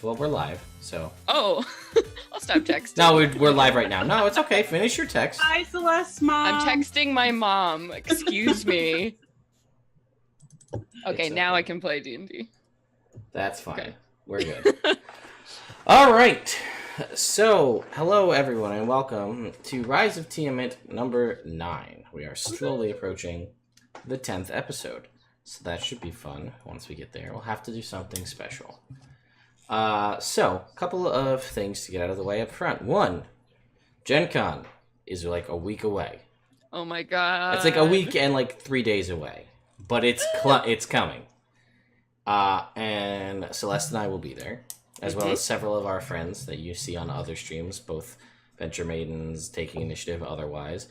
Well, we're live, so. Oh, I'll stop texting. No, we're live right now. No, it's okay. Finish your text. Hi, Celeste, Mom. I'm texting my mom. Excuse me. Okay, now I can play D&D. That's fine. Okay. We're good. All right. So, hello everyone, and welcome to Rise of Tiamat number 9. We are slowly approaching the 10th episode, so that should be fun. Once we get there, we'll have to do something special. So, a couple of things to get out of the way up front. One, Gen Con is like a week away. Oh my god. It's like a week and like 3 days away, but it's coming. And Celeste and I will be there, as well as several of our friends that you see on other streams, both Venture Maidens, Taking Initiative, otherwise.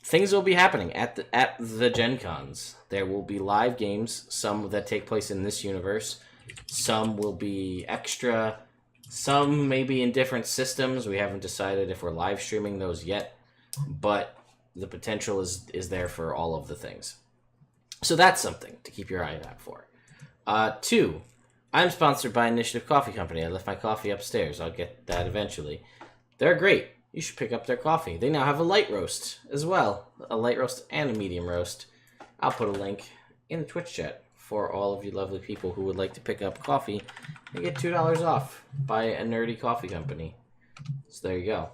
Things will be happening at the Gen Cons. There will be live games, some that take place in this universe. Some will be extra. Some may be in different systems. We haven't decided if we're live streaming those yet, but the potential is there for all of the things. So that's something to keep your eye out for. 2, I'm sponsored by Initiative Coffee Company. I left my coffee upstairs. I'll get that eventually. They're great. You should pick up their coffee. They now have a light roast as well. A light roast and a medium roast. I'll put a link in the Twitch chat for all of you lovely people who would like to pick up coffee and get $2 off by a nerdy coffee company. So there you go.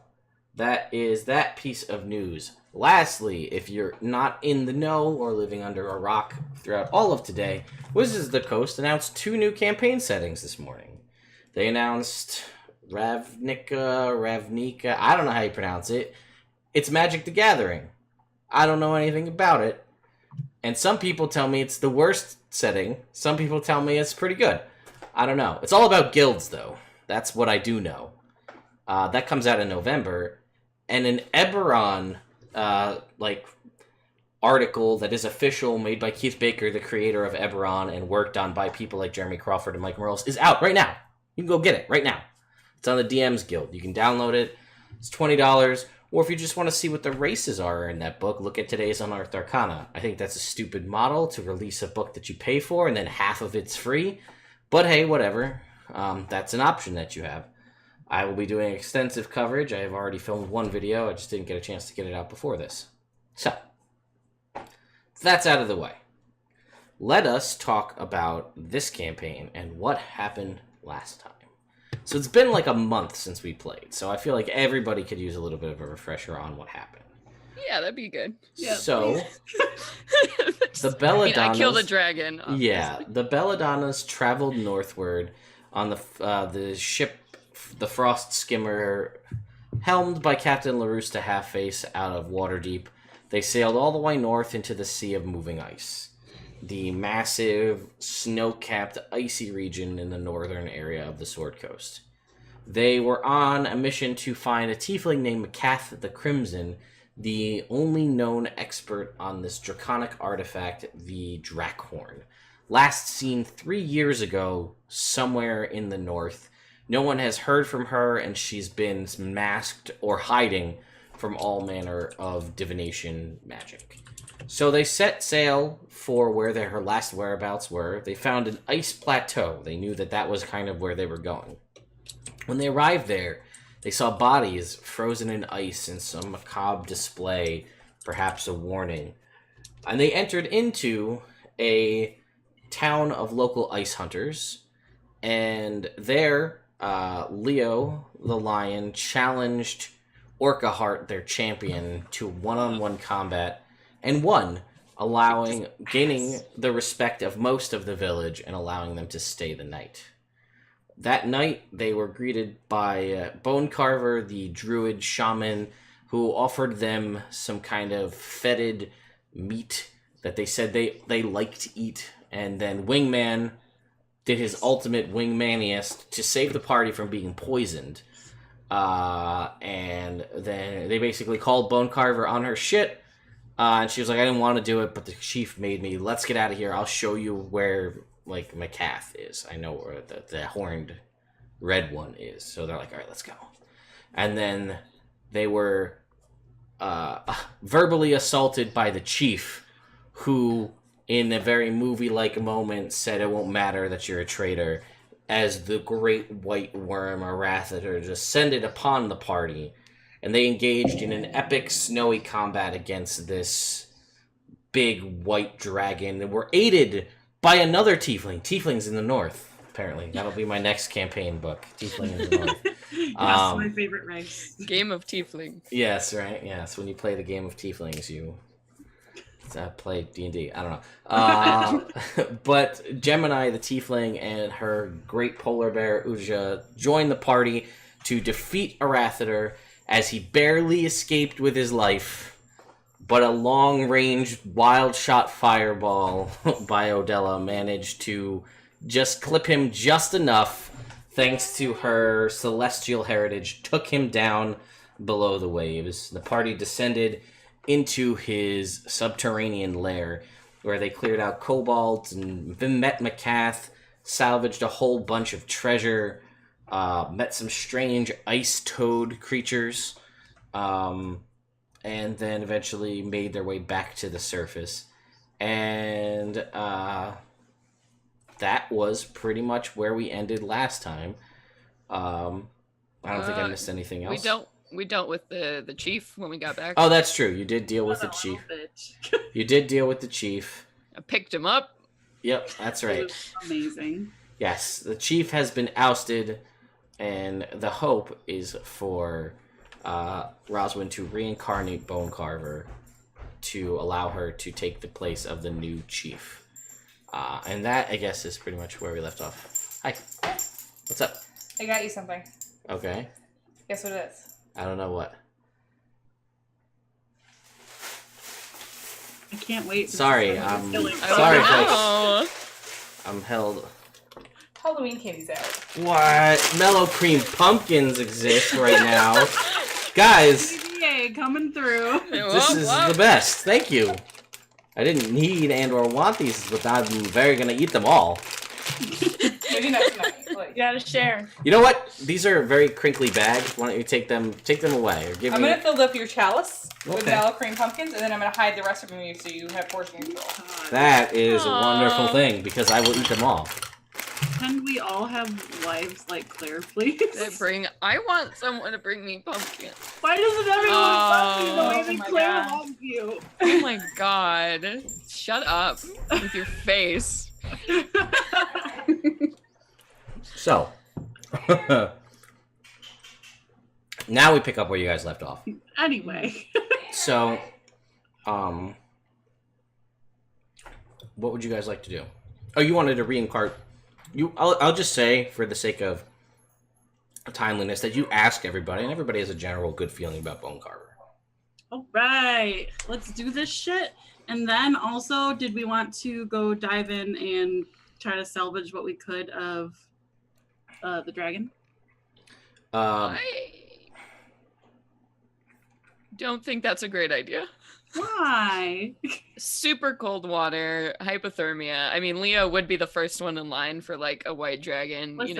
That is that piece of news. Lastly, if you're not in the know or living under a rock throughout all of today, Wizards of the Coast announced 2 new campaign settings this morning. They announced Ravnica, I don't know how you pronounce it. It's Magic the Gathering. I don't know anything about it. And some people tell me it's the worst setting. Some people tell me it's pretty good. I don't know. It's all about guilds, though. That's what I do know. That comes out in November. And an Eberron, article that is official, made by Keith Baker, the creator of Eberron, and worked on by people like Jeremy Crawford and Mike Morales, is out right now. You can go get it right now. It's on the DMs Guild. You can download it. It's $20. Or if you just want to see what the races are in that book, look at today's Unearthed Arcana. I think that's a stupid model to release a book that you pay for and then half of it's free. But hey, whatever. That's an option that you have. I will be doing extensive coverage. I have already filmed one video. I just didn't get a chance to get it out before this. So, that's out of the way. Let us talk about this campaign and what happened last time. So it's been like a month since we played, so I feel like everybody could use a little bit of a refresher on what happened. Yeah, that'd be good. Yeah, so, the Belladonnas... I killed a dragon, obviously. Yeah, the Belladonnas traveled northward on the ship, the Frost Skimmer, helmed by Captain LaRouste Halfface out of Waterdeep. They sailed all the way north into the Sea of Moving Ice, the massive, snow-capped, icy region in the northern area of the Sword Coast. They were on a mission to find a tiefling named Maccath the Crimson, the only known expert on this draconic artifact, the Drakhorn. Last seen 3 years ago, somewhere in the north. No one has heard from her, and she's been masked or hiding from all manner of divination magic. So they set sail for where her last whereabouts were. They found an ice plateau. They knew that was kind of where they were going. When they arrived there, they saw bodies frozen in ice in some macabre display, perhaps a warning. And they entered into a town of local ice hunters. And there, Leo, the lion, challenged Orca Heart, their champion, to one-on-one combat, and won, gaining the respect of most of the village and allowing them to stay the night. That night, they were greeted by Bone Carver, the druid shaman, who offered them some kind of fetid meat that they said they liked to eat. And then Wingman did his ultimate wingmaniest to save the party from being poisoned. And then they basically called Bone Carver on her shit. And she was like, I didn't want to do it, but the chief made me. Let's get out of here. I'll show you where, Maccath is. I know where the horned red one is. So they're like, all right, let's go. And then they were verbally assaulted by the chief, who, in a very movie-like moment, said it won't matter that you're a traitor. as the great white worm Arauthator descended upon the party, and they engaged in an epic snowy combat against this big white dragon, and were aided by another tiefling. Tieflings in the north, apparently. That'll be my next campaign book, Tiefling in the North. That's my favorite race. Game of Tiefling. Yes, right? Yes, when you play the game of Tieflings, you play D&D. I don't know. But Gemini, the Tiefling, and her great polar bear, Uja, join the party to defeat Arauthator as he barely escaped with his life, but a long-range, wild-shot fireball by Odella managed to just clip him just enough, thanks to her celestial heritage, took him down below the waves. The party descended into his subterranean lair, where they cleared out kobolds and met Maccath, salvaged a whole bunch of treasure, met some strange ice toad creatures, and then eventually made their way back to the surface. And that was pretty much where we ended last time. I don't think I missed anything else. We dealt with the chief when we got back. Oh, that's true. You did deal with the chief. You did deal with the chief. I picked him up. Yep, that's right. It was amazing. Yes, the chief has been ousted, and the hope is for Roswin to reincarnate Bone Carver to allow her to take the place of the new chief. And that, I guess, is pretty much where we left off. Hi. What's up? I got you something. Okay. Guess what it is? I don't know what. I can't wait. Sorry, Killing. sorry, Oh, folks. I'm held. Halloween candy's out. What? Mellow cream pumpkins exist right now. Guys, Yay, coming through. this is the best. Thank you. I didn't need and or want these, but I'm very gonna eat them all. Maybe not tonight. Like, You gotta share. You know what? These are very crinkly bagged. Why don't you take them away or give I'm me? gonna fill up your chalice with Okay. mellow cream pumpkins, and then I'm gonna hide the rest of them so you have portion control. That is a wonderful Aw. thing because I will eat them all. Can we all have lives like Claire, please? I want someone to bring me pumpkin. Why doesn't everyone love you the way Oh that my Claire God. loves you? Oh my god. Shut up with your face. So, now we pick up where you guys left off. Anyway. So, what would you guys like to do? Oh, you wanted to reincarnate. I'll just say, for the sake of timeliness, that you ask everybody, and everybody has a general good feeling about Bone Carver. All right, let's do this shit. And then also, did we want to go dive in and try to salvage what we could of the dragon? I don't think that's a great idea. Why? Super cold water, hypothermia. I mean, Leo would be the first one in line for like a white dragon, Listen,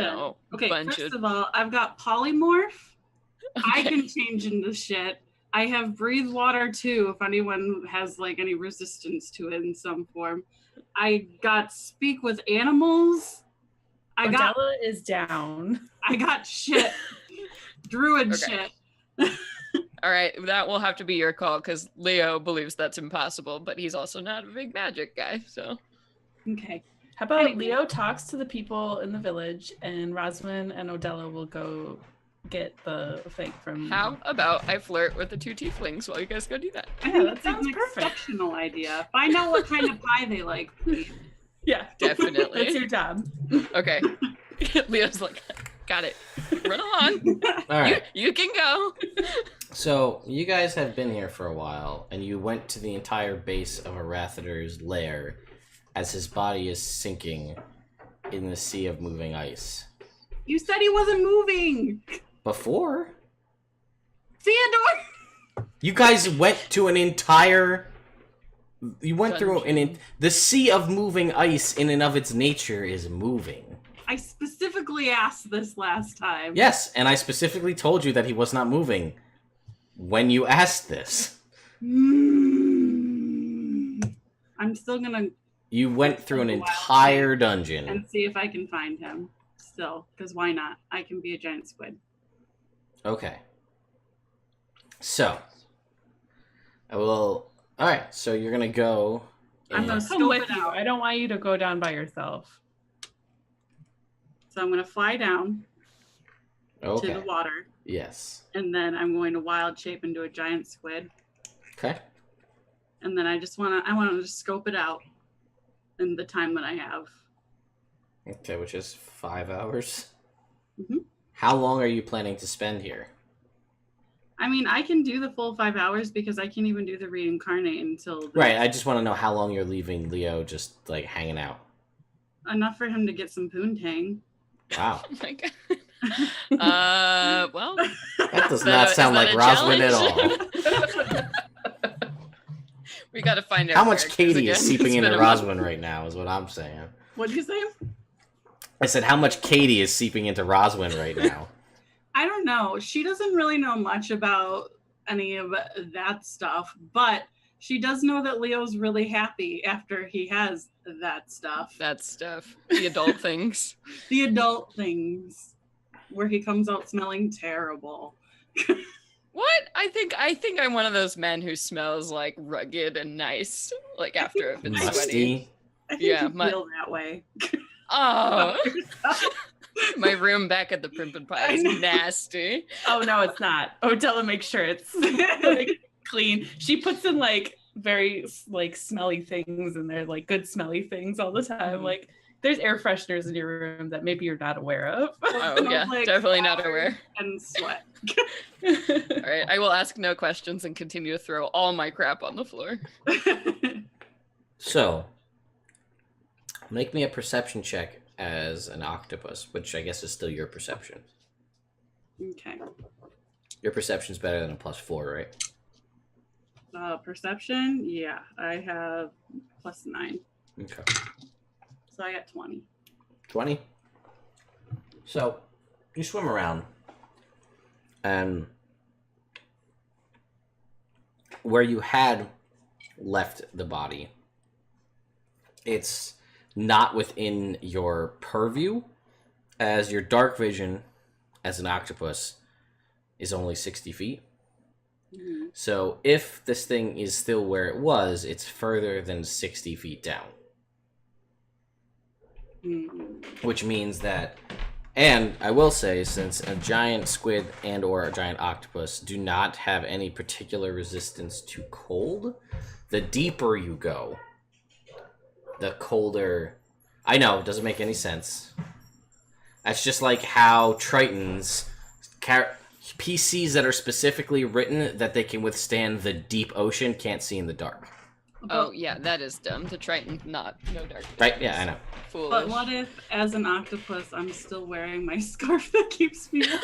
okay, bunch first of... of all, I've got polymorph. I Okay. can change into shit. I have breathe water too, if anyone has like any resistance to it in some form. I got speak with animals. Odella is down. I got shit. Druid Okay. shit. All right, that will have to be your call because Leo believes that's impossible, but he's also not a big magic guy, so... Okay. How about Anyway. Leo talks to the people in the village and Roswin and Odella will go get the thing from... How about I flirt with the two tieflings while you guys go do that? I Yeah, think that that's sounds an perfect. exceptional idea. Find out what kind of pie they like, please. Yeah. Definitely. That's your job. Okay. Leo's like, got it. Run along. All right. You can go. So, you guys have been here for a while, and you went to the entire base of Arauthator's lair as his body is sinking in the sea of moving ice. You said he wasn't moving. Before, Theodore! you guys went to an entire... You went through the sea of moving ice in and of its nature is moving. I specifically asked this last time. Yes, and I specifically told you that he was not moving when you asked this. I'm still gonna You went through an entire dungeon. and see if I can find him. still, because why not? I can be a giant squid. Okay. So, I will. All right. So you're gonna go. I'm gonna and- scope Come it with you. out. I don't want you to go down by yourself. So I'm gonna fly down Okay. to the water, Yes. and then I'm going to wild shape into a giant squid, Okay. and then I want to just scope it out in the time that I have. Okay, which is 5 hours. Mhm. How long are you planning to spend here? I mean, I can do the full 5 hours because I can't even do the reincarnate until Right. I just want to know how long you're leaving Leo just like hanging out. enough for him to get some poontang. Wow. Oh my god. Well, That does Is not that sound a like Roswin at all. challenge? We got to find out. How much characters Katie again. is seeping It's into been a month. Roswin right now is what I'm saying. What'd you say? I said how much Katie is seeping into Roswin right now. I don't know. She doesn't really know much about any of that stuff, but she does know that Leo's really happy after he has that stuff. That stuff. The adult things. The adult things, where he comes out smelling terrible. What? I think I'm one of those men who smells like rugged and nice, like after I've been sweaty. Musty. I think Yeah, you my- feel that way. Oh, my room back at the Primp and Pie is I know. Oh nasty. no, it's not. Odella makes sure it's like clean. She puts in like very like smelly things in there, like good smelly things all the time. Mhm. Like there's air fresheners in your room that maybe you're not aware of. Oh Smells yeah, like definitely not flowers aware. And sweat. All right, I will ask no questions and continue to throw all my crap on the floor. So, make me a perception check as an octopus, which I guess is still your perception. Okay. Your perception's better than a +4, right? Perception, yeah, I have +9, Okay. so I got 20. 20. So, you swim around, and where you had left the body, it's not within your purview, as your dark vision as an octopus is only 60 feet. Mhm. So if this thing is still where it was, it's further than 60 feet down. Mhm. Which means that, and I will say, since a giant squid and or a giant octopus do not have any particular resistance to cold, the deeper you go, the colder. I know, it doesn't make any sense. That's just like how Tritons, PCs that are specifically written that they can withstand the deep ocean can't see in the dark. Oh yeah, that is dumb. The Triton, no dark. Right? Yeah, I know. Foolish. But what if, as an octopus, I'm still wearing my scarf that keeps me warm?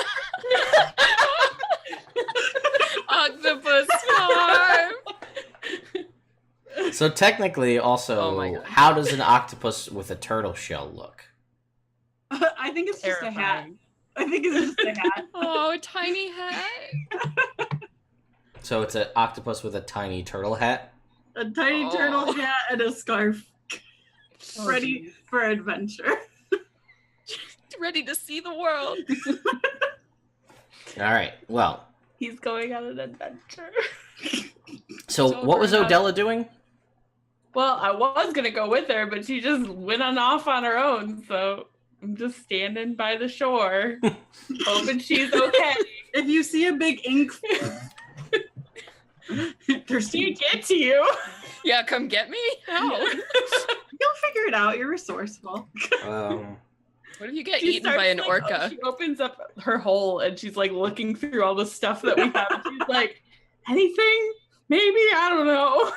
Octopus farm. So technically, also, Oh my God. how does an octopus with a turtle shell look? I think it's just a hat. Terrifying. I think it's just a hat. Oh, a tiny hat. So it's an octopus with a tiny turtle hat. A tiny Oh. turtle hat and a scarf, Oh, ready geez. for adventure. Ready to see the world. All right. Well, He's going on an adventure. so It's what was over now. Odella doing? Well, I was gonna go with her, but she just went on off on her own. So I'm just standing by the shore, hoping she's okay. If you see a big ink, there's She get to you. Yeah, come get me. How? You'll figure it out. You're resourceful. What if you get She eaten by starts, an like, orca? She opens up her hole and she's like looking through all the stuff that we have. And she's like, anything? Maybe, I don't know.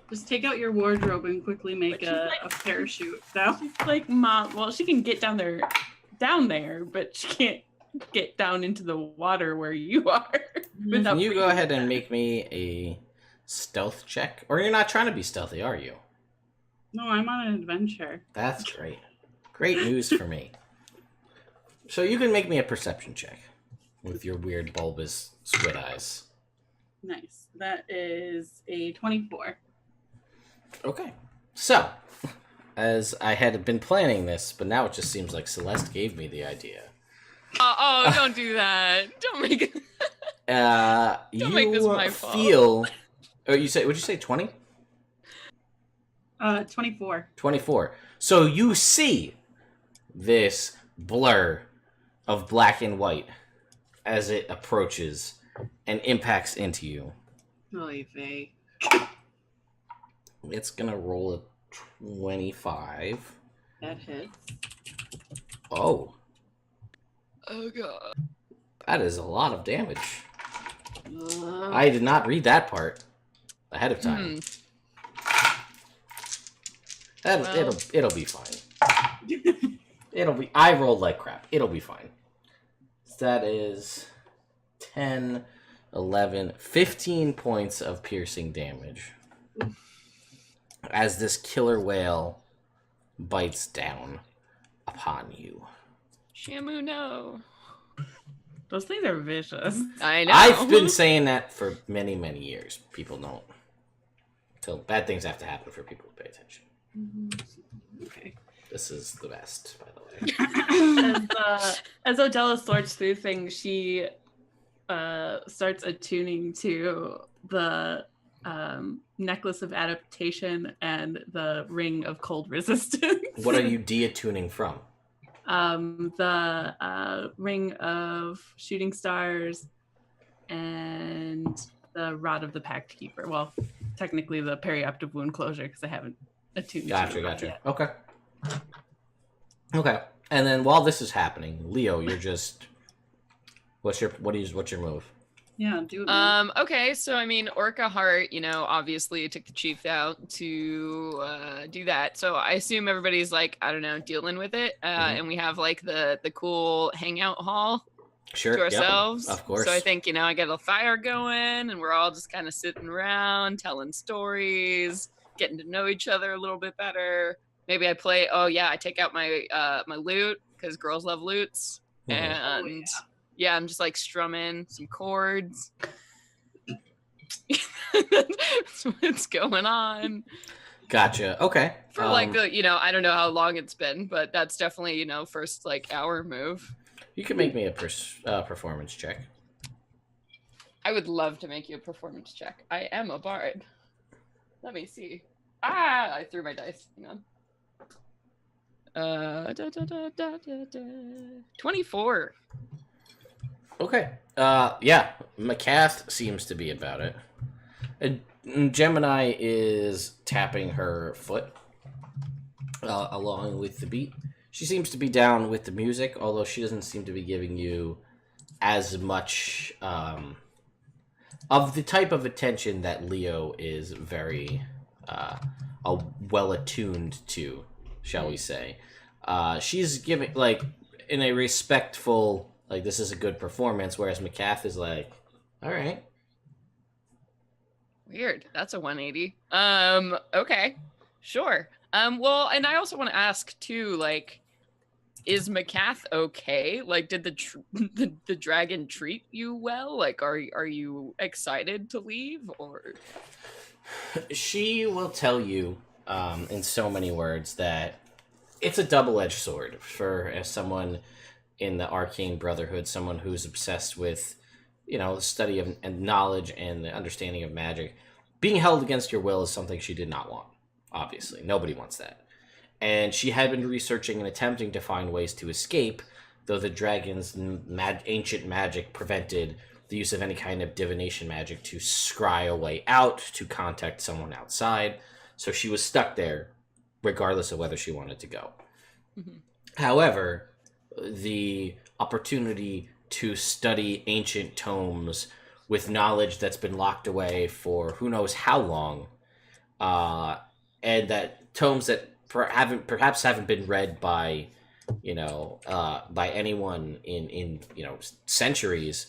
Just take out your wardrobe and quickly make But she's a like- parachute. Now. She's like, Mom, well, she can get down there, but she can't get down into the water where you are. without Can you go freezing ahead to and death. make me a stealth check? Or you're not trying to be stealthy, are you? No, I'm on an adventure. That's great. Great news for me. So you can make me a perception check with your weird bulbous squid eyes. Nice. That is a 24. Okay. So, as I had been planning this, but now it just seems like Celeste gave me the idea. Oh, don't do that. Don't make it. You make this my fault. feel... Oh, would you say 20? 24. 24. So you see this blur of black and white as it approaches and impacts into you. Oy vey. It's gonna roll a 25. That hits. Oh, Oh god. that is a lot of damage. I did not read that part ahead of time. It'll be fine. I rolled like crap. It'll be fine. That is 10, 11, 15 points of piercing damage. As this killer whale bites down upon you. Shamu, no. Those things are vicious. I know. I've been saying that for many, many years. People don't. Till bad things have to happen for people to pay attention. Okay. This is the best, by the way. As Odella sorts through things, she starts attuning to the necklace of adaptation and the ring of cold resistance. What are you deattuning from? The ring of shooting stars and the rod of the pact keeper. Well, technically the perioptive wound closure because I haven't attuned to it Gotcha. yet. Okay. And then while this is happening, Leo, you're just what's your move? Yeah, do it. Okay, so I mean, Orca Heart, obviously took the chief out to do that. So I assume everybody's like, I don't know, dealing with it. And we have like the cool hangout hall Sure. to ourselves. Yep, of course. So I think, I get a fire going and we're all just kind of sitting around, telling stories, getting to know each other a little bit better. Maybe I play, I take out my my lute because girls love lutes. And yeah, I'm just like strumming some chords. That's what's going on. Gotcha. Okay. For like the, I don't know how long it's been, but that's definitely, first like hour move. You can make me a performance check. I would love to make you a performance check. I am a bard. Let me see. I threw my dice. Hang on. 24. Okay. Yeah. Maccath seems to be about it. And Gemini is tapping her foot along with the beat. She seems to be down with the music, although she doesn't seem to be giving you as much of the type of attention that Leo is very well attuned to, shall we say. She's giving, like, in a respectful, like, this is a good performance, whereas Maccath is like, all right. Weird. That's a 180. Okay. Sure. Well, and I also want to ask too, like, is Maccath okay? Like, did the dragon treat you well? Like, are you excited to leave, or? She will tell you, in so many words, that it's a double-edged sword for someone in the Arcane Brotherhood, someone who's obsessed with, the study of and knowledge and the understanding of magic. Being held against your will is something she did not want. Obviously, nobody wants that. And she had been researching and attempting to find ways to escape, though the dragon's ancient magic prevented the use of any kind of divination magic to scry a way out, to contact someone outside. So she was stuck there, regardless of whether she wanted to go. Mm-hmm. However, the opportunity to study ancient tomes with knowledge that's been locked away for who knows how long, and that tomes that perhaps haven't been read by anyone in centuries,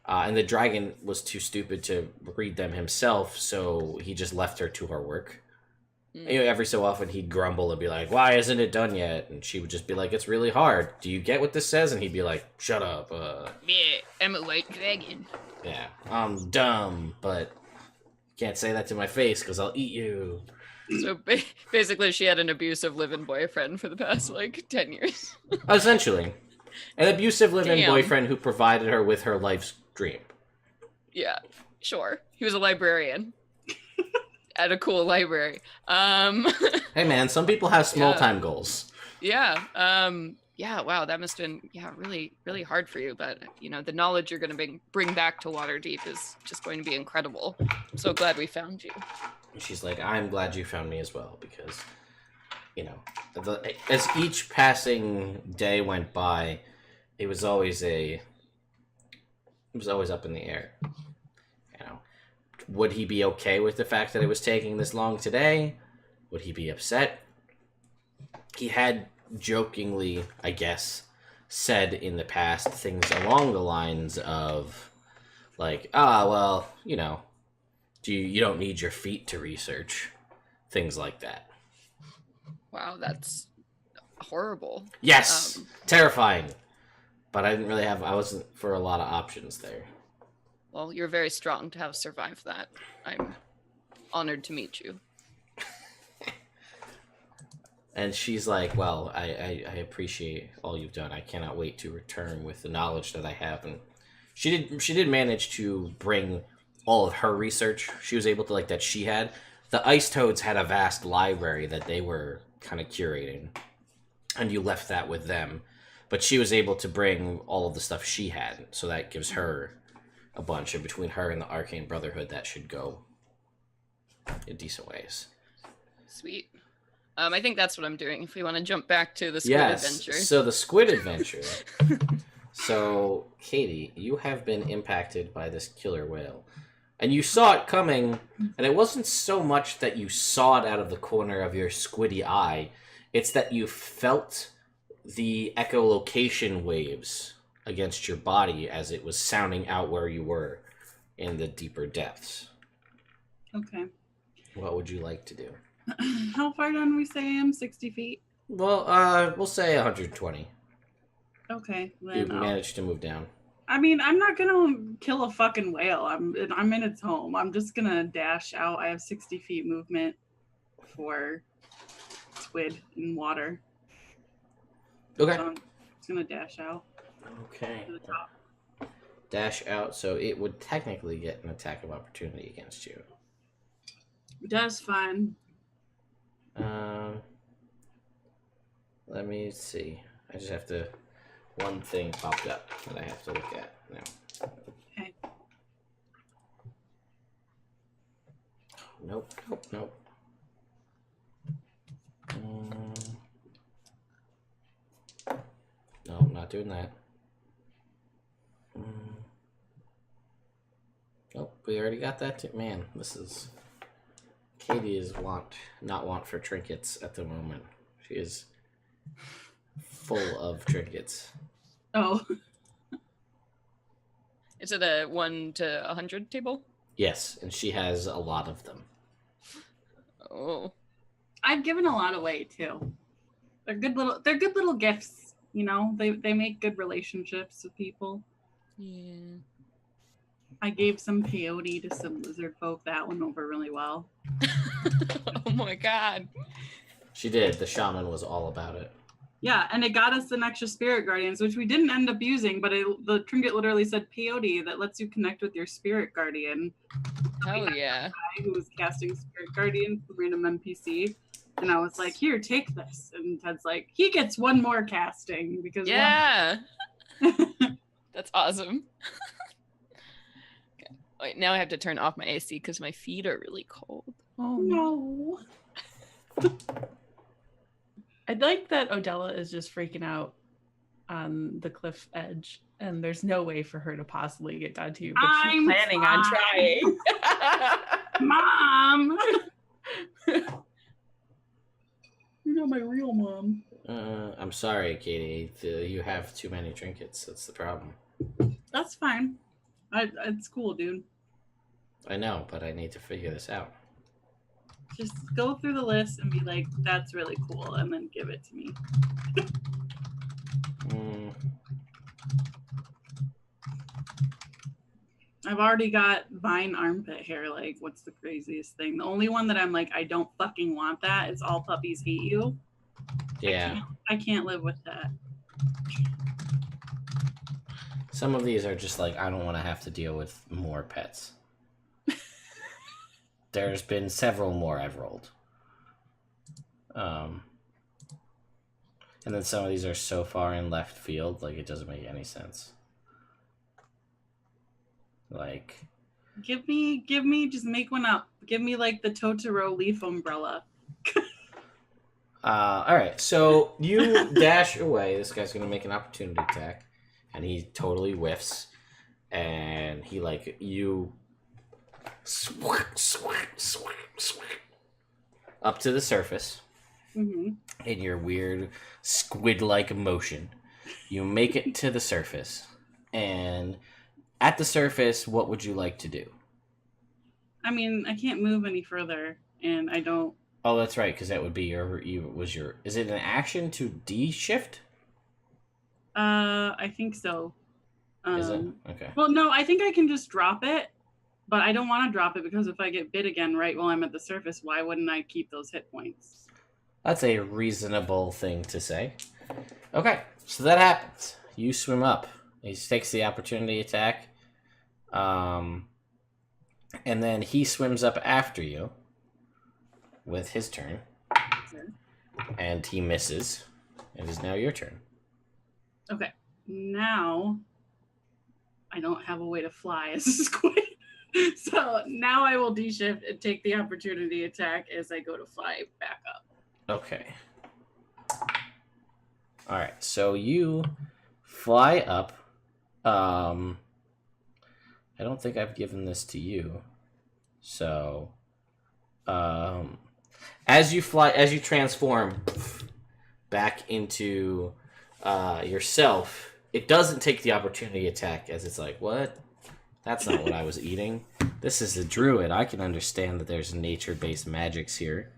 and the dragon was too stupid to read them himself, so he just left her to her work. Every so often he'd grumble and be like, why isn't it done yet? And she would just be like, it's really hard. Do you get what this says? And he'd be like, shut up. Yeah, I'm a white dragon. Yeah, I'm dumb, but Can't say that to my face because I'll eat you. So basically, she had an abusive live-in boyfriend for the past, like, 10 years. Essentially. An abusive live-in Damn. boyfriend who provided her with her life's dream. Yeah, sure. He was a librarian. At a cool library. Hey, man, some people have small-time goals. Yeah. Yeah, wow, that must have been, really, really hard for you. But, the knowledge you're going to bring back to Waterdeep is just going to be incredible. I'm so glad we found you. She's like, I'm glad you found me as well, because, as each passing day went by, it was always up in the air. Would he be okay with the fact that it was taking this long today? Would he be upset? He had jokingly, I guess, said in the past things along the lines of, like, you don't need your feet to research. Things like that. Wow, that's horrible. Yes! Terrifying. But I wasn't for a lot of options there. Well, you're very strong to have survived that. I'm honored to meet you. And she's like, well, I appreciate all you've done. I cannot wait to return with the knowledge that I have. And she did manage to bring all of her research. She was able to, that she had. The Ice Toads had a vast library that they were kind of curating. And you left that with them. But she was able to bring all of the stuff she had. So that gives her a bunch. And between her and the Arcane Brotherhood, that should go in decent ways. Sweet. I think that's what I'm doing. If we want to jump back to the squid adventure. So the squid adventure. So, Katie, you have been impacted by this killer whale. And you saw it coming, and it wasn't so much that you saw it out of the corner of your squiddy eye. It's that you felt the echolocation waves against your body as it was sounding out where you were in the deeper depths. Okay. What would you like to do? How far down do we say I am? 60 feet? Well, we'll say 120. Okay. You managed to move down. I mean, I'm not gonna kill a fucking whale. I'm in its home. I'm just gonna dash out. I have 60 feet movement for squid in water. Okay. So I'm just gonna dash out. Okay. To the top. Dash out, so it would technically get an attack of opportunity against you. That's fine. Let me see. I just have to. One thing popped up that I have to look at now. Okay. Nope. No, I'm not doing that. Nope, we already got that too. Man, this is... Katie is not want for trinkets at the moment. She is full of trinkets. Oh. Is it a 1 to 100 table? Yes, and she has a lot of them. Oh. I've given a lot away too. They're good little gifts, They make good relationships with people. Yeah. I gave some peyote to some lizard folk. That went over really well. Oh my god. She did. The shaman was all about it. Yeah, and it got us an extra spirit guardians, which we didn't end up using, but the trinket literally said peyote that lets you connect with your spirit guardian. Hell yeah. Who was casting spirit guardian, random NPC, and I was like, "Here, take this." And Ted's like, "He gets one more casting because yeah." That's awesome. Okay. Wait, now I have to turn off my AC because my feet are really cold. Oh no. I'd like that Odella is just freaking out on the cliff edge, and there's no way for her to possibly get down to you, but she's planning on trying. Mom! You're not my real mom. I'm sorry, Katie. You have too many trinkets. That's the problem. That's fine. It's cool, dude. I know, but I need to figure this out. Just go through the list and be like, that's really cool, and then give it to me. I've already got vine armpit hair. Like, what's the craziest thing? The only one that I'm like, I don't fucking want that is all puppies hate you. Yeah. I can't live with that. Some of these are just like, I don't want to have to deal with more pets. There's been several more I've rolled. And then some of these are so far in left field, like it doesn't make any sense. Like, Give me, just make one up. Give me like the Totoro leaf umbrella. all right, so you dash away. This guy's gonna make an opportunity attack, and he totally whiffs. And he like you up to the surface in your weird squid-like motion. You make it to the surface, and at the surface, what would you like to do? I mean, I can't move any further, and I don't. Oh, that's right, because that would be your. Is it an action to D-shift? I think so. Is it? Okay. Well, no, I think I can just drop it, but I don't want to drop it because if I get bit again right while I'm at the surface, why wouldn't I keep those hit points? That's a reasonable thing to say. Okay, so that happens. You swim up. He takes the opportunity attack. And then he swims up after you with his turn. And he misses. It is now your turn. Okay, now I don't have a way to fly as a squid. So now I will D-shift and take the opportunity attack as I go to fly back up. Okay. All right, so you fly up. I don't think I've given this to you. So, as you transform back into yourself, it doesn't take the opportunity attack, as it's like, what? That's not what I was eating. This is a druid. I can understand that there's nature-based magics here.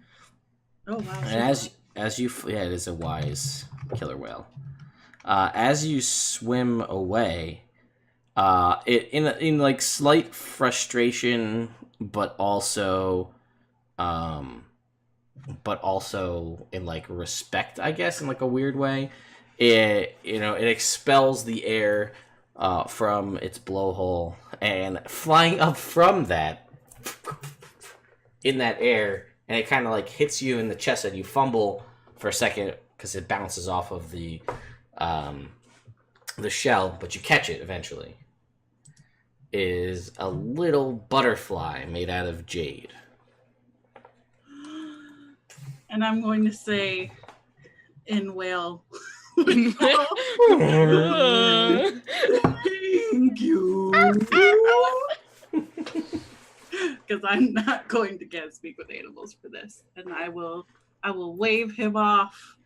Oh wow! And as you it is a wise killer whale. As you swim away, it in like slight frustration, but also in like respect, I guess, in like a weird way. It expels the air from its blowhole, and flying up from that in that air, and it kind of like hits you in the chest, and you fumble for a second because it bounces off of the shell, but you catch it eventually. Is a little butterfly made out of jade. And I'm going to say in whale. Thank Thank you. Because I'm not going to get speak with animals for this, and I will wave him off,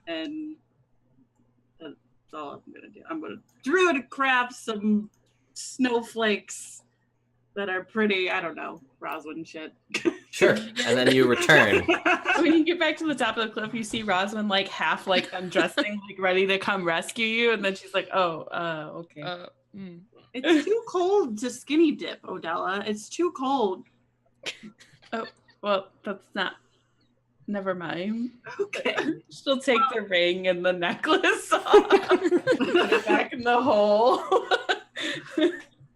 and that's all I'm gonna do. I'm gonna druid craft some snowflakes that are pretty, I don't know, Roswin shit. Sure. And then you return. When you get back to the top of the cliff, you see Rosalind like half like undressing, like ready to come rescue you, and then she's like, "Oh, okay." It's too cold to skinny dip, Odella. It's too cold. Oh, well, that's not. Never mind. Okay. She'll take the ring and the necklace off, put it back in the hole.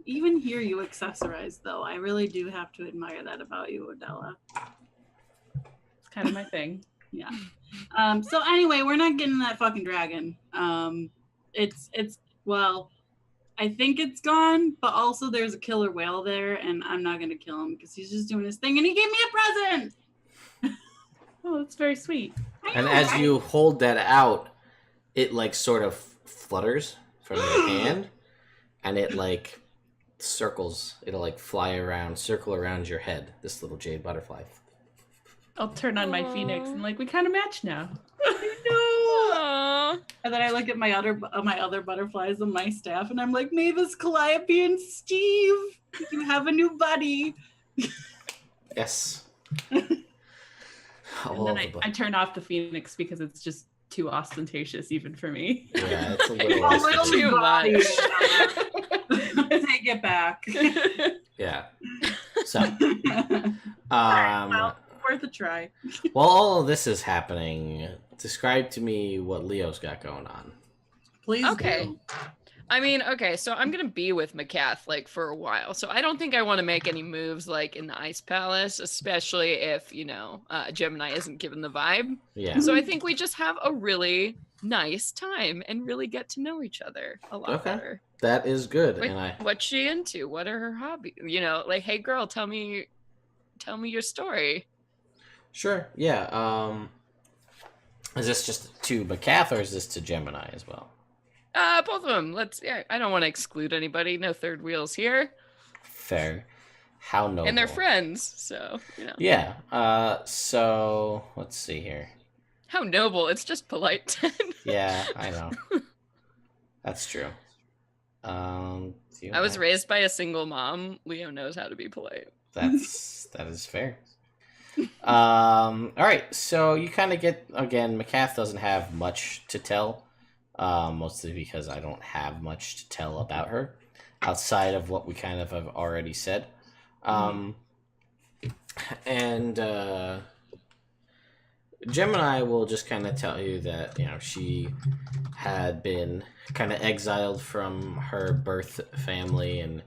Even here, you accessorize, though. I really do have to admire that about you, Odella. It's kind of my thing. Yeah. So anyway, we're not getting that fucking dragon. It's well, I think it's gone, but also there's a killer whale there, and I'm not gonna kill him because he's just doing his thing, and he gave me a present. Oh, that's very sweet. And as you hold that out, it like sort of flutters from your hand, and it like circles. It'll like circle around your head. This little jade butterfly. I'll turn on my phoenix and like we kind of match now. Aww. And then I look at my other butterflies on my staff, and I'm like, Mavis, Calliope, and Steve, you have a new buddy. Yes. And then I turn off the phoenix because it's just too ostentatious even for me. Yeah, it's a little A little too body. much. Take get back. Yeah. So, Well, worth a try. while all of this is happening, describe to me what Leo's got going on. Please Okay. do. I mean, okay, so I'm gonna be with Maccath like for a while, so I don't think I want to make any moves like in the Ice Palace, especially if Gemini isn't given the vibe. Yeah. So I think we just have a really nice time and really get to know each other a lot Okay. better. That is good. Like, And what's she into? What are her hobbies? Like, hey girl, tell me your story. Sure. Yeah. Is this just to Maccath or is this to Gemini as well? Both of them. I don't want to exclude anybody. No third wheels here. Fair. How noble. And they're friends, so, Yeah. So let's see here. How noble. It's just polite. Yeah, I know. That's true. I was raised by a single mom. Leo knows how to be polite. That is fair. All right. So you kind of get, again, Maccath doesn't have much to tell. Mostly because I don't have much to tell about her outside of what we kind of have already said. And Gemini will just kind of tell you that, she had been kind of exiled from her birth family and,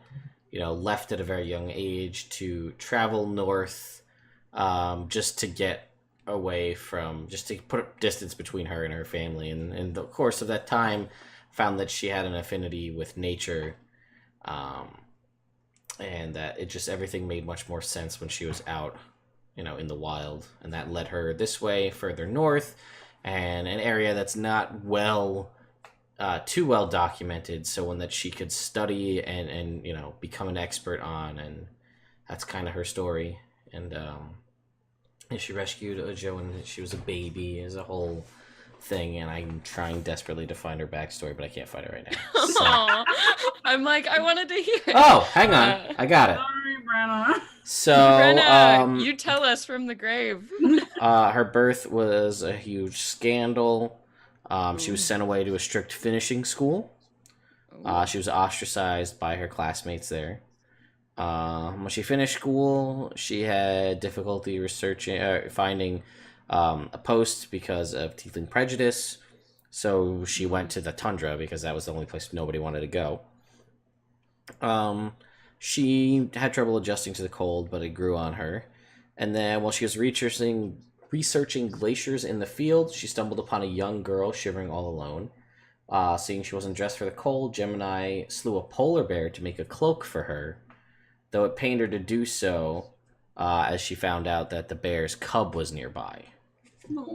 left at a very young age to travel north just to get away from, just to put distance between her and her family, and in the course of that time found that she had an affinity with nature, and that it just, everything made much more sense when she was out in the wild, and that led her this way further north, and an area that's not too well documented, so one that she could study and become an expert on, and that's kind of her story. And she rescued Ujo when she was a baby, as a whole thing, and I'm trying desperately to find her backstory, but I can't find it right now. So. I'm like, I wanted to hear it. Oh, hang on. I got it. Sorry, Brenna. So, Brenna, you tell us from the grave. her birth was a huge scandal. She was sent away to a strict finishing school. She was ostracized by her classmates there. When she finished school, she had difficulty finding a post because of tiefling prejudice. So she went to the tundra because that was the only place nobody wanted to go. She had trouble adjusting to the cold, but it grew on her. And then while she was researching glaciers in the field, she stumbled upon a young girl shivering all alone. Seeing she wasn't dressed for the cold, Gemini slew a polar bear to make a cloak for her, though it pained her to do so, as she found out that the bear's cub was nearby.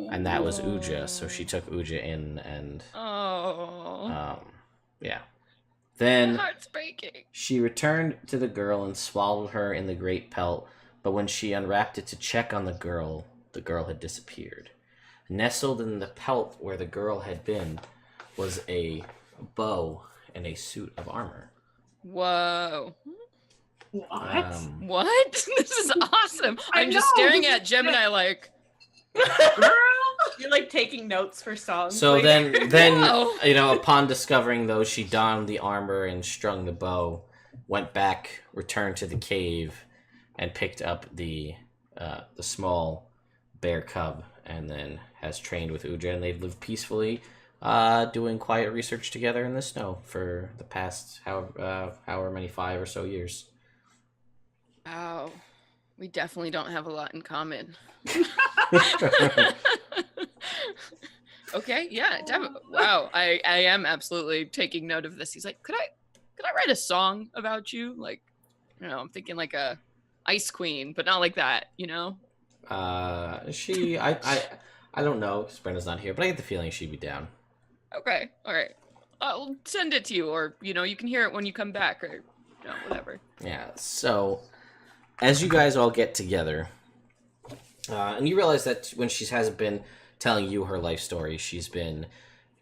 And that was Uja, so she took Uja in, and yeah. Then my heart's breaking. she returned to the girl and swallowed her in the great pelt, but when she unwrapped it to check on the girl had disappeared. Nestled in the pelt where the girl had been was a bow and a suit of armor. Whoa. What? What? This is awesome. I I'm just know, staring this at is Gemini like, Girl? You're like taking notes for songs. So like... then Wow. upon discovering those, she donned the armor and strung the bow, went back, returned to the cave, and picked up the small bear cub, and then has trained with Uja, and they've lived peacefully, doing quiet research together in the snow for the past however many 5 or so years. wow. We definitely don't have a lot in common. Okay, yeah, wow. I am absolutely taking note of this. He's like, could I write a song about you? Like, I'm thinking like a Ice Queen, but not like that, I don't know, because Brenda's not here, but I get the feeling she'd be down. Okay, all right. I'll send it to you, or you can hear it when you come back, or whatever. Yeah. So, as you guys all get together, and you realize that when she hasn't been telling you her life story, she's been,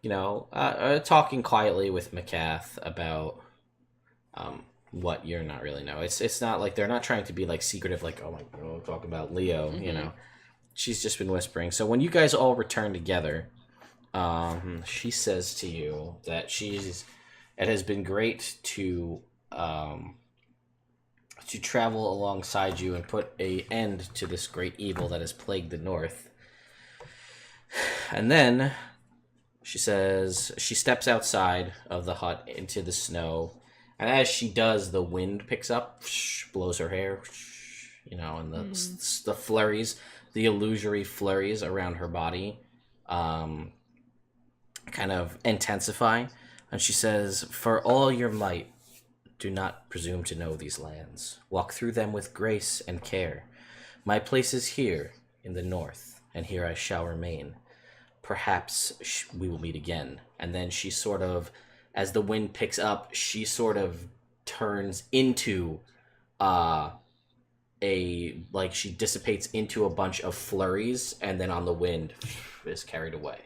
talking quietly with Maccath about what you're not really know. It's not like they're not trying to be like secretive, like, oh my god, talking about Leo. Mm-hmm. She's just been whispering. So when you guys all return together, she says to you that it has been great to to travel alongside you and put an end to this great evil that has plagued the North. And then she says she steps outside of the hut into the snow, and as she does, the wind picks up, blows her hair, and the flurries, the illusory flurries around her body, kind of intensify. And she says, "For all your might, do not presume to know these lands. Walk through them with grace and care. My place is here in the north, and here I shall remain. Perhaps we will meet again." And then she sort of, as the wind picks up, she sort of turns into she dissipates into a bunch of flurries, and then on the wind is carried away.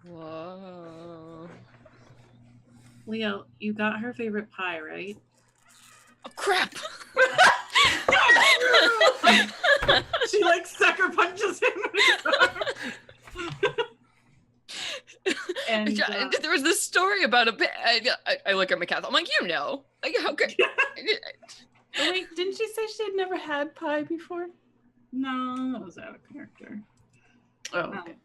Whoa. Leo, you got her favorite pie, right? Oh, crap! She sucker punches him in his arm. And there was this story about a bit. I look at Maccath. I'm like, how could? Oh, wait, didn't she say she had never had pie before? No, that was out of character. Oh, okay.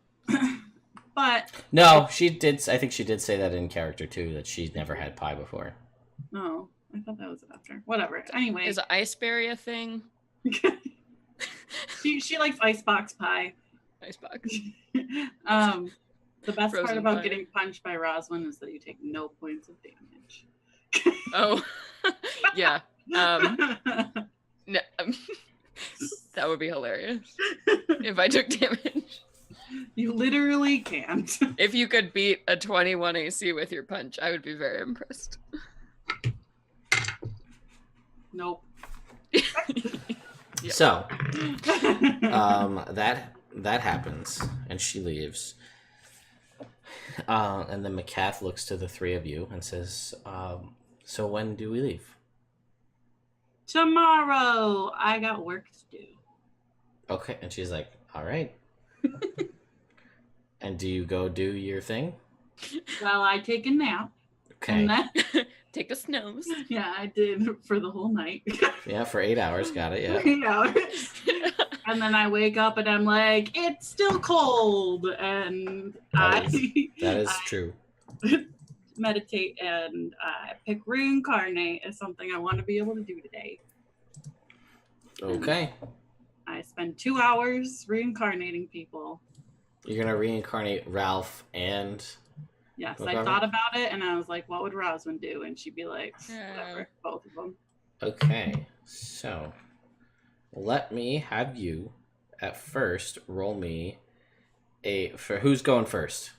But No, she did. I think she did say that in character too, that she'd never had pie before. no, I thought that was after. Whatever. Anyway, Is iceberry a thing? she likes icebox pie. Icebox. The best part Frozen about pie. getting getting punched by Roswin is that you take no points of damage. Oh, yeah. No, that would be hilarious if I took damage. You literally can't. If you could beat a 21 AC with your punch, I would be very impressed. Nope. Yeah. So, that happens, and she leaves. And then Maccath looks to the three of you and says, "So when do we leave?" Tomorrow, I got work to do. Okay, and she's like, "All right." And do you go do your thing? Well, I take a nap. Okay. And then, Take a snooze. yeah, I did for the whole night. Yeah, for 8 hours. Got it. Yeah. 3 hours. And then I wake up and I'm like, it's still cold. And That I is true. meditate and I pick reincarnate as something I want to be able to do today. Okay. I spend 2 hours reincarnating people. You're gonna reincarnate Ralph and Yes, Okay. I thought about it and I was like, what would Roswin do? And she'd be like, whatever, both of them. Okay, so let me have you at first roll me for who's going first?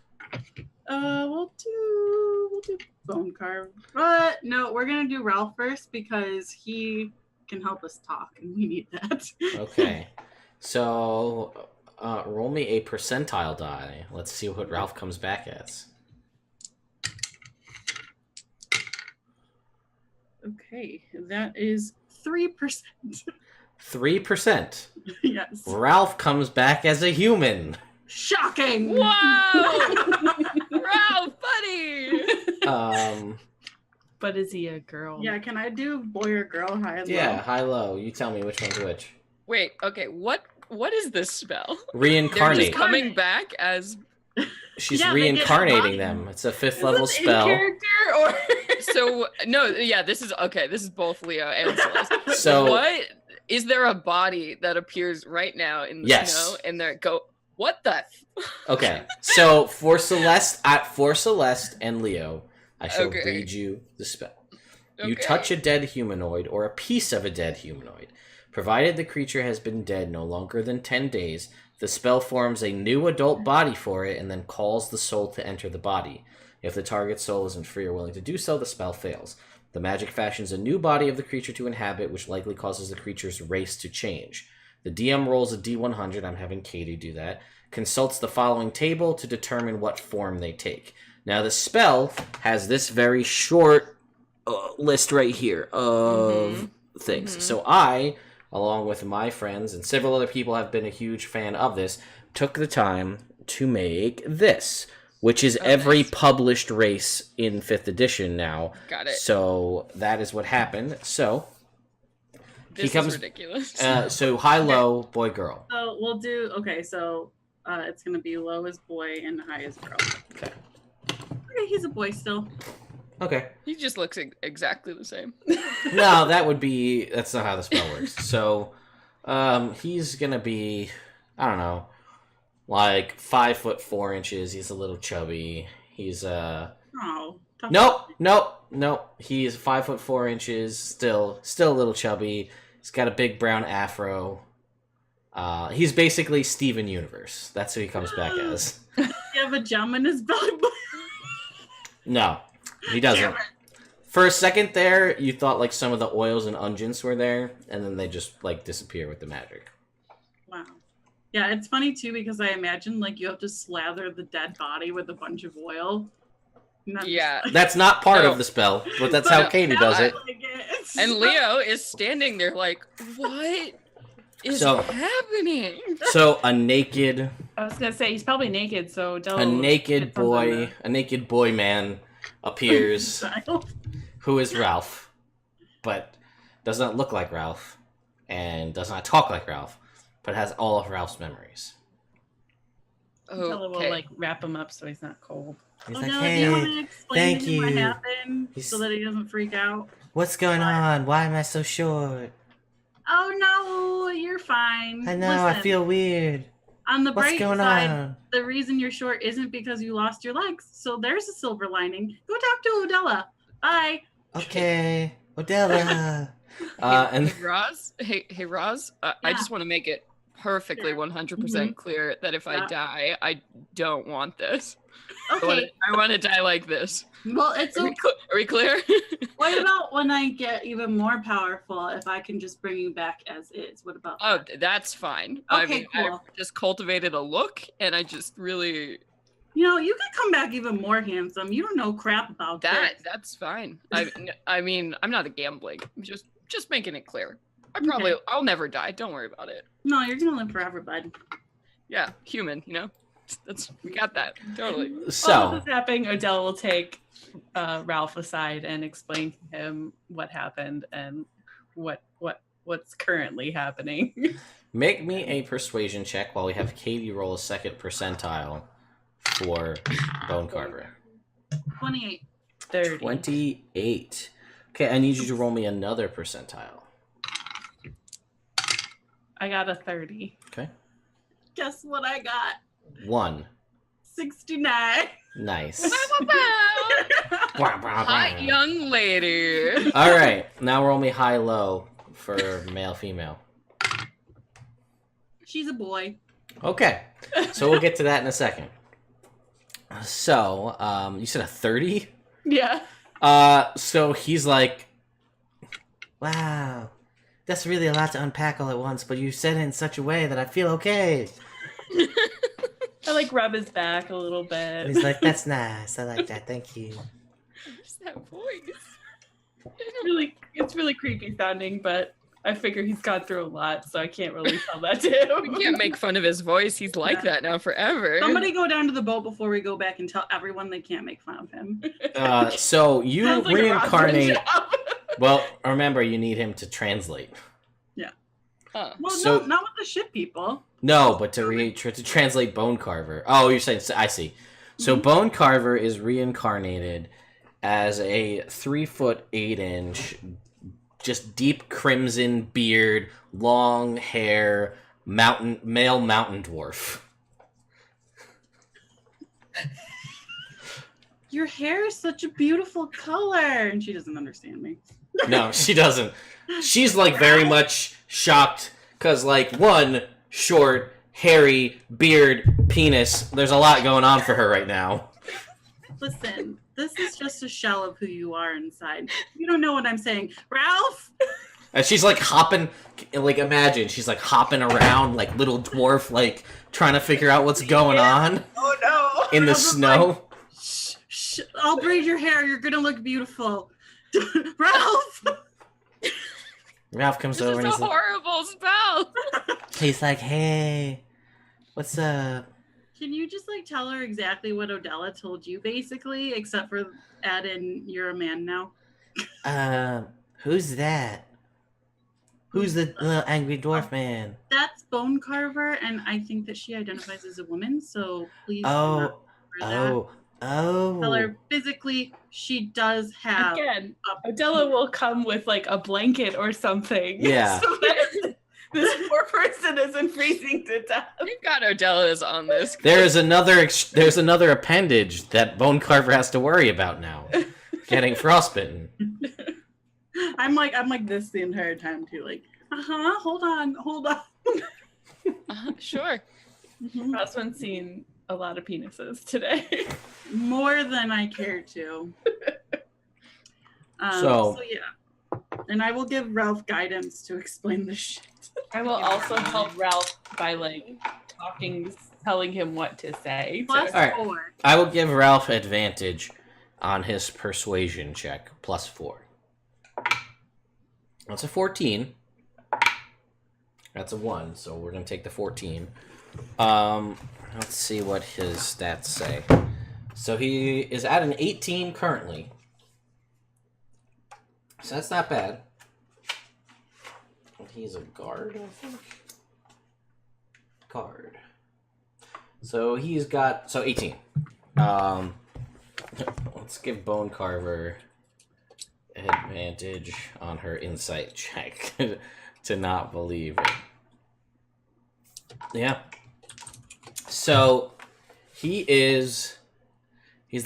We'll do bone carve. But no, we're gonna do Ralph first because he can help us talk and we need that. Okay, so roll me a percentile die. Let's see what Ralph comes back as. Okay, that is 3%. 3%. Yes. Ralph comes back as a human. Shocking! Whoa! Ralph, buddy! But is he a girl? Yeah, can I do boy or girl high and Yeah, low? high-low. You tell me which one's which. Wait, okay, what is this spell? They're Reincarnate. just coming back as She's Yeah, they get reincarnating their them. It's a 5th Is level this in spell. character or so no, yeah, this is okay, this is both Leo and Celeste. So What is there a body that appears right now in the Yes. snow and they're what the okay, so for Celeste and Leo, I shall Okay. read you the spell. You Okay. touch a dead humanoid or a piece of a dead humanoid. Provided the creature has been dead no longer than 10 days, the spell forms a new adult body for it and then calls the soul to enter the body. If the target soul isn't free or willing to do so, the spell fails. The magic fashions a new body of the creature to inhabit, which likely causes the creature's race to change. The DM rolls a D100, I'm having Katie do that, consults the following table to determine what form they take. Now the spell has this very short list right here of things. Mhm. So I, along with my friends and several other people have been a huge fan of this, took the time to make this. which is Oh, every nice. published race in 5th edition now. Got it. So that is what happened. So This comes- is ridiculous. so high, low, boy, girl. So we'll do. Okay, so it's gonna be low as boy and high as girl. Okay. Okay, he's a boy still. Okay. He just looks exactly the same. No, that's not how the spell works. So, he's gonna be, I don't know, like 5'4". He's a little chubby. He's Oh. tough. nope. He's 5'4". Still a little chubby. He's got a big brown afro. He's basically Steven Universe. That's who he comes back as. You have a gem in his belly button. No, he doesn't. For a second there, you thought like some of the oils and unguents were there, and then they just like disappear with the magic. Wow. Yeah, it's funny too because I imagine like you have to slather the dead body with a bunch of oil. Not Yeah. That's not part No. of the spell, but that's how But Katie does it. like it. And Leo is standing there like, what is So- happening? So a naked I was gonna say he's probably naked, so Della a will naked get something boy man appears Child. who is Ralph, but does not look like Ralph and does not talk like Ralph, but has all of Ralph's memories. Della will Okay. like wrap him up so he's not cold. He's Oh like, no, do you want "Hey, to explain thank to him what you." happened He's- so that he doesn't freak out? what's going on? Why am I so short? Oh no, you're fine. I know, I Listen, feel weird. on the What's bright going side, on? the reason you're short isn't because you lost your legs. So there's a silver lining. Go talk to Odella. Bye. Okay, Odella. And Hey, Roz. Hey, Roz. I Yeah. just want to make it perfectly Sure. 100% clear that if I Yeah. die, I don't want this. Okay. I want to die like this. Well, it's Are okay. we clear? What about when I get even more powerful? If I can just bring you back as is, what about? Oh, that? that's fine. I Okay, mean, I cool. just cultivated a look, and I just really You know, you could come back even more handsome. You don't know crap about that. this. That's fine. I mean, I'm not a gambling. I'm just making it clear. I'll never die. Don't worry about it. No, you're gonna live forever, bud. Yeah, human. We got that totally. While so this is happening, Odell will take Ralph aside and explain to him what happened and what's currently happening. make me a persuasion check while we have Katie roll a second percentile for Bone Carver. 28. 30. 28. Okay, I need you to roll me another percentile. I got a 30. Okay. Guess what I got? 1. 69. Nice. Hot young lady. All right, now roll me high low for male female. She's a boy. Okay, so we'll get to that in a second. So, you said a 30? Yeah. So he's like, wow, that's really a lot to unpack all at once, but you said it in such a way that I feel okay. I like rub his back a little bit. And he's like, that's nice. I like that. Thank you. What's that voice? It's really creepy sounding, but I figure he's gone through a lot, so I can't really tell that to him. We can't make fun of his voice. He's like Yeah. that now forever. Somebody go down to the boat before we go back and tell everyone they can't make fun of him. So you Sounds like a reincarnate. Robin job. Well, remember, you need him to translate. Huh. Well, So- no, not with the ship people. No, but to translate Bone Carver. Oh, you're saying, I see. So Bone Carver is reincarnated as a 3'8", just deep crimson beard, long hair, male mountain dwarf. Your hair is such a beautiful color. And she doesn't understand me. No, she doesn't. She's like very much shocked because like one, short, hairy, beard, penis. There's a lot going on for her right now. Listen, this is just a shell of who you are inside. You don't know what I'm saying. Ralph! And she's like hopping, like imagine she's like hopping around like little dwarf, like trying to figure out what's going on Oh no! in the Ralph is snow. like, shh, shh, I'll braid your hair. You're gonna look beautiful. Ralph! Ralph comes This over is and a he's like, horrible spell. hey, what's up? Can you just like tell her exactly what Odella told you, basically, except for add in you're a man now? Who's that? Who's the little angry dwarf man? That's Bone Carver, and I think that she identifies as a woman. So please do not Oh, tell oh. her physically she does have. Again, Odella will come with like a blanket or something. Yeah. So that this poor person isn't freezing to death. We've got Odella's on this. There's another appendage that Bone Carver has to worry about now. Getting frostbitten. I'm like this the entire time too. Like, hold on. Sure. Rossman's seen a lot of penises today. More than I care to. So yeah. And I will give Ralph guidance to explain this shit. I will also help Ralph by like telling him what to say. Plus All right. 4. I will give Ralph advantage on his persuasion check, plus 4. That's a 14. That's a 1, so we're going to take the 14. Let's see what his stats say. So he is at an 18 currently. So that's not bad. He's a guard, I think. Guard. So he's got 18. Let's give Bone Carver advantage on her insight check to not believe it. Yeah. So he's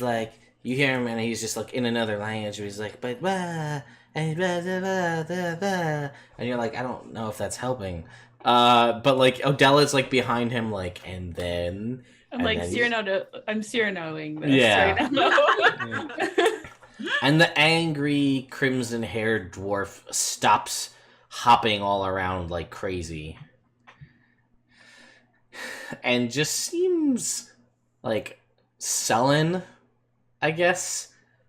like, you hear him and he's just like in another language. He's like, but blah, and blah, blah, blah, blah, blah. And you're like, I don't know if that's helping. But like Odella's like behind him, like, and then I'm like I'm Cyranoing this Yeah. right now. And the angry crimson-haired dwarf stops hopping all around like crazy. And just seems like sullen, I guess.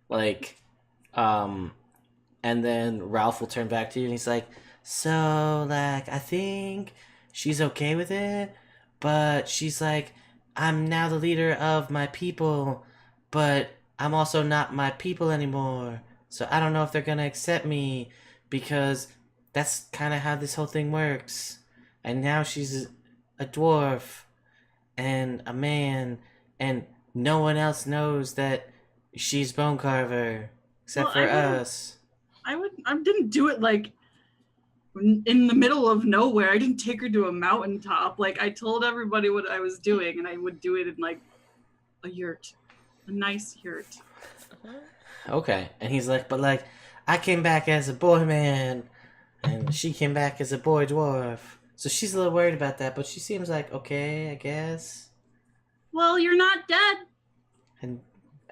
Like, and then Ralph will turn back to you and he's like, so, like, I think she's okay with it, but she's like, I'm now the leader of my people, but I'm also not my people anymore. So I don't know if they're gonna accept me because that's kind of how this whole thing works. And now she's a dwarf and a man, and no one else knows that she's Bone Carver except for us. I didn't do it like in the middle of nowhere. I didn't take her to a mountaintop. Like, I told everybody what I was doing, and I would do it in like a yurt. A nice yurt. Okay. And he's like, but like, I came back as a boy man, and she came back as a boy dwarf. So she's a little worried about that, but she seems like okay, I guess. Well, you're not dead.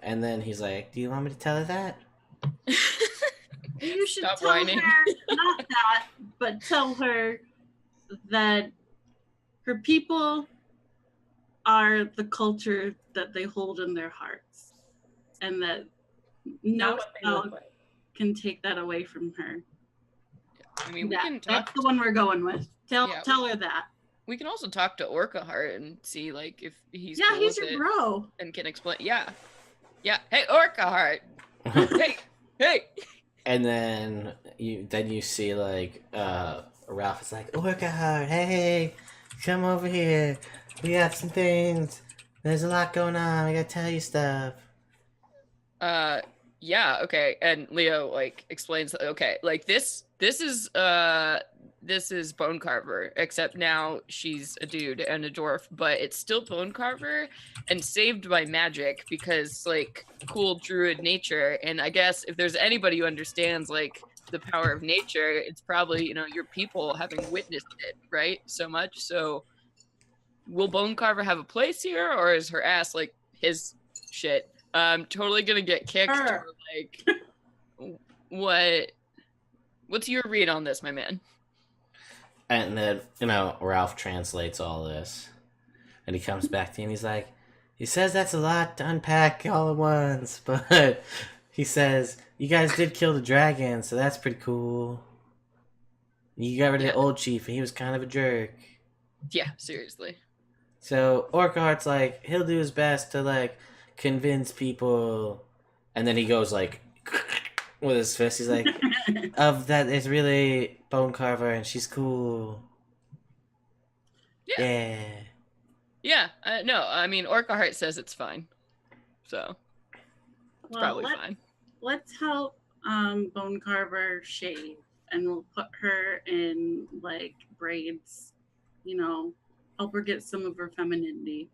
And then he's like, do you want me to tell her that? You should Stop tell whining. her not that, but tell her that her people are the culture that they hold in their hearts, and that no Not what they spell look like. can take that away from her. I mean, we can talk. That's the one we're going with. Tell her that. We can also talk to Orcahart and see like if he's Yeah, cool he's with your it bro. and can explain. Yeah. Hey, Orcahart. hey. And then you see like Ralph is like, Orcahart, hey, come over here. We got some things. There's a lot going on. We gotta tell you stuff. Yeah, okay. And Leo like explains okay, like this is Bone Carver, except now she's a dude and a dwarf, but it's still Bone Carver and saved by magic because like cool druid nature. And I guess if there's anybody who understands like the power of nature, it's probably, your people having witnessed it, right? So much. So will Bone Carver have a place here, or is her ass like his shit? Totally gonna get kicked. Or, like, what's your read on this, my man? And then, Ralph translates all this. And he comes back to you and he's like, he says that's a lot to unpack all at once, but he says, you guys did kill the dragon, so that's pretty cool. You got rid of the old chief, and he was kind of a jerk. Yeah, seriously. So Orkhart's like, he'll do his best to like convince people, and then he goes like with his fist. He's like, of that is really Bone Carver, and she's cool. Yeah. Yeah. Yeah. No, I mean, Orca says it's fine. So it's probably fine. Let's help Bone Carver shave, and we'll put her in like braids, you know, help her get some of her femininity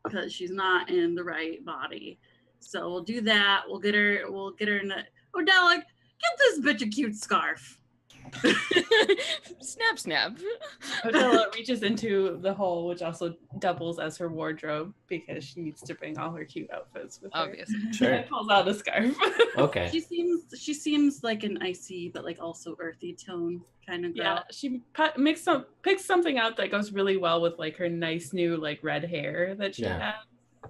because she's not in the right body. So we'll do that. We'll get her in a Odella, get this bitch a cute scarf. Snap, snap. Odella reaches into the hole, which also doubles as her wardrobe because she needs to bring all her cute outfits with her. Obviously. Sure. And pulls out a scarf. Okay. She seems like an icy but like also earthy tone kind of girl. Yeah, she picks something out that goes really well with like her nice new like red hair that she Yeah. has.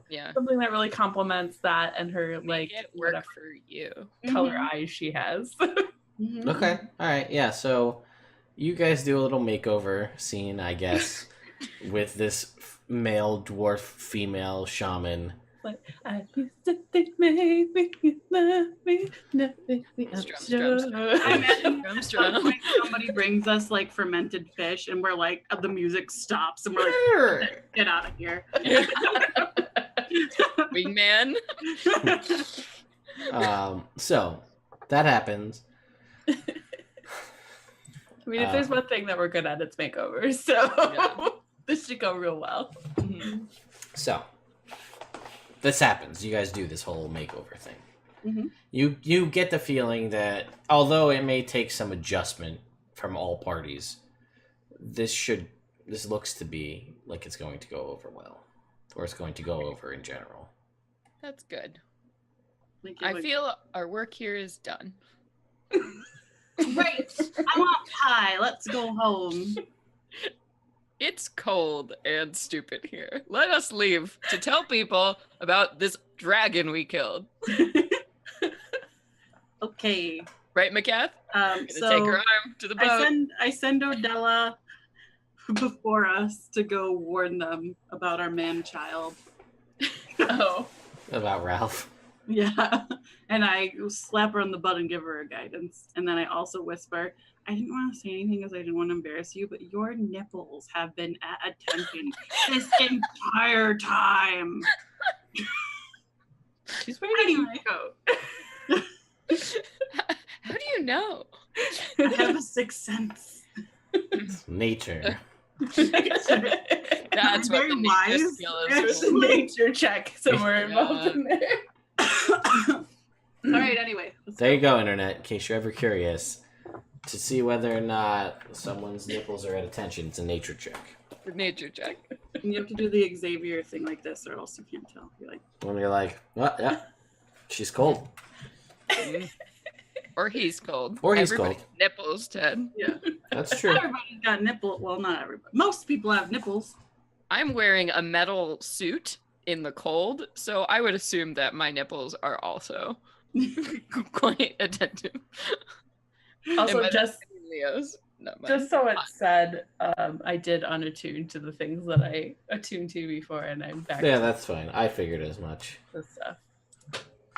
Yeah. Something that really complements that and her like Make it work whatever for you. color eyes she has. Mhm. Okay. All right. Yeah. So you guys do a little makeover scene, I guess, with this male dwarf, female shaman. I used to think maybe you love me, nothing Drums. I imagine Drum, at some drum. point somebody brings us like fermented fish, and we're like, the music stops, and we're like, get out of here. Wingman. So that happens. I mean, if there's one thing that we're good at, it's makeovers. So Yeah. this should go real well. So this happens. You guys do this whole makeover thing. Mhm. You get the feeling that although it may take some adjustment from all parties, this looks to be like it's going to go over well, or it's going to go over in general. That's good. Like, I feel our work here is done. great. I want pie. Let's go home. It's cold and stupid here. Let us leave to tell people about this dragon we killed. Okay. Right, Maccath? Gonna So take her arm to the boat. I send Odella before us to go warn them about our man-child. Oh. About Ralph. Yeah. And I slap her on the butt and give her a guidance. And then I also whisper, I didn't want to say anything because I didn't want to embarrass you, but your nipples have been at attention this entire time. She's wearing a coat. How do you know? I have a sixth sense. Nature. That's what very the ninja wise. skill There's is. a nature check somewhere involved in there. All right, anyway. let's There go. you go, Internet, in case you're ever curious to see whether or not someone's nipples are at attention. It's a nature check. The nature check. You have to do the Xavier thing like this, or else you can't tell. You're like, When you're like, what? Yeah, she's cold. Mm. Or he's cold. Or he's Everybody's cold. Nipples, Ted. yeah. That's true. Everybody's got nipple. Well, not everybody. Most people have nipples. I'm wearing a metal suit in the cold, so I would assume that my nipples are also quite attentive. Also, And by just that, Leo's, not mine. just so it's said, I did unattune to the things that I attuned to before, and I'm back Yeah, to that's fine. I figured as much. the stuff.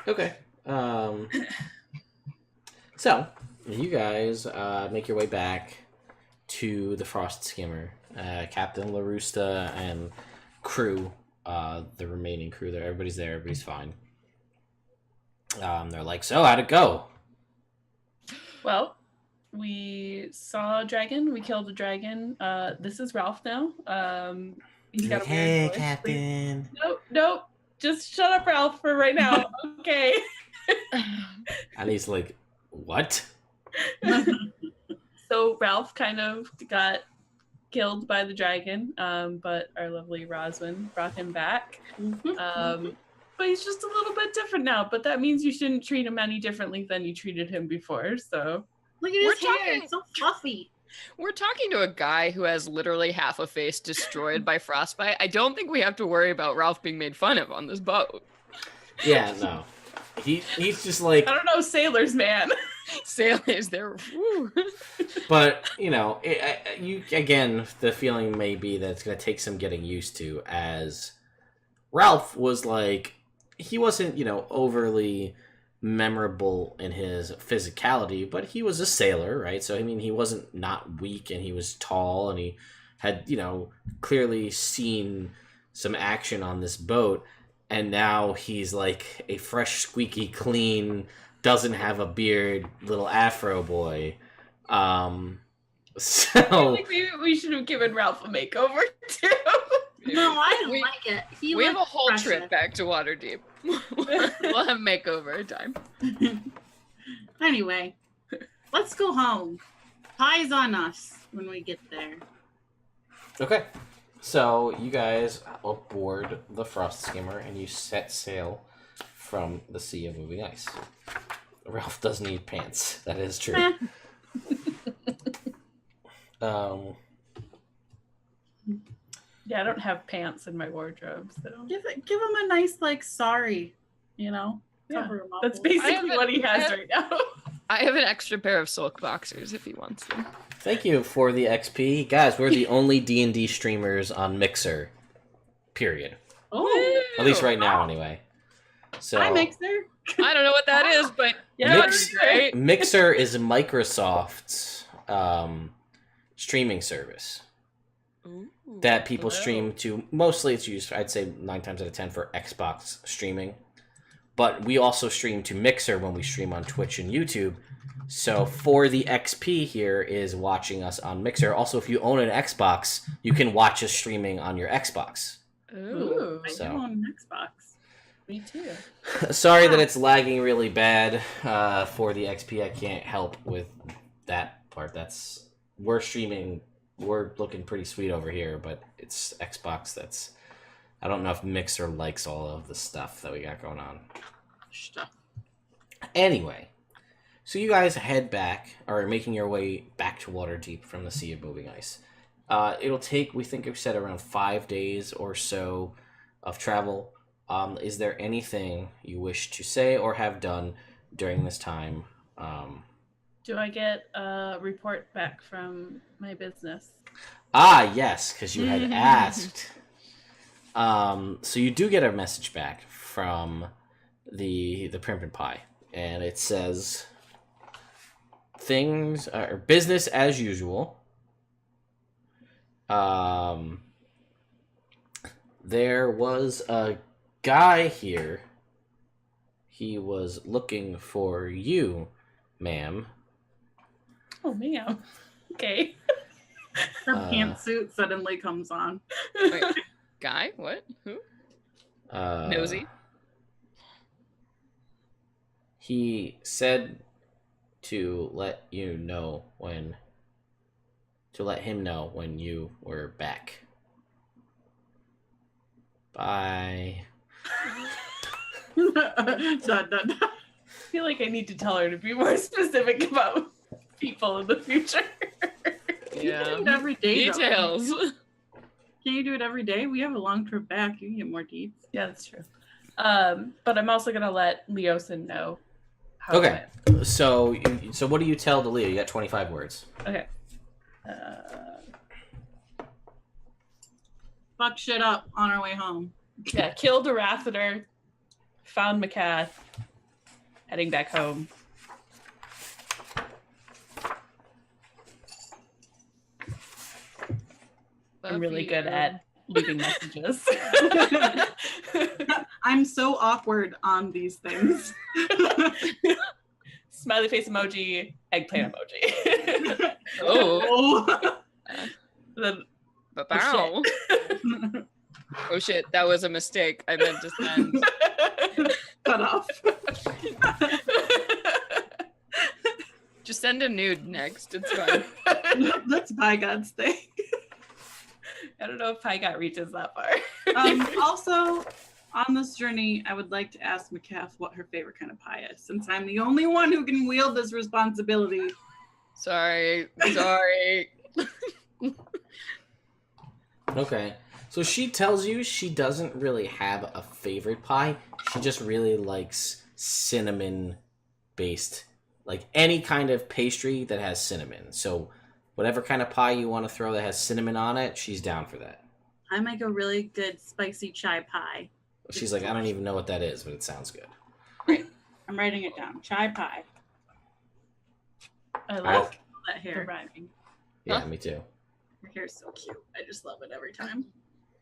Okay. So you guys make your way back to the Frost Skimmer. Captain LaRusta and crew, the remaining crew there. Everybody's there. Everybody's fine. They're like, so how'd it go? Well, we saw a dragon. We killed a dragon. This is Ralph now. He's got a weird Hey, voice. Captain. Nope. Just shut up, Ralph, for right now. Okay. And he's like, what? So Ralph kind of got killed by the dragon, but our lovely Roswin brought him back. But he's just a little bit different now. But that means you shouldn't treat him any differently than you treated him before. So Look at We're his hair. talking- It's so fluffy. We're talking to a guy who has literally half a face destroyed by frostbite. I don't think we have to worry about Ralph being made fun of on this boat. Yeah, no. He's just like, I don't know, sailors, man. Sailors, they're. Woo. But you again, the feeling may be that it's going to take some getting used to. As Ralph was like, he wasn't overly memorable in his physicality, but he was a sailor, right? So I mean, he wasn't not weak, and he was tall, and he had clearly seen some action on this boat, and now he's like a fresh, squeaky clean, doesn't have a beard little afro boy. I So think maybe we should have given Ralph a makeover too. No, I don't We- like it. He We have a looks whole fresher. trip back to Waterdeep. We'll have makeover time. Anyway, let's go home. Pie's on us when we get there. okay, so you guys aboard the Frost Skimmer and you set sail from the Sea of Moving Ice. Ralph does need pants. That is true. Eh. Yeah, I don't have pants in my wardrobe, so Give him a nice sorry, yeah, cover him up. that's a little. basically what he has right now. I have an extra pair of silk boxers if he wants them. Thank you for the XP, guys. We're the only D&D streamers on Mixer. Period. Oh, At least right now, anyway. So hi Mixer. I don't know what that is, but Yeah, Mix- right? Mixer is Microsoft's streaming service that people stream to. Mostly, it's used, I'd say, 9 times out of 10 for Xbox streaming. But we also stream to Mixer when we stream on Twitch and YouTube. So for the XP here is watching us on Mixer. Also, if you own an Xbox, you can watch us streaming on your Xbox. Ooh, I So. do own an Xbox. me too. Sorry that it's lagging really bad for the XP. I can't help with that part. We're streaming. We're looking pretty sweet over here, but it's Xbox that's... I don't know if Mixer likes all of the stuff that we got going on. Stuff. Anyway, so you guys head back, or are making your way back to Waterdeep from the Sea of Moving Ice. It'll take, we think we've said, around 5 days or so of travel. Is there anything you wish to say or have done during this time? Do I get a report back from my business? Yes, because you had asked. So you do get a message back from the Primp and Pie, and it says things are business as usual. There was a guy here. He was looking for you, ma'am. Oh, man. Okay. Her Uh, pantsuit suddenly comes on. Wait, guy? What? Who? Nosy? He said to let him know when you were back. Bye. Dun, dun, dun. I feel like I need to tell her to be more specific about people in the future. You can do it every day. though. Details. Can you do it every day? We have a long trip back. You can get more deets. Yeah, that's true. But I'm also gonna let Leosin know how it Okay. went. So what do you tell to Leo? You got 25 words. Okay. Fuck shit up on our way home. Yeah, killed Arauthator, found Maccath, heading back home. I'm really good at leaving messages. I'm so awkward on these things. Smiley face emoji, eggplant emoji. Oh. Then, Bow. Oh shit, that was a mistake. I meant to send. Cut off. Just send a nude next. It's fine. That's bygones thing. I don't know if Pygot reaches that far. Also, on this journey, I would like to ask Maccath what her favorite kind of pie is, since I'm the only one who can wield this responsibility. Sorry. Okay. So she tells you she doesn't really have a favorite pie. She just really likes cinnamon-based like any kind of pastry that has cinnamon. So whatever kind of pie you want to throw that has cinnamon on it, she's down for that. I make a really good spicy chai pie. She's like, I don't even know what that is, but it sounds good. I'm writing it down. Chai pie. I I- like That the hair. rhyming. Yeah, Huh? me too. Her hair's so cute. I just love it every time.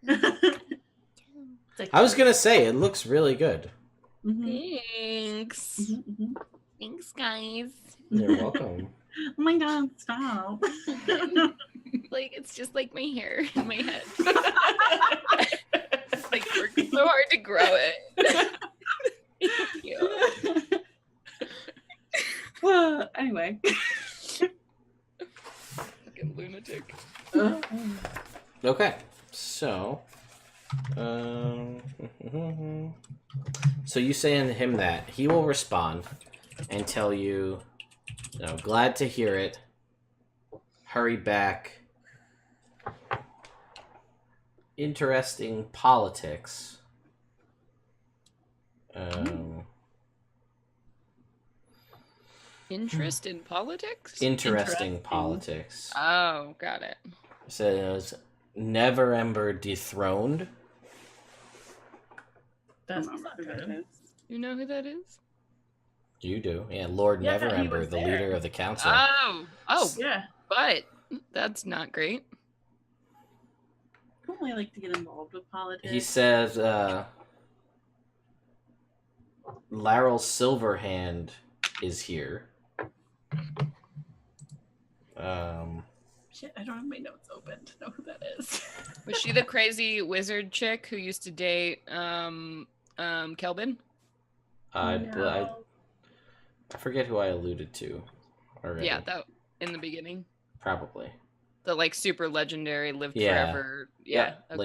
It's like- I was gonna say it looks really good. Mhm, Thanks. mhm, mhm. Thanks, guys. You're welcome. Oh my god, stop. Like it's just like my hair in my head. It's like working so hard to grow it. Thank you. Anyway. Fucking lunatic. Okay, so, so you say to him that he will respond and tell you, glad to hear it. Hurry back. Interesting politics. Interest in politics? Interesting politics. Oh, got it. Says never ember dethroned. That's I don't not know who that good. is. You know who that is? You do, yeah. Lord Yeah, he Neverember, was the there. leader of the council. Oh, Yeah. but that's not great. I don't really like to get involved with politics. He says, Laryl Silverhand is here. Shit, I don't have my notes open to know who that is. Was she the crazy wizard chick who used to date Kelvin? I forget who I alluded to already. Yeah, that in the beginning. Probably. The like super legendary lived Yeah. forever. Yeah. Okay.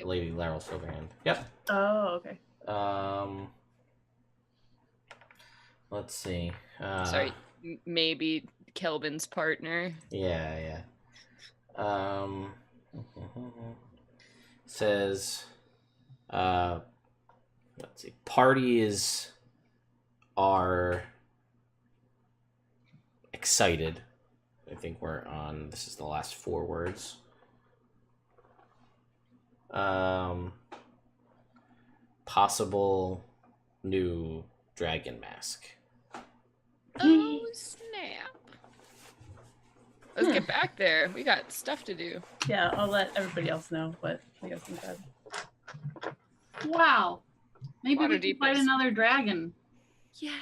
Lady Laryl Silverhand. Yep. Oh, okay. Let's see. Sorry, maybe Kelvin's partner. Yeah. Says, let's see. Parties are excited. I think we're on. This is the last 4 words. Possible new dragon mask. Oh snap! Let's get back there. We got stuff to do. Yeah, I'll let everybody else know what I guess we said. Wow. Maybe we Waterdeep can fight is- another dragon. Yeah.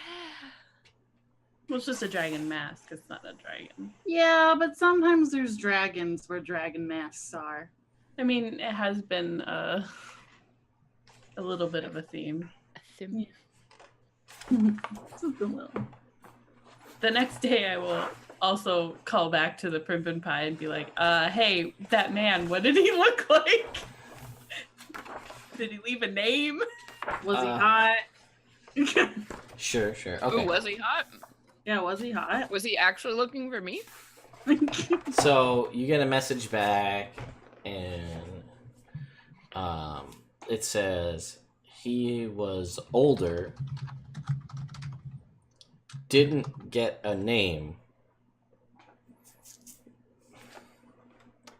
Well, it's just a dragon mask. It's not a dragon. Yeah, but sometimes there's dragons where dragon masks are. I mean, it has been a little bit of a theme. Just a little. The next day, I will also call back to the Primp and Pie and be like, hey, that man, what did he look like? Did he leave a name? Was he hot? Sure. Okay. Ooh, was he hot? Yeah, was he hot? Was he actually looking for me? So you get a message back, and it says he was older, didn't get a name,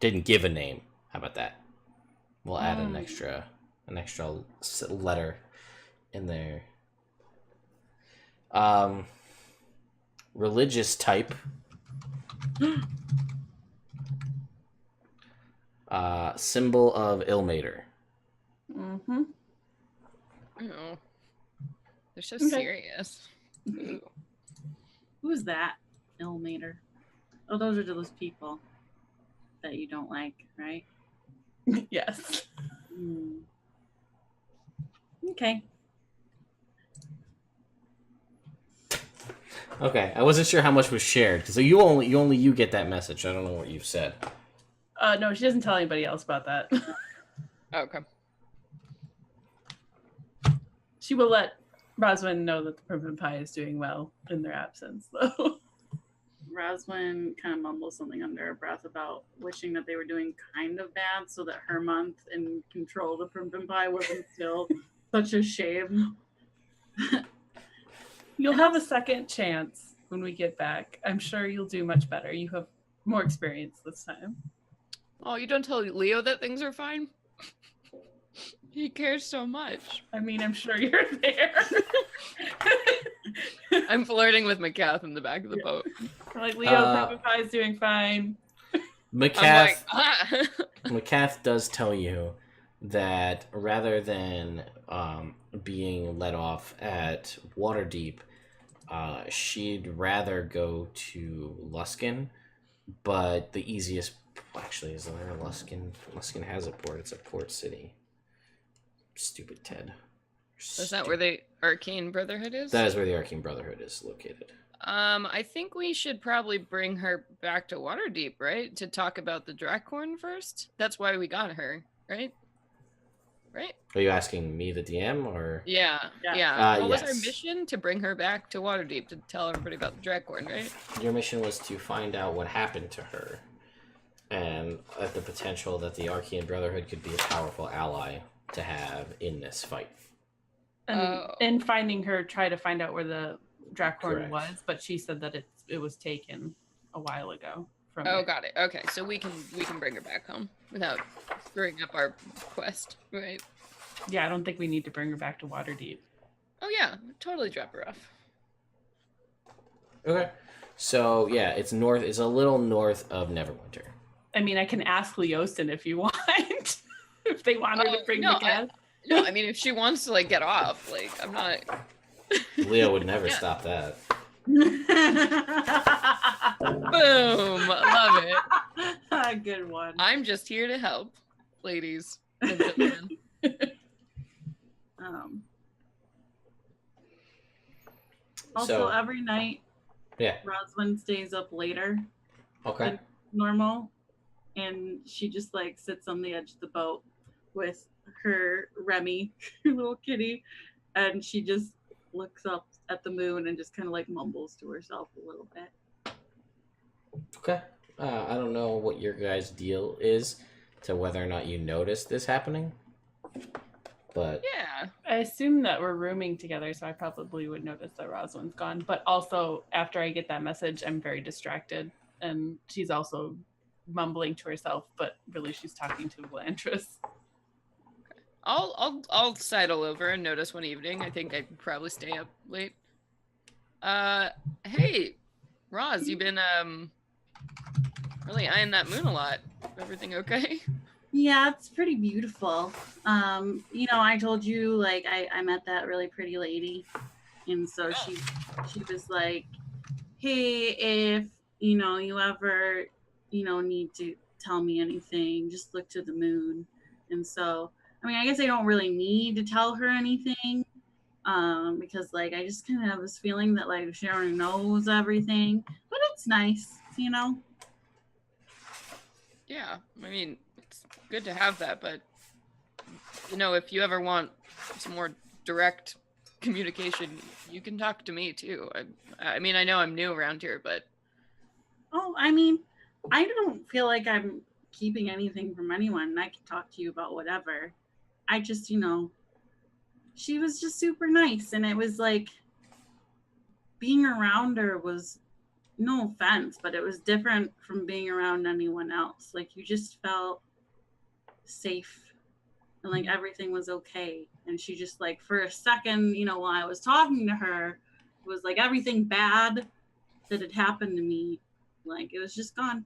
didn't give a name. How about that? We'll add an extra letter in there. Religious type. Symbol of Ilmater. Mm-hmm. Oh, they're so Okay. serious. Ooh. Who's that? Ilmater. Oh, those are those people that you don't like, right? Yes. Hmm. Okay. Okay, I wasn't sure how much was shared because you only get that message. I don't know what you've said. No, she doesn't tell anybody else about that. Okay. She will let Roswin know that the Primp and Pie is doing well in their absence, though. Roswin kind of mumbles something under her breath about wishing that they were doing kind of bad so that her month in control of the Primp and Pie wasn't still such a shame. You'll have a second chance when we get back. I'm sure you'll do much better. You have more experience this time. Oh, you don't tell Leo that things are fine? He cares so much. I mean, I'm sure you're there. I'm flirting with Maccath in the back of the boat. Like, Leo Peppa is doing fine. Maccath, I'm like, Maccath does tell you that rather than being let off at Waterdeep, she'd rather go to Luskan, but the easiest... Actually, is there a Luskan? Luskan has a port. It's a port city. Stupid Ted. Is that where the Arcane Brotherhood is? That is where the Arcane Brotherhood is located. I think we should probably bring her back to Waterdeep, right? To talk about the Dracorn first? That's why we got her, right? Right? Are you asking me, the DM, or...? Yeah. Yeah. What was yes. our mission? To bring her back to Waterdeep to tell everybody about the Dracorn, right? Your mission was to find out what happened to her, and the potential that the Arcane Brotherhood could be a powerful ally to have in this fight. And in finding her, try to find out where the Dracorn Correct. was, but she said that it was taken a while ago. From Oh, it. got it. Okay, so we can bring her back home without screwing up our quest, right? Yeah, I don't think we need to bring her back to Waterdeep. Oh yeah, totally drop her off. Okay. So, yeah, it's north. It's a little north of Neverwinter. I mean, I can ask Leostin if you want, if they want her to bring no, Maccath. No, I mean, if she wants to, like, get off, like, I'm not... Leo would never Yeah. stop that. Boom! Love it. A good one. I'm just here to help, ladies and gentlemen. Also, So- every night, Yeah. Rosalind stays up later Okay. than normal, and she just like sits on the edge of the boat with her Remy, her little kitty, and she just looks up at the moon and just kind of like mumbles to herself a little bit. Okay. I don't know what your guys' deal is to whether or not you noticed this happening, but Yeah. I assume that we're rooming together, so I probably would notice that Rosalind's gone. But also, after I get that message, I'm very distracted, and she's also mumbling to herself, but really she's talking to Elantris. I'll sidle over and notice one evening. I think I'd probably stay up late. Hey, Roz, you've been really eyeing that moon a lot. Everything okay? Yeah, it's pretty beautiful. I told you like I met that really pretty lady, and so she was like, hey, if you ever need to tell me anything, just look to the moon. And so I mean, I guess I don't really need to tell her anything, because like I just kind of have this feeling that like she already knows everything, but it's nice. Yeah. I mean, it's good to have that, but if you ever want some more direct communication, you can talk to me too. I mean, I know I'm new around here, but Oh, I mean, I don't feel like I'm keeping anything from anyone. I can talk to you about whatever. I just, she was just super nice. And it was like being around her was, no offense, but it was different from being around anyone else. Like you just felt safe and like everything was okay. And she just like, for a second, while I was talking to her, it was like everything bad that had happened to me, like it was just gone.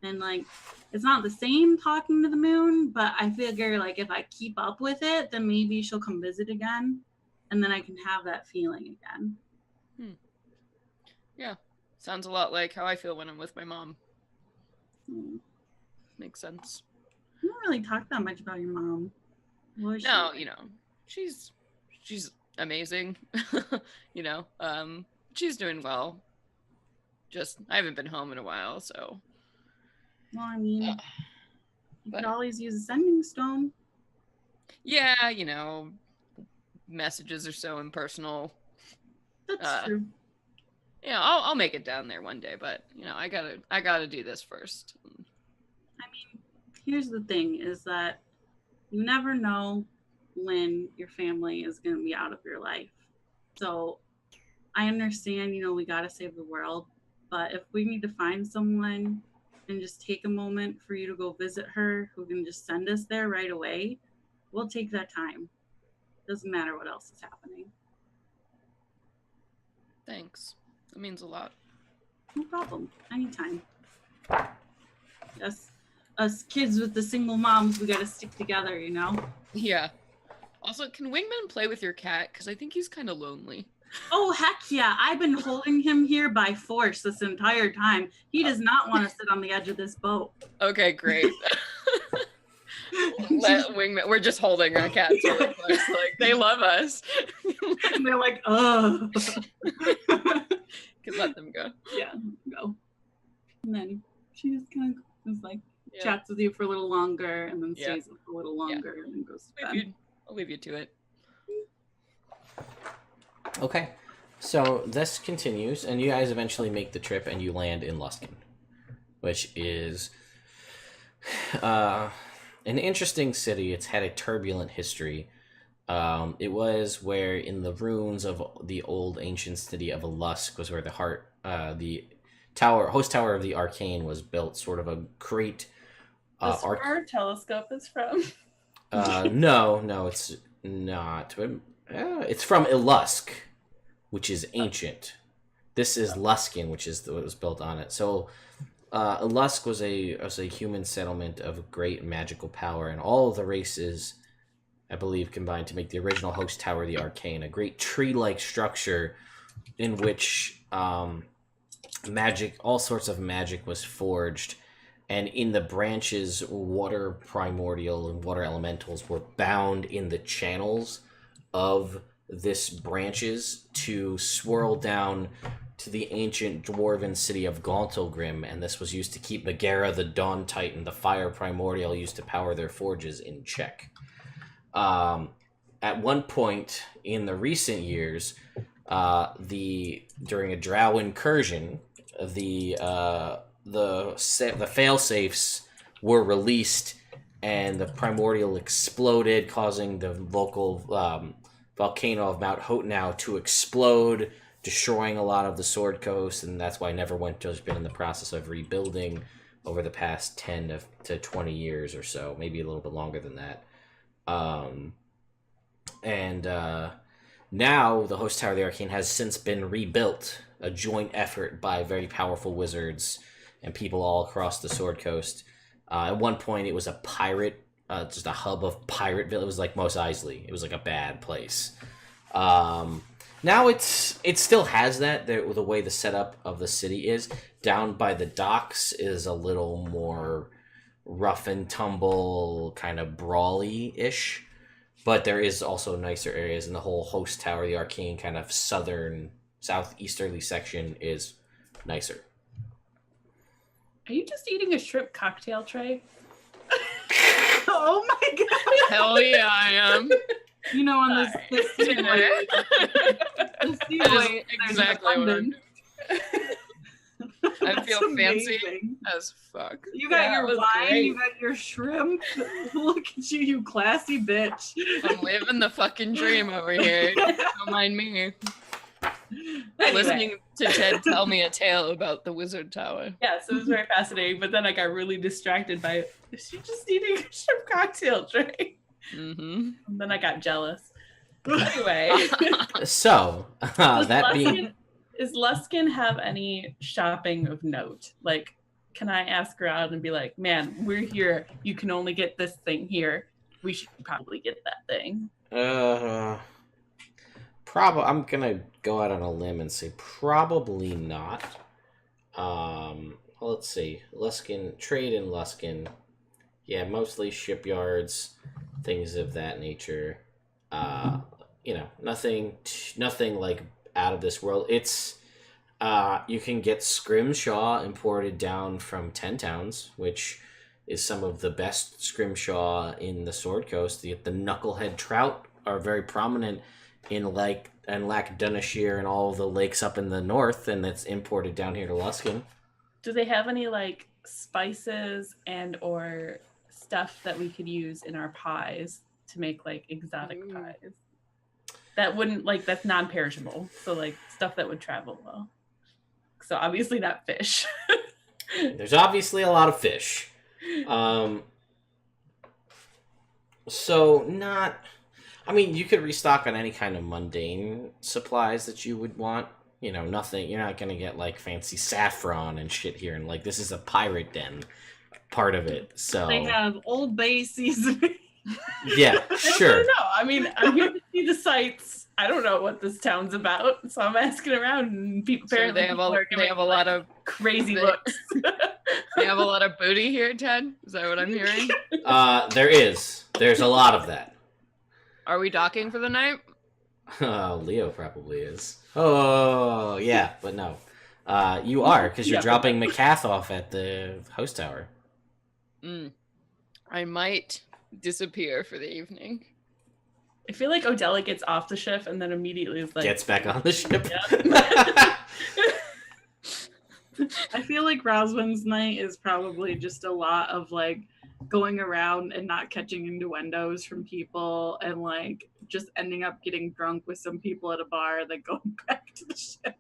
And like it's not the same talking to the moon, but I figure like if I keep up with it, then maybe she'll come visit again, and then I can have that feeling again. yeah. Sounds a lot like how I feel when I'm with my mom. Makes sense. I don't really talk that much about your mom. What is she No, like? she's amazing. She's doing well. Just I haven't been home in a while, so. Well, I mean, you but- could always use a sending stone. Yeah, messages are so impersonal. That's true. Yeah, I'll make it down there one day, but I gotta do this first. I mean, here's the thing: is that you never know when your family is going to be out of your life. So I understand, we got to save the world, but if we need to find someone and just take a moment for you to go visit her who can just send us there right away, we'll take that time. Doesn't matter what else is happening. Thanks. That means a lot. No problem. Anytime. Us kids with the single moms, we got to stick together, Yeah. Also, can Wingman play with your cat? Because I think he's kind of lonely. Oh, heck yeah. I've been holding him here by force this entire time. He does not want to sit on the edge of this boat. Okay, great. Let Wingman. We're just holding our cats really close. Like, they love us. And they're like, oh. Could let them go. Yeah, go. And then she just kind of is like, Yeah. chats with you for a little longer and then Yeah. stays a little longer and then goes to bed. I'll leave you to it. Okay, so this continues, and you guys eventually make the trip, and you land in Luskan, which is an interesting city. It's had a turbulent history. It was where, in the ruins of the old ancient city of Lusk, was where the host tower of the Arcane was built. Sort of a great. That's where our telescope is from. No, it's not. It's from Ilusk, which is ancient. This is Luskan, which is what was built on it. So, Ilusk was a human settlement of great magical power, and all of the races, I believe, combined to make the original host tower of the Arcane, a great tree-like structure in which magic, all sorts of magic, was forged. And in the branches, water primordial and water elementals were bound in the channels of this branches to swirl down to the ancient dwarven city of Gauntlgrim, and this was used to keep Megara the Dawn Titan, the fire primordial used to power their forges, in check. At one point in the recent years, during a drow incursion, the failsafes were released, and the primordial exploded, causing the local volcano of Mount Hotenow to explode, destroying a lot of the Sword Coast, and that's why Neverwinter has been in the process of rebuilding over the past 10 to 20 years or so, maybe a little bit longer than that. Now the host tower of the Arcane has since been rebuilt, a joint effort by very powerful wizards and people all across the Sword Coast. At one point, it was a pirate, just a hub of pirate. It was like Mos Eisley. It was like a bad place. Now it still has that. The way the setup of the city is down by the docks is a little more rough and tumble, kind of brawly-ish. But there is also nicer areas, and the whole host tower, the Arcane kind of southeasterly section is nicer. Are you just eating a shrimp cocktail tray? Oh my god! Hell yeah, I am. On this seaway. That is exactly what I'm doing. I feel fancy as fuck. You got your wine, great. you got your shrimp. Look at you, you classy bitch. I'm living the fucking dream over here. Don't mind me. Listening to Ted tell me a tale about the wizard tower. Yes, it was very fascinating, but then I got really distracted by, is she just eating a shrimp cocktail tray? Mm-hmm. And then I got jealous. Anyway. So, Does Luskan have any shopping of note? Like, can I ask her out and be like, man, we're here. You can only get this thing here. We should probably get that thing. I'm gonna go out on a limb and say probably not. Let's see. Luskan, trade in Luskan. Yeah, mostly shipyards, things of that nature. Nothing like out of this world. It's you can get Scrimshaw imported down from 10 Towns, which is some of the best Scrimshaw in the Sword Coast. The knucklehead trout are very prominent in Lac Dunashire and all the lakes up in the north, and it's imported down here to Luskan. Do they have any like spices and or stuff that we could use in our pies to make like exotic pies? that wouldn't that's non-perishable. So like stuff that would travel well. So obviously not fish. There's obviously a lot of fish. So not... I mean, you could restock on any kind of mundane supplies that you would want. You know, nothing... You're not going to get, like, fancy saffron and shit here. And, like, this is a pirate den part of it, so... They have Old Bay seasoning. Yeah, sure. I don't know. I mean, I'm here to see the sights. I don't know what this town's about, so I'm asking around, and people, So apparently they have a lot of crazy they- looks. they have a lot of booty here, Ted. Is that what I'm hearing? There is. There's a lot of that. Are we docking for the night? Leo probably is. Oh, yeah, but no. You are, because you're Yeah. dropping Maccath off at the host tower. I might disappear for the evening. I feel like Odella gets off the ship and then immediately is like, Gets back on the ship. I feel like Roswin's night is probably just a lot of like going around and not catching innuendos from people and like just ending up getting drunk with some people at a bar and then going back to the ship.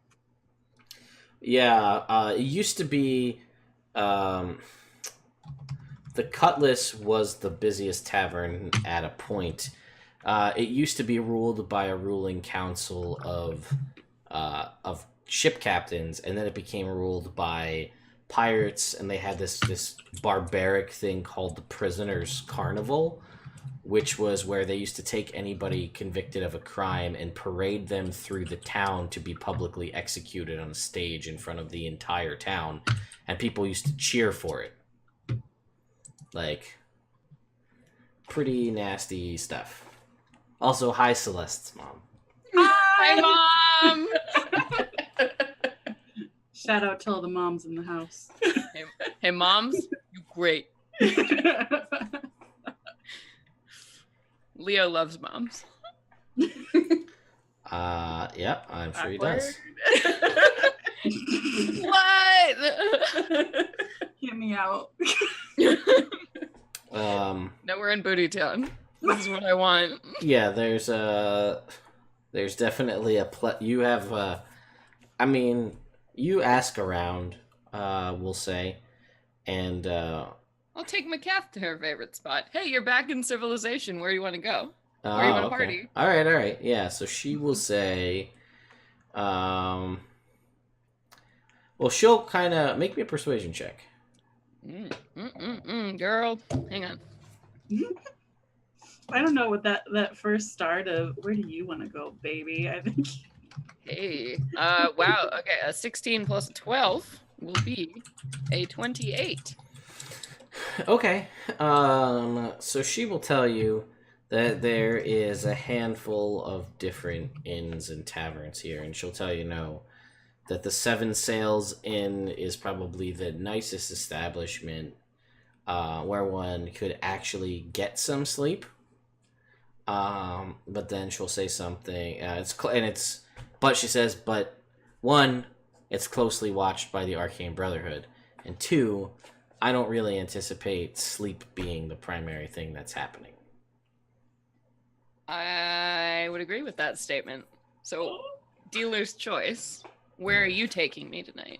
Yeah, it used to be... the Cutlass was the busiest tavern at a point. It used to be ruled by a ruling council of ship captains, and then it became ruled by pirates, and they had this barbaric thing called the Prisoners' Carnival, which was where they used to take anybody convicted of a crime and parade them through the town to be publicly executed on a stage in front of the entire town, and people used to cheer for it. Like, pretty nasty stuff. Also, hi, Celeste's mom. Hi, Mom! Shout out to all the moms in the house. Hey, Moms, you great. Leo loves moms. Yeah, I'm sure he does. What? Get me out. Um, Now we're in Booty Town. This is what I want. yeah, there's definitely you have, I mean, you ask around, we'll say, and, I'll take Maccath to her favorite spot. Hey, you're back in civilization. Where do you want to go? Where do you want to party? All right. Yeah, so she will say, well, she'll kind of make me a persuasion check. Girl, hang on. I don't know what that first start of where do you want to go, baby? I think Hey, wow. Okay, a 16 plus a 12 will be a 28. Okay, so she will tell you that there is a handful of different inns and taverns here, and she'll tell you that the Seven Sails Inn is probably the nicest establishment where one could actually get some sleep. But then she'll say something. But she says, but one, it's closely watched by the Arcane Brotherhood, and two, I don't really anticipate sleep being the primary thing that's happening. I would agree with that statement. So, dealer's choice. Where are you taking me tonight?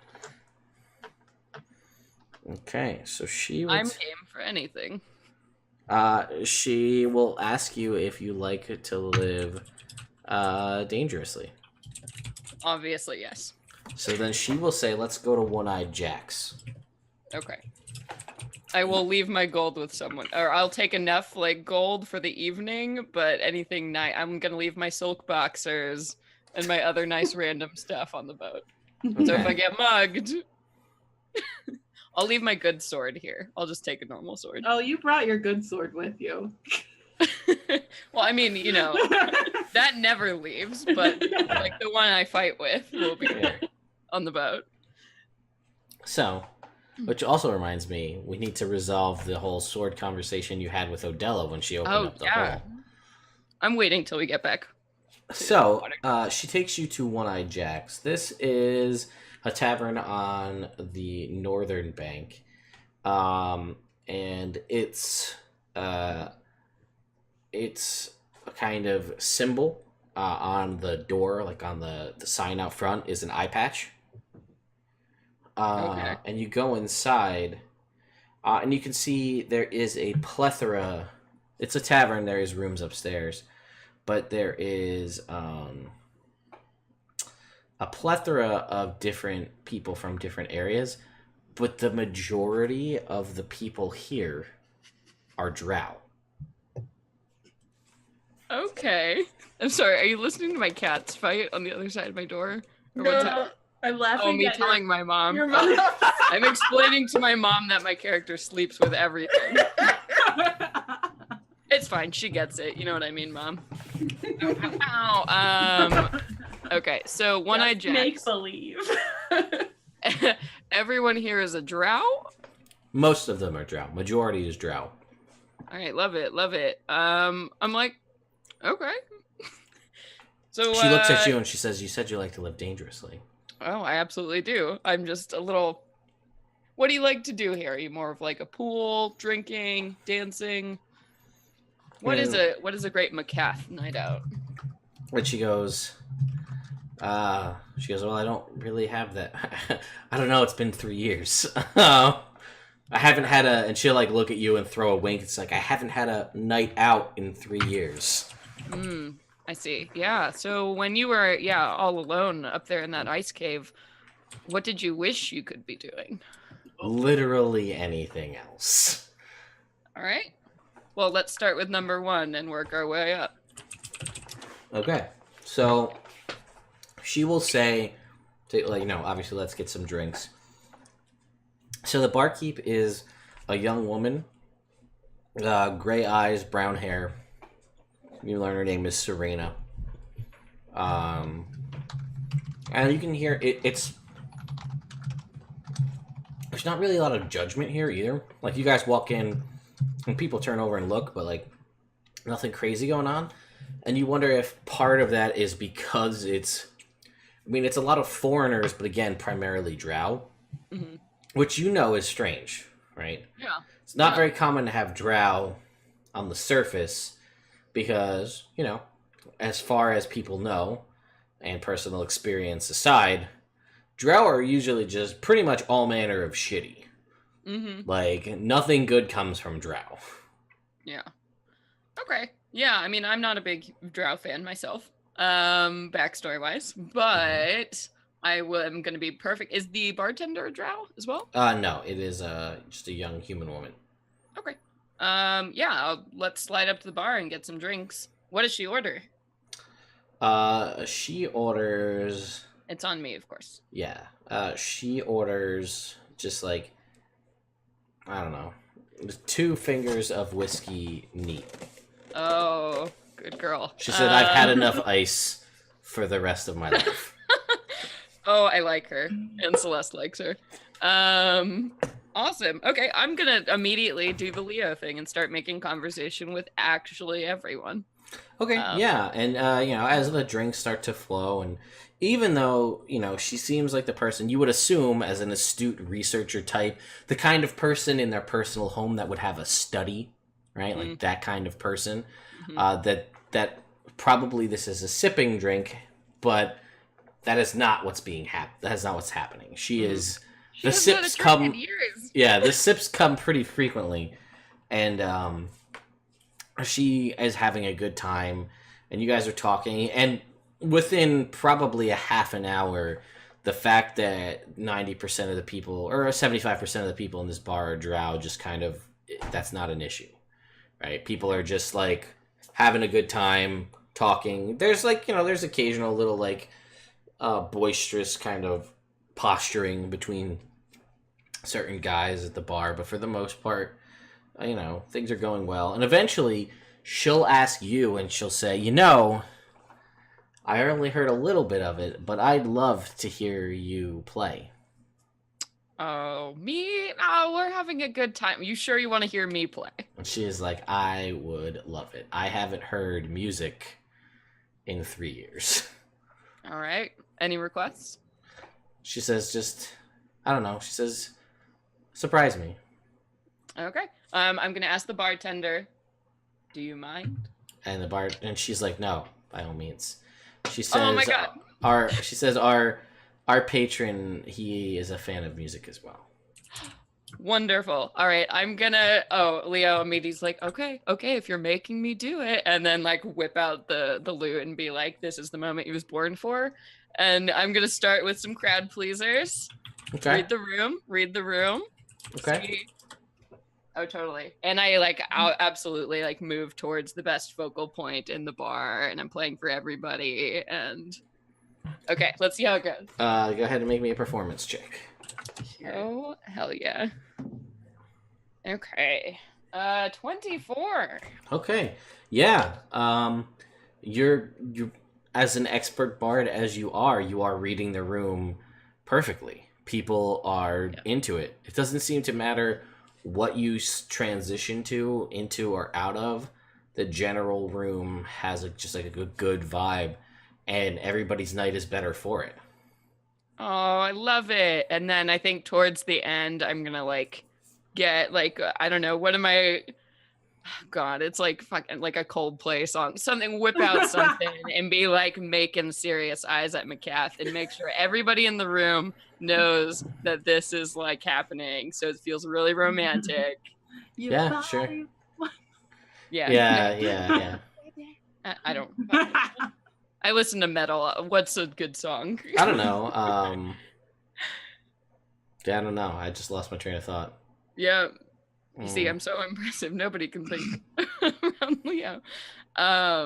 Okay, so she will. I'm game for anything. She will ask you if you like to live dangerously. Obviously, yes. So then she will say, let's go to One-Eyed Jack's. Okay. I will leave my gold with someone, or I'll take enough gold for the evening, but anything I'm gonna leave my silk boxers and my other nice random stuff on the boat. So if I get mugged, I'll leave my good sword here. I'll just take a normal sword. Oh, you brought your good sword with you. Well, I mean, that never leaves, but the one I fight with will be on the boat. So, which also reminds me, we need to resolve the whole sword conversation you had with Odella when she opened up the hole. I'm waiting till we get back. So, she takes you to One-Eyed Jack's. This is a tavern on the northern bank. And it's a kind of symbol on the door, like on the sign out front, is an eye patch. Okay. And you go inside, and you can see there is a plethora. It's a tavern. There is rooms upstairs, but there is a plethora of different people from different areas. But the majority of the people here are drow. Okay. I'm sorry. Are you listening to my cats fight on the other side of my door? Or what's happening? I'm laughing Oh, me at telling my mom. your mother. I'm explaining to my mom that my character sleeps with everything. It's fine. She gets it. You know what I mean, Mom? Ow. Okay, so One-Eyed Jacks. Make believe. Everyone here is a drow? Most of them are drow. Majority is drow. All right, love it, love it. I'm like, okay. So She looks at you and she says, "You said you like to live dangerously." Oh, I absolutely do. I'm just a little. What do you like to do here? Are you more of like a pool, drinking, dancing? What is a great Maccath night out? And she goes, well, I don't really have that. I don't know. It's been 3 years. I haven't had and she'll like look at you and throw a wink. It's like, I haven't had a night out in 3 years. I see. Yeah. So when you were, all alone up there in that ice cave, what did you wish you could be doing? Literally anything else. All right. Well, let's start with number 1 and work our way up. Okay. So she will say, obviously let's get some drinks. So the barkeep is a young woman, gray eyes, brown hair. You learn her name is Serena. And you can hear it's there's not really a lot of judgment here either. Like, you guys walk in and people turn over and look, but like nothing crazy going on. And you wonder if part of that is because it's a lot of foreigners, but again, primarily drow, which is strange, right? Yeah. It's not very common to have drow on the surface because, as far as people know, and personal experience aside, drow are usually just pretty much all manner of shitty. Like, nothing good comes from drow. Yeah. Okay. Yeah, I'm not a big drow fan myself, backstory-wise, but I'm going to be perfect. Is the bartender a drow as well? No, it is just a young human woman. Okay. Let's slide up to the bar and get some drinks. What does she order? She orders... It's on me, of course. Yeah. She orders just like, I don't know, 2 fingers of whiskey neat. Oh, good girl. She said, I've had enough ice for the rest of my life. Oh, I like her. And Celeste likes her. Awesome. Okay, I'm going to immediately do the Leo thing and start making conversation with actually everyone. Okay, yeah. And, as the drinks start to flow, and even though, she seems like the person you would assume as an astute researcher type, the kind of person in their personal home that would have a study, right? Like that kind of person, that probably this is a sipping drink, but that is not what's that is not what's happening. She is, the sips come, the sips come pretty frequently, and, she is having a good time, and you guys are talking, and within probably a half an hour, the fact that 90% of the people, or 75% of the people in this bar are drow, just kind of, that's not an issue, right? People are just, like, having a good time, talking. There's, like, there's occasional little, like, boisterous kind of posturing between certain guys at the bar, but for the most part, things are going well. And eventually, she'll ask you, and she'll say, I only heard a little bit of it, but I'd love to hear you play. Oh, me? Oh, we're having a good time. You sure you want to hear me play? And she is like, I would love it. I haven't heard music in 3 years. All right. Any requests? She says, I don't know. She says, surprise me. Okay. I'm going to ask the bartender, do you mind? And she's like, no, by all means. She says, Oh my God. Our patron, he is a fan of music as well. Wonderful. All right, I'm gonna. Oh, Leo immediately's like, okay, if you're making me do it, and then like whip out the lute and be like, this is the moment he was born for, and I'm gonna start with some crowd pleasers. Okay. Read the room. Okay. See. Oh, totally. And I'll absolutely like move towards the best focal point in the bar, and I'm playing for everybody. And okay, let's see how it goes. Go ahead and make me a performance check. Oh, hell yeah. Okay. 24. Okay. Yeah. You're as an expert bard as you are reading the room perfectly. People are into it. It doesn't seem to matter what you transition into or out of. The general room has just like a good vibe, and everybody's night is better for it. Oh, I love it. And then I think towards the end, I'm gonna like get like I don't know, what am I? God, it's like fucking like a Coldplay song. Something, whip out something and be like making serious eyes at Maccath and make sure everybody in the room knows that this is like happening. So it feels really romantic. Yeah, sure. Yeah. Yeah. I don't. I listen to metal. What's a good song? I don't know. Yeah, I don't know. I just lost my train of thought. Yeah. You see, I'm so impressive. Nobody can think around Leo. I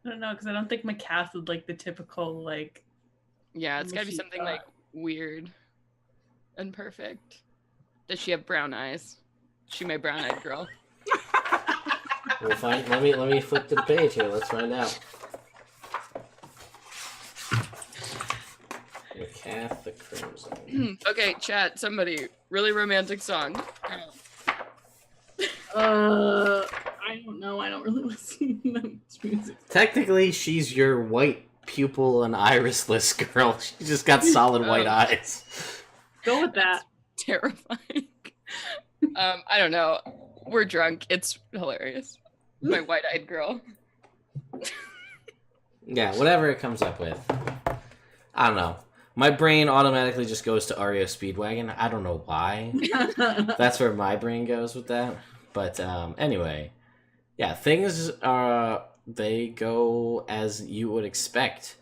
don't know, because I don't think Maccath would like the typical like. Yeah, it's gotta be something like weird and perfect. Does she have brown eyes? Is she my brown-eyed girl? We'll find. Let me flip to the page here. Let's find out. Maccath the Crimson. Okay, chat. Somebody really romantic song. I don't know. I don't really listen to much music. Technically, she's your white pupil and irisless girl. She just got solid white eyes. Go with that. Terrifying. I don't know. We're drunk. It's hilarious. My white-eyed girl. Yeah, whatever it comes up with. I don't know. My brain automatically just goes to REO Speedwagon. I don't know why. That's where my brain goes with that. But anyway, yeah, things they go as you would expect.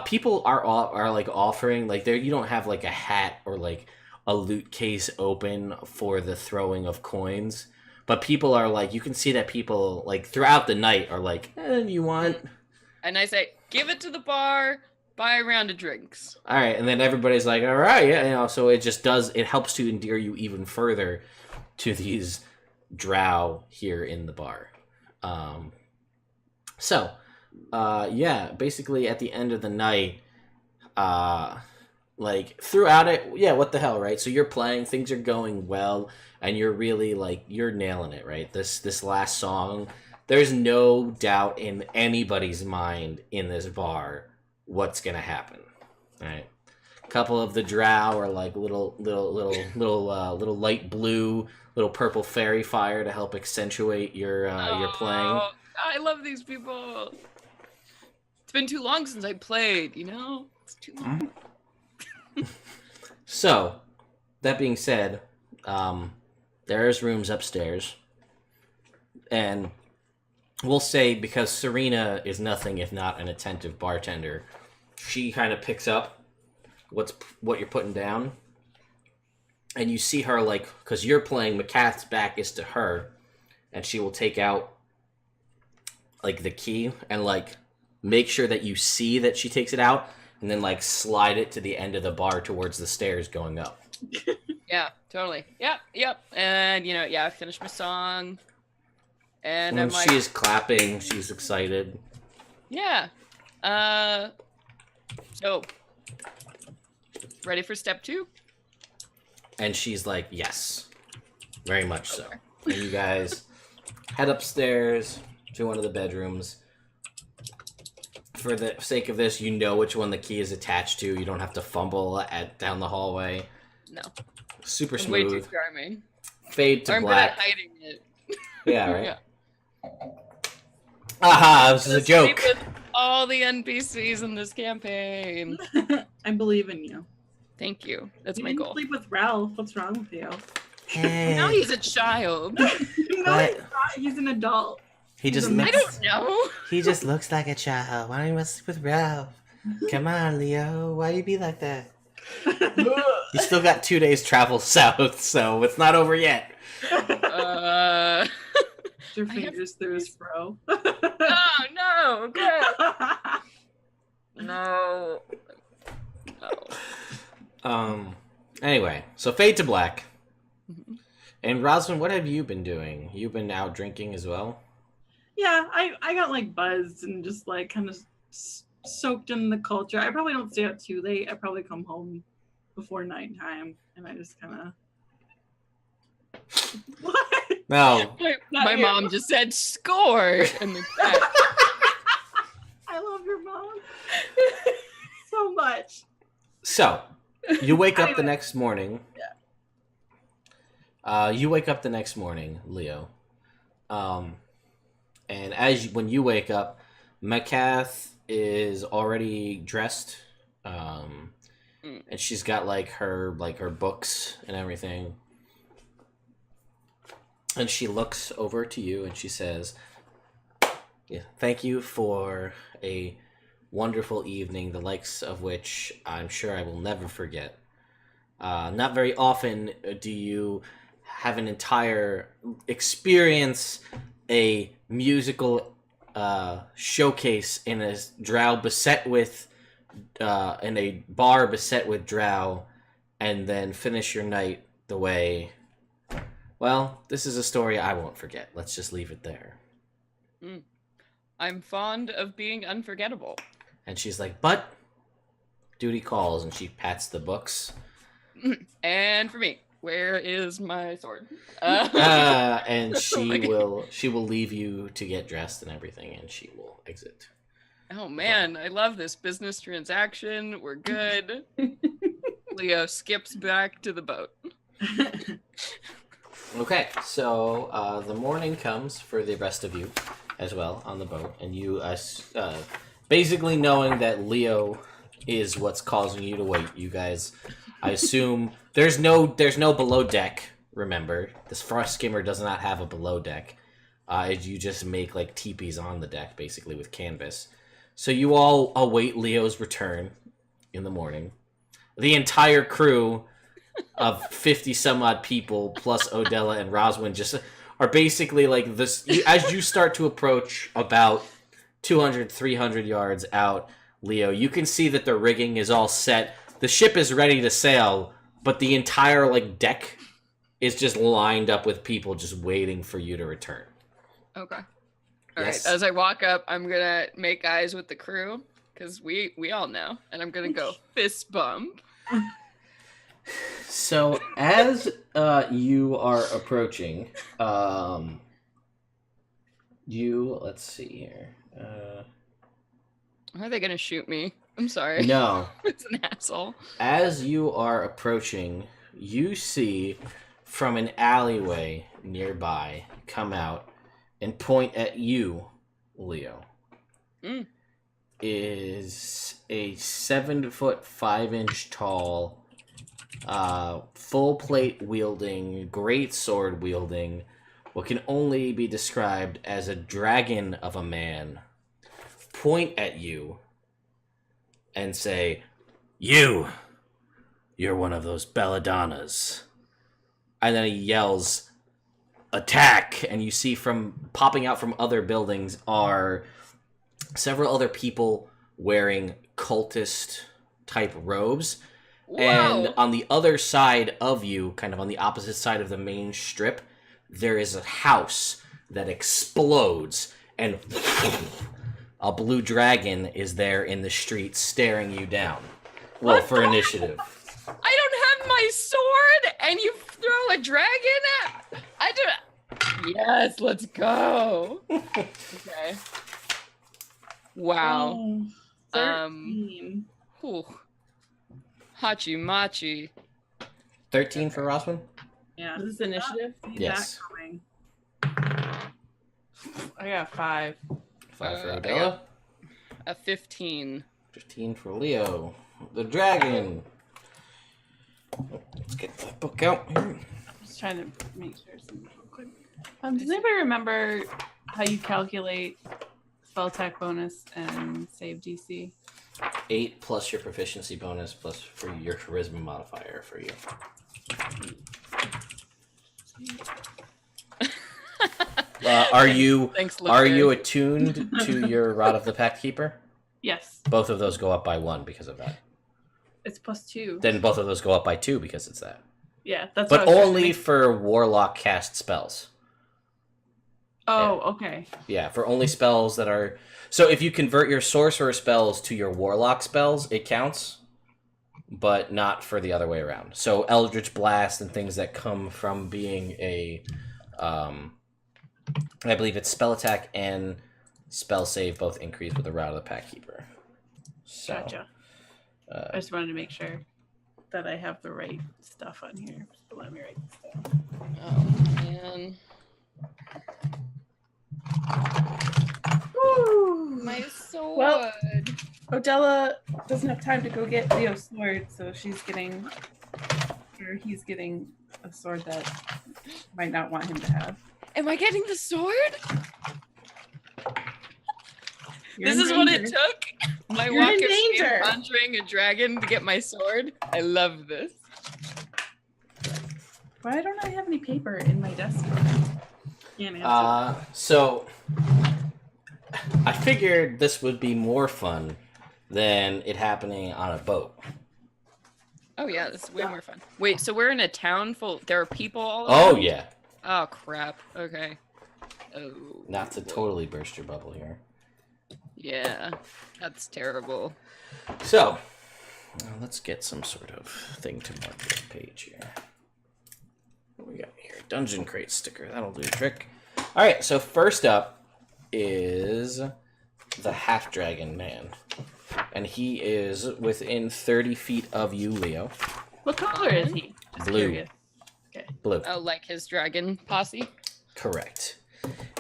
People are like offering like there. You don't have like a hat or like a loot case open for the throwing of coins, but people are like, you can see that people like throughout the night are like, you want? And I say, give it to the bar. Buy a round of drinks. All right, and then everybody's like, all right, yeah, you know. So it just it helps to endear you even further to these drow here in the bar. Yeah, basically at the end of the night, like throughout it, yeah, what the hell, right? So you're playing, things are going well, and you're really like you're nailing it, right? This last song, there's no doubt in anybody's mind in this bar what's gonna happen, right? A couple of the drow are like little light blue, little purple fairy fire to help accentuate your playing. I love these people. It's been too long since I played, you know? It's too long. So, that being said, there's rooms upstairs, and we'll say because Serena is nothing if not an attentive bartender, she kind of picks up what you're putting down, and you see her like, because you're playing, Maccath's back is to her, and she will take out like the key and like make sure that you see that she takes it out, and then like slide it to the end of the bar towards the stairs going up. Yeah, totally. Yep. And I finished my song. And I'm like, she is clapping, she's excited. Yeah. So ready for step 2? And she's like, yes. Very much so. And you guys head upstairs to one of the bedrooms. For the sake of this, you know which one the key is attached to. You don't have to fumble down the hallway. No. Super I'm smooth. way too charming. Fade to I'm black. good at hiding it. Yeah, right? Yeah. Aha, this is a joke. Sleep with all the NPCs in this campaign. I believe in you. Thank you. That's You my didn't goal. sleep with Ralph. What's wrong with you? Now he's a child. No, What? he's not. He's an adult. He just I I looks. don't know. He just looks like a child. Why don't you sleep with Ralph? Come on, Leo. Why you be like that? You still got 2 days travel south, so it's not over yet. Uh, Your I have- fingers through his fro. oh no, good. No. No. Anyway, so fade to black. Mhm. And Rosalind, what have you been doing? You've been out drinking as well? Yeah, I got like buzzed and just like kind of soaked in the culture. I probably don't stay out too late. I probably come home before nighttime, and I just kind of. What? No. Not My you. mom just said score in the chat. I love your mom so much. So, you wake up the Anyway. next morning. You wake up the next morning, Leo. And when you wake up, Maccath is already dressed. And she's got like her books and everything. And she looks over to you and she says, "Yeah, thank you for a wonderful evening, the likes of which I'm sure I will never forget. Not very often do you have an entire experience, a musical showcase in a drow beset with, in a bar beset with drow, and then finish your night the way. Well, this is a story I won't forget. Let's just leave it there." I'm fond of being unforgettable. And she's like, "But duty calls," and she pats the books. And for me, where is my sword? And Oh she will leave you to get dressed and everything, and she will exit. Oh man, I love this business transaction. We're good. Leo skips back to the boat. Okay, so the morning comes for the rest of you as well on the boat, and you basically knowing that Leo is what's causing you to wait. You guys, I assume there's no below deck. Remember, this frost skimmer does not have a below deck. You just make like teepees on the deck, basically with canvas. So you all await Leo's return in the morning. The entire crew of 50 some odd people plus Odella and Roswin just are basically like this. As you start to approach about 200, 300 yards out, Leo, you can see that the rigging is all set. The ship is ready to sail, but the entire like deck is just lined up with people just waiting for you to return. Okay. All Yes. right. As I walk up, I'm gonna make eyes with the crew because we all know, and I'm gonna go fist bump. So as you are approaching, let's see here. Are they gonna shoot me? I'm sorry. No, It's an asshole. as you are approaching, you see from an alleyway nearby come out and point at you, Leo. Mm. Is a 7'5" tall, full plate wielding, great sword wielding, what can only be described as a dragon of a man, point at you and say, you're one of those Belladonnas." And then he yells, "Attack!" And you see from popping out from other buildings are several other people wearing cultist type robes. And Whoa. on the other side of you, kind of on the opposite side of the main strip, there is a house that explodes, and a blue dragon is there in the street staring you down. Roll for initiative. I don't have my sword, and you throw a dragon at. I do. Yes, let's go. Okay. Wow. Oh, 13. Whew. Hachi machi. 13 for Roswin? Yeah. Is this initiative? See Yes. that coming. I got 5. 5 for I Odella. A 15. 15 for Leo. The dragon. Let's get that book out here. Just trying to make sure something real quick. Does anybody remember how you calculate spell attack bonus and save DC? 8 plus your proficiency bonus plus for your charisma modifier for you. Are you Thanks, are Luskan. you attuned to your Rod of the Pact Keeper? Yes, Both of those go up by 1 because of that. it's +2. Then both of those go up by 2 because it's that. Yeah, that's. But what I was trying to only make- for Warlock cast spells. Oh, okay. Yeah, for only spells that are... So if you convert your Sorcerer spells to your Warlock spells, it counts, but not for the other way around. So Eldritch Blast and things that come from being a... I believe it's spell attack and spell save both increase with the Rod of the Pact Keeper. So, Gotcha. I just wanted to make sure that I have the right stuff on here. So let me write this down. Oh, man. Woo! My sword. Well- Odella doesn't have time to go get Leo's sword, so he's getting a sword that might not want him to have. Am I getting the sword? You're This in is what it danger. took? My You're in walk of shame danger. conjuring a dragon to get my sword? I love this. Why don't I have any paper in my desk? Can't answer. So I figured this would be more fun than it happening on a boat. Oh yeah, this is way more fun. Wait, so we're in a town full... There are people all Oh around? yeah, Oh, crap. Okay. Oh. not to totally burst your bubble here. Yeah, that's terrible. So let's get some sort of thing to mark this page here. What we got here? Dungeon crate sticker. That'll do the trick. All right. So first up is the half dragon man, and he is within 30 feet of you, Leo. What color is he? Just Blue. curious. Blue. Oh, like his dragon posse? Correct.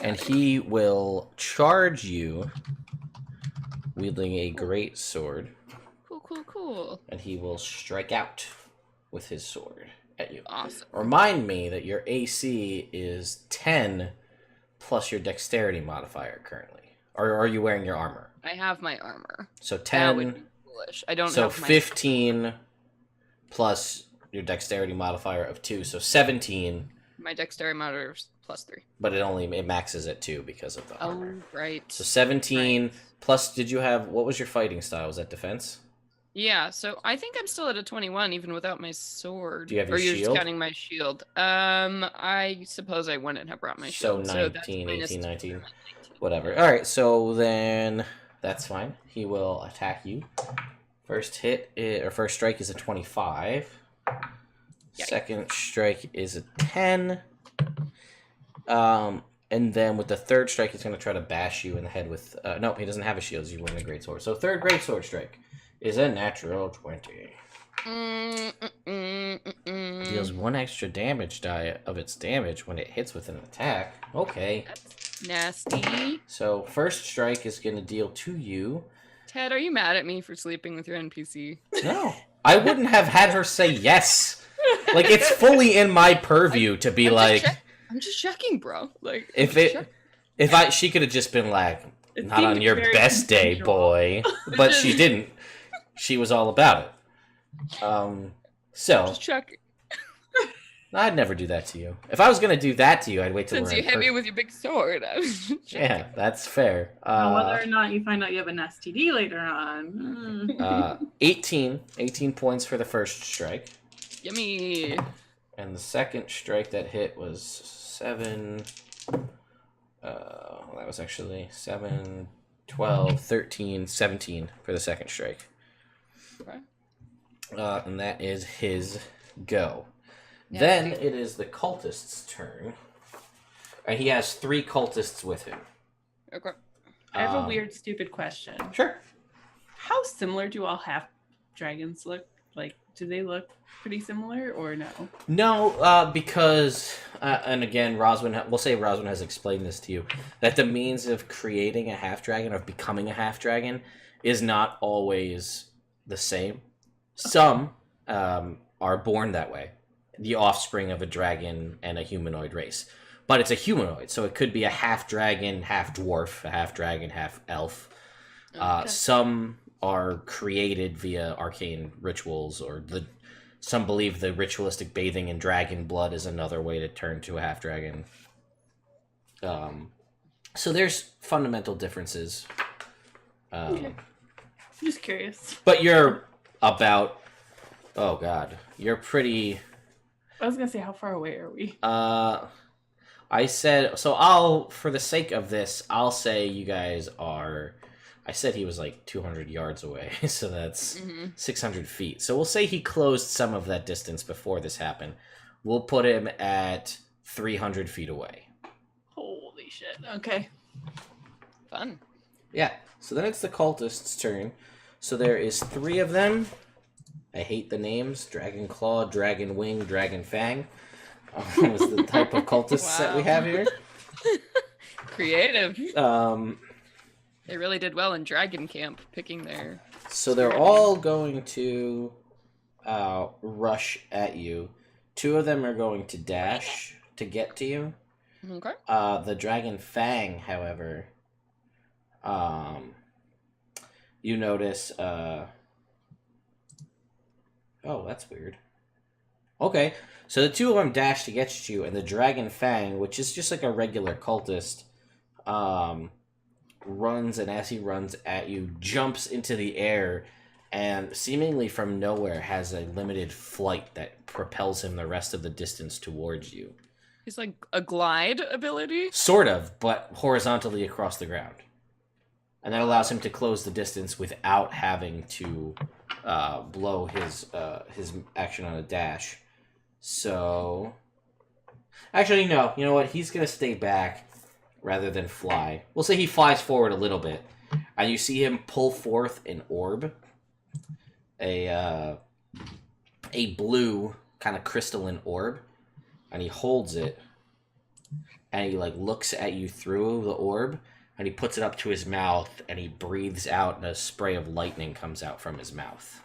And he will charge you wielding a great sword, Cool. and he will strike out with his sword at you. Awesome. Remind me that your AC is 10 plus your dexterity modifier currently. Or are you wearing your armor? I have my armor. So That would 10, be foolish. I don't so have my... 15 plus your dexterity modifier of 2, so 17, My dexterity modifier is +3. but it maxes at 2 because of the armor. Oh, right. So 17 Right. plus, did you have, what was your fighting style? Was that defense? Yeah, so I think I'm still at a 21 even without my sword. Do you have your or you're shield? just counting my shield. I suppose I wouldn't have brought my So shield. 19, minus 18, 2. 19. Whatever. Alright, so then that's fine. He will attack you. First strike is a 25. Yikes. Second strike is a 10. And then with the third strike, he's going to try to bash you in the head with... no, he doesn't have a shield. He's wearing a great sword. So third great sword strike is a natural 20. Deals 1 extra damage die of its damage when it hits with an attack. Okay. That's nasty. So first strike is going to deal to you. Ted, are you mad at me for sleeping with your NPC? No. I wouldn't have had her say yes. Like, it's fully in my purview to be like... I'm just checking, bro. Like, If I'm just checking. she could have just been like, It not on seemed your very best day, consensual. boy. But she didn't. She was all about it. So, Just checking. I'd never do that to you. If I was going to do that to you, I'd wait till Since we're you in hit me person. with your big sword, I was just checking. Yeah, that's fair. Now, whether or not you find out you have an STD later on. 18 points for the first strike. Yummy. And the second strike that hit was 7. That was actually 7, 12, 13, 17 for the second strike. Okay. And that is his go. Yeah, Then I think- it is the cultist's turn. And he has 3 cultists with him. Okay. I have a Um, weird, stupid question. Sure. How similar do all half dragons look? Like do they look pretty similar or no? No, because, and again, we'll say Roswin has explained this to you, that the means of creating a half-dragon, of becoming a half-dragon, is not always the same. Some are born that way, the offspring of a dragon and a humanoid race. But it's a humanoid, so it could be a half-dragon, half-dwarf, a half-dragon, half-elf. Okay. Some are created via arcane rituals, or some believe the ritualistic bathing in dragon blood is another way to turn to a half-dragon. So there's fundamental differences. Okay. I'm just curious. But you're about... Oh, God. You're pretty... I was going to say, how far away are we? I said... So for the sake of this, I'll say you guys are... I said he was like 200 yards away, so that's 600 feet. So we'll say he closed some of that distance before this happened. We'll put him at 300 feet away. Holy shit. Okay. Fun. Yeah, so then it's the cultist's turn. So there is 3 of them. I hate the names. Dragon Claw, Dragon Wing, Dragon Fang. Was the type of cultists that we have here. Creative. They really did well in Dragon Camp, picking their... So they're all going to rush at you. 2 of them are going to dash to get to you. Okay. The Dragon Fang, however, you notice... Oh, that's weird. Okay, so the 2 of them dash to get at you, and the Dragon Fang, which is just like a regular cultist, runs, and as he runs at you, jumps into the air, and seemingly from nowhere has a limited flight that propels him the rest of the distance towards you. He's like a glide ability? Sort of, but horizontally across the ground. And that allows him to close the distance without having to blow his action on a dash. So... Actually, no. You know what? He's going to stay back rather than fly. We'll say he flies forward a little bit. And you see him pull forth an orb. A blue kind of crystalline orb. And he holds it. And he like looks at you through the orb. And he puts it up to his mouth. And he breathes out, and a spray of lightning comes out from his mouth.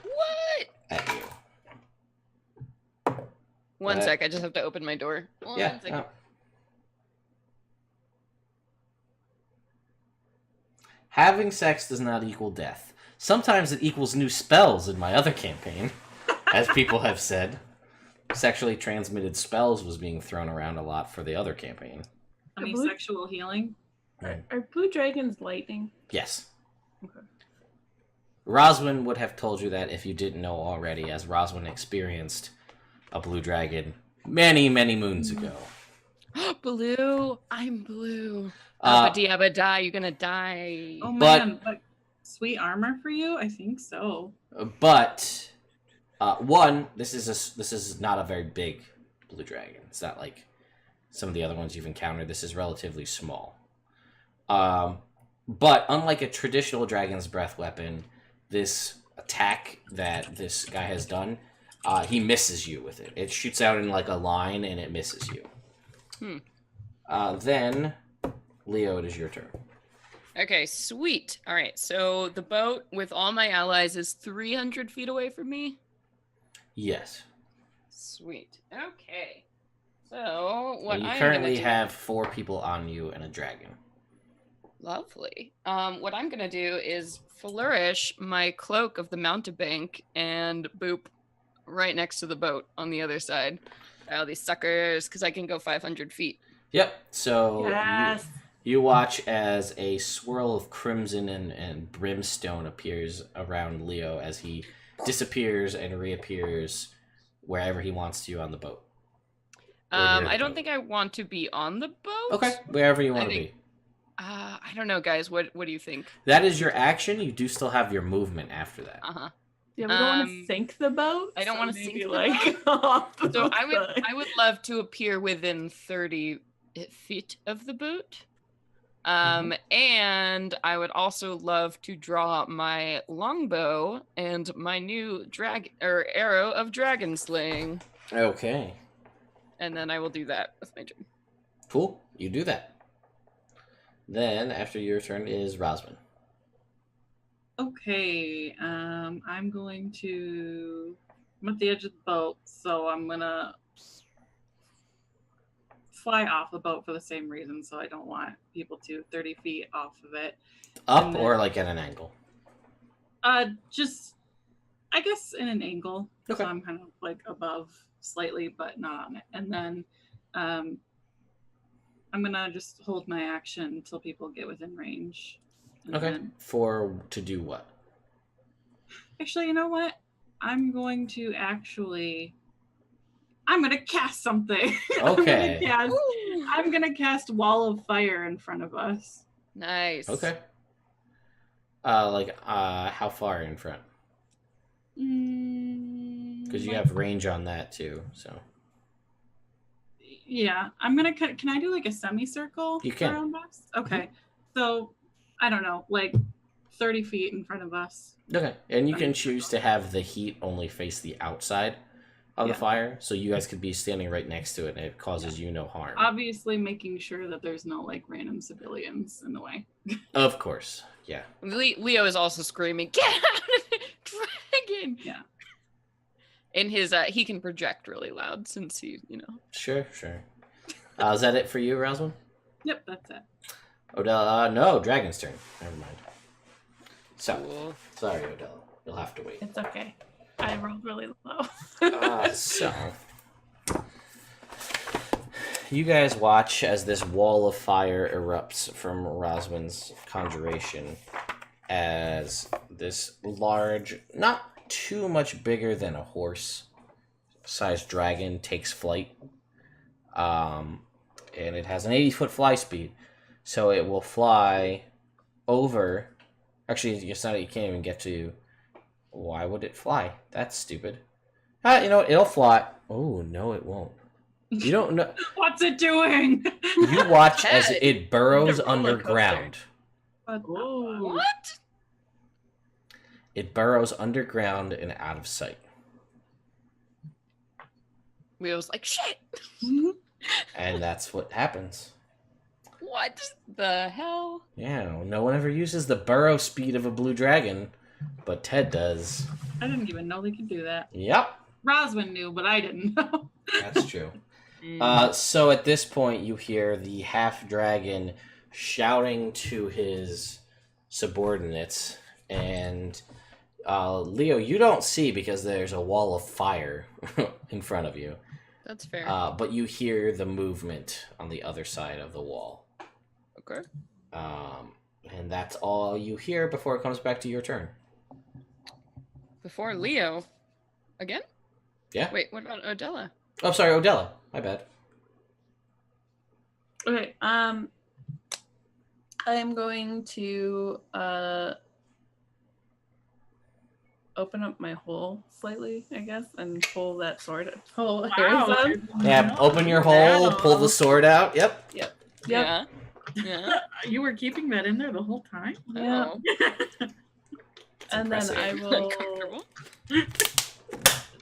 What? At you. One sec, I just have to open my door. One second. Oh. Having sex does not equal death. Sometimes it equals new spells in my other campaign, as people have said. Sexually transmitted spells was being thrown around a lot for the other campaign. I mean, sexual healing. Are blue dragons lightning? Yes. Okay. Roswin would have told you that if you didn't know already, as Roswin experienced a blue dragon many, many moons ago. Blue. I'm blue. Abba die. You're gonna die. Oh man, but sweet armor for you? I think so. But one, this is not a very big blue dragon. It's not like some of the other ones you've encountered. This is relatively small. But unlike a traditional dragon's breath weapon, this attack that this guy has done, he misses you with it. It shoots out in like a line and it misses you. Then, Leo, it is your turn. Okay, sweet. All right, so the boat with all my allies is 300 feet away from me? Yes. Sweet. Okay. So, what And you I'm currently gonna do... have 4 people on you and a dragon. Lovely. What I'm gonna do is flourish my cloak of the mountebank and boop right next to the boat on the other side. All these suckers, because I can go 500 feet. Yep. So Yes. you watch as a swirl of crimson and brimstone appears around Leo as he disappears and reappears wherever he wants to on the boat. I don't think I want to be on the boat. Okay, wherever you want to be. I don't know, guys. What do you think? That is your action. You do still have your movement after that. Uh-huh. Yeah, we don't want to sink the boat. I don't want to maybe, sink the like boat. off the So side. I would love to appear within 30 feet of the boat. And I would also love to draw my longbow and my new arrow of dragon slaying. Okay. And then I will do that with my turn. Cool. You do that. Then, after your turn, is Rosman. Okay, I'm at the edge of the boat, so I'm gonna fly off the boat for the same reason, so I don't want people to 30 feet off of it. Up or like at an angle? Just, I guess in an angle. Okay. So I'm kind of like above slightly, but not on it. And then I'm gonna just hold my action until people get within range. And Okay. then... To do what? Actually, you know what? I'm going to cast something. Okay. I'm gonna cast Wall of Fire in front of us. Nice. Okay. How far in front? Because you have range on that too, so. Yeah, I'm gonna cut. Can I do like a semicircle You can. around us? Okay, so I don't know, like 30 feet in front of us. Okay, and you can choose to have the heat only face the outside of the fire, so you guys could be standing right next to it, and it causes you no harm. Obviously, making sure that there's no like random civilians in the way. Of course, yeah. Leo is also screaming, "Get out of it, dragon!" Yeah. In his, he can project really loud since he, Sure. Is that it for you, Roswell? Yep, that's it. Odella, no, Dragon's turn. Never mind. So, Cool. sorry, Odella. You'll have to wait. It's okay. I rolled really low. So, you guys watch as this wall of fire erupts from Roswin's conjuration as this large, not too much bigger than a horse-sized dragon takes flight. And it has an 80-foot fly speed, so it will fly over. Actually, it's not. You can't even get to. Why would it fly? That's stupid. You know, it'll fly. Oh no, it won't. You don't know. What's it doing? You watch as Head. it burrows The roller underground. What? It burrows underground and out of sight. Leo's like, "Shit! And that's what happens. What the hell?" Yeah, no one ever uses the burrow speed of a blue dragon, but Ted does. I didn't even know they could do that. Yep, Roswin knew, but I didn't know. that's true. So at this point, you hear the half-dragon shouting to his subordinates, and Leo, you don't see because there's a wall of fire in front of you. That's fair. But you hear the movement on the other side of the wall. Okay. And that's all you hear before it comes back to your turn. Before Leo, again? Yeah. Wait, what about Odella? Oh, sorry, Odella. My bad. Okay, I'm going to open up my hole slightly, I guess, and pull that sword. Pull Harrison. Yeah, open your hole, pull the sword out. Yep. Yep. Yeah. Yeah. You were keeping that in there the whole time? Yeah. Oh. And then I will. Uncomfortable.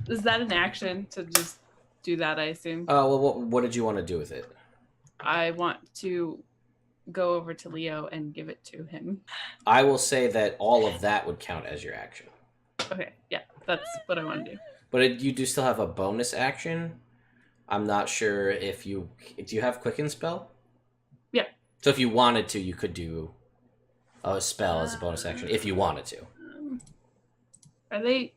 Is that an action to just do that? I assume. Well, what did you want to do with it? I want to go over to Leo and give it to him. I will say that all of that would count as your action. Okay, yeah, that's what I want to do. But you do still have a bonus action. I'm not sure if you... Do you have Quicken spell? Yeah. So if you wanted to, you could do a spell as a bonus action, if you wanted to. Are they...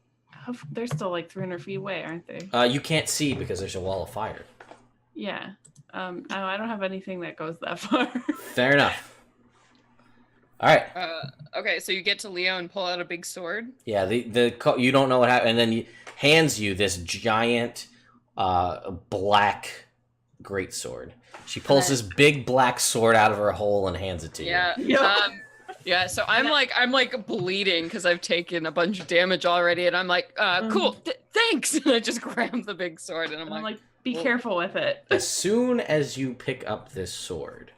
They're still like 300 feet away, aren't they? You can't see because there's a wall of fire. Yeah. I don't have anything that goes that far. Fair enough. All right. Okay, so you get to Leo and pull out a big sword. Yeah, you don't know what happened, and then he hands you this giant black greatsword. She pulls this big black sword out of her hole and hands it to you. Yeah. Yep. Yeah. So I'm like bleeding because I've taken a bunch of damage already, and I'm like, cool, thanks. And I just grab the big sword, and I'm like, be careful with it. As soon as you pick up this sword,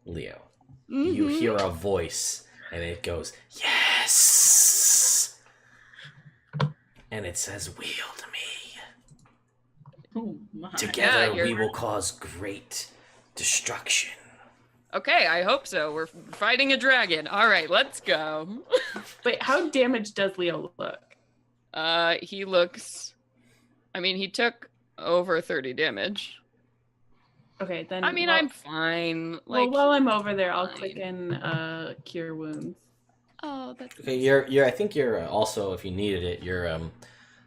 Leo, you hear a voice, and it goes, "Yes!" And it says, "Wield me. Oh my. Together Yeah, we will cause great destruction." Okay, I hope so. We're fighting a dragon. All right, let's go. Wait, how damaged does Leo look? He looks. I mean, he took over 30 damage. Okay, then. I mean, I'm fine. Well, Like, while I'm over there, I'll fine. click in Cure Wounds. oh, that's Okay, you're. I think you're also, if you needed it, your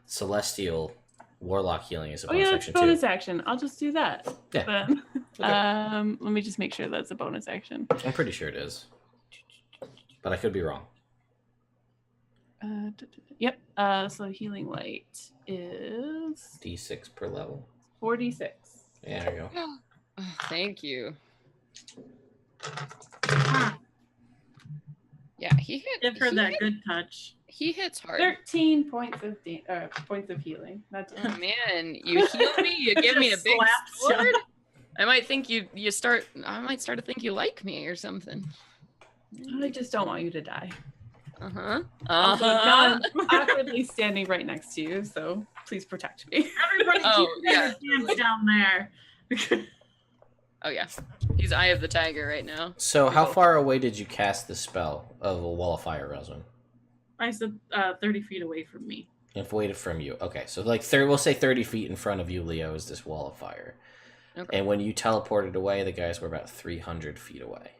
celestial warlock healing is a Oh bonus yeah, that's action bonus too. action. I'll just do that. Yeah. Then. Okay. Let me just make sure that's a bonus action. I'm pretty sure it is, but I could be wrong. Yep. So healing light is D6 per level. 46. Yeah, there you go. Oh, thank you. Yeah, he hit. Give her he that hit- good touch. He hits hard. 13 points of healing. That's Oh man, you heal me. You give me a Just big slaps ya. sword. I might think you start. I might start to think you like me or something. I just don't want you to die. Uh-huh. Also, Uh-huh. John's awkwardly standing right next to you, so please protect me. Everybody Oh, keep your yeah, hands down there. Oh yeah, he's Eye of the Tiger right now. So, how far away did you cast the spell of a wall of fire, Roswin? I said 30 feet away from me. If weighted from you, okay. So, like, we'll say 30 feet in front of you, Leo, is this wall of fire. Okay. And when you teleported away, the guys were about 300 feet away.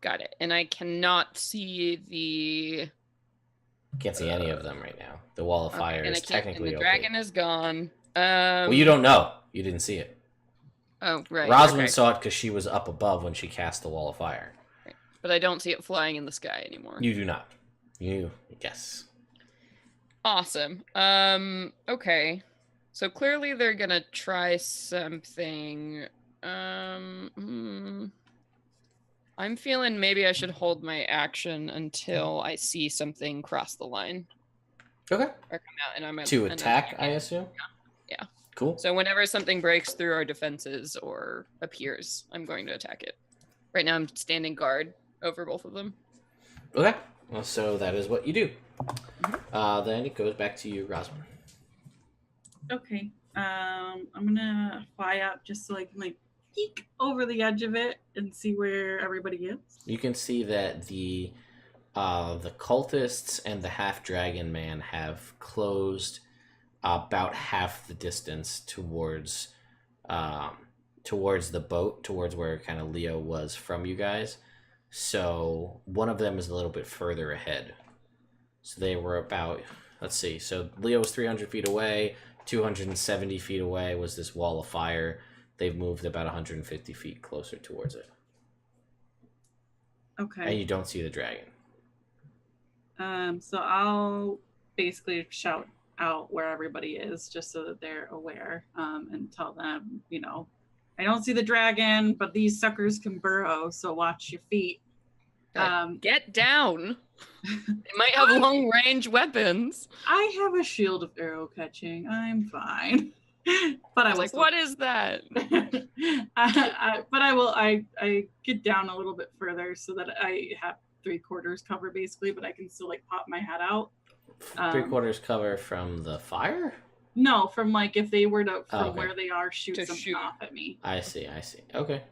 Got it. And I cannot see the. Can't see any of them right now. The wall of fire and is I can't- technically and the opaque. dragon is gone. Well, you don't know. You didn't see it. Oh right. Rosalind okay. saw it because she was up above when she cast the wall of fire. But I don't see it flying in the sky anymore. You do not. Yes. Awesome. Okay. So clearly they're gonna try something. I'm feeling maybe I should hold my action until I see something cross the line Okay. or come out, and I'm To attack, I assume? Yeah. Cool. So whenever something breaks through our defenses or appears, I'm going to attack it. Right now, I'm standing guard over both of them. Okay. Well, so that is what you do. Then it goes back to you, Rosalind. Okay. I'm gonna fly up just so I can peek over the edge of it and see where everybody is. You can see that the cultists and the half dragon man have closed about half the distance towards the boat, towards where kind of Leo was from you guys. So one of them is a little bit further ahead. So they were about, let's see, so Leo was 300 feet away, 270 feet away was this wall of fire. They've moved about 150 feet closer towards it. Okay. And you don't see the dragon. So I'll basically shout out where everybody is just so that they're aware, and tell them, I don't see the dragon, but these suckers can burrow, so watch your feet. Get down. They might have long range weapons. I have a shield of arrow catching. I'm fine. But I I was will like, what is that? I get down a little bit further so that I have 3/4 cover basically, but I can still pop my head out. 3/4 cover from the fire? No, from if they were to from okay. where they are shoot To something shoot. off at me. I see. Okay.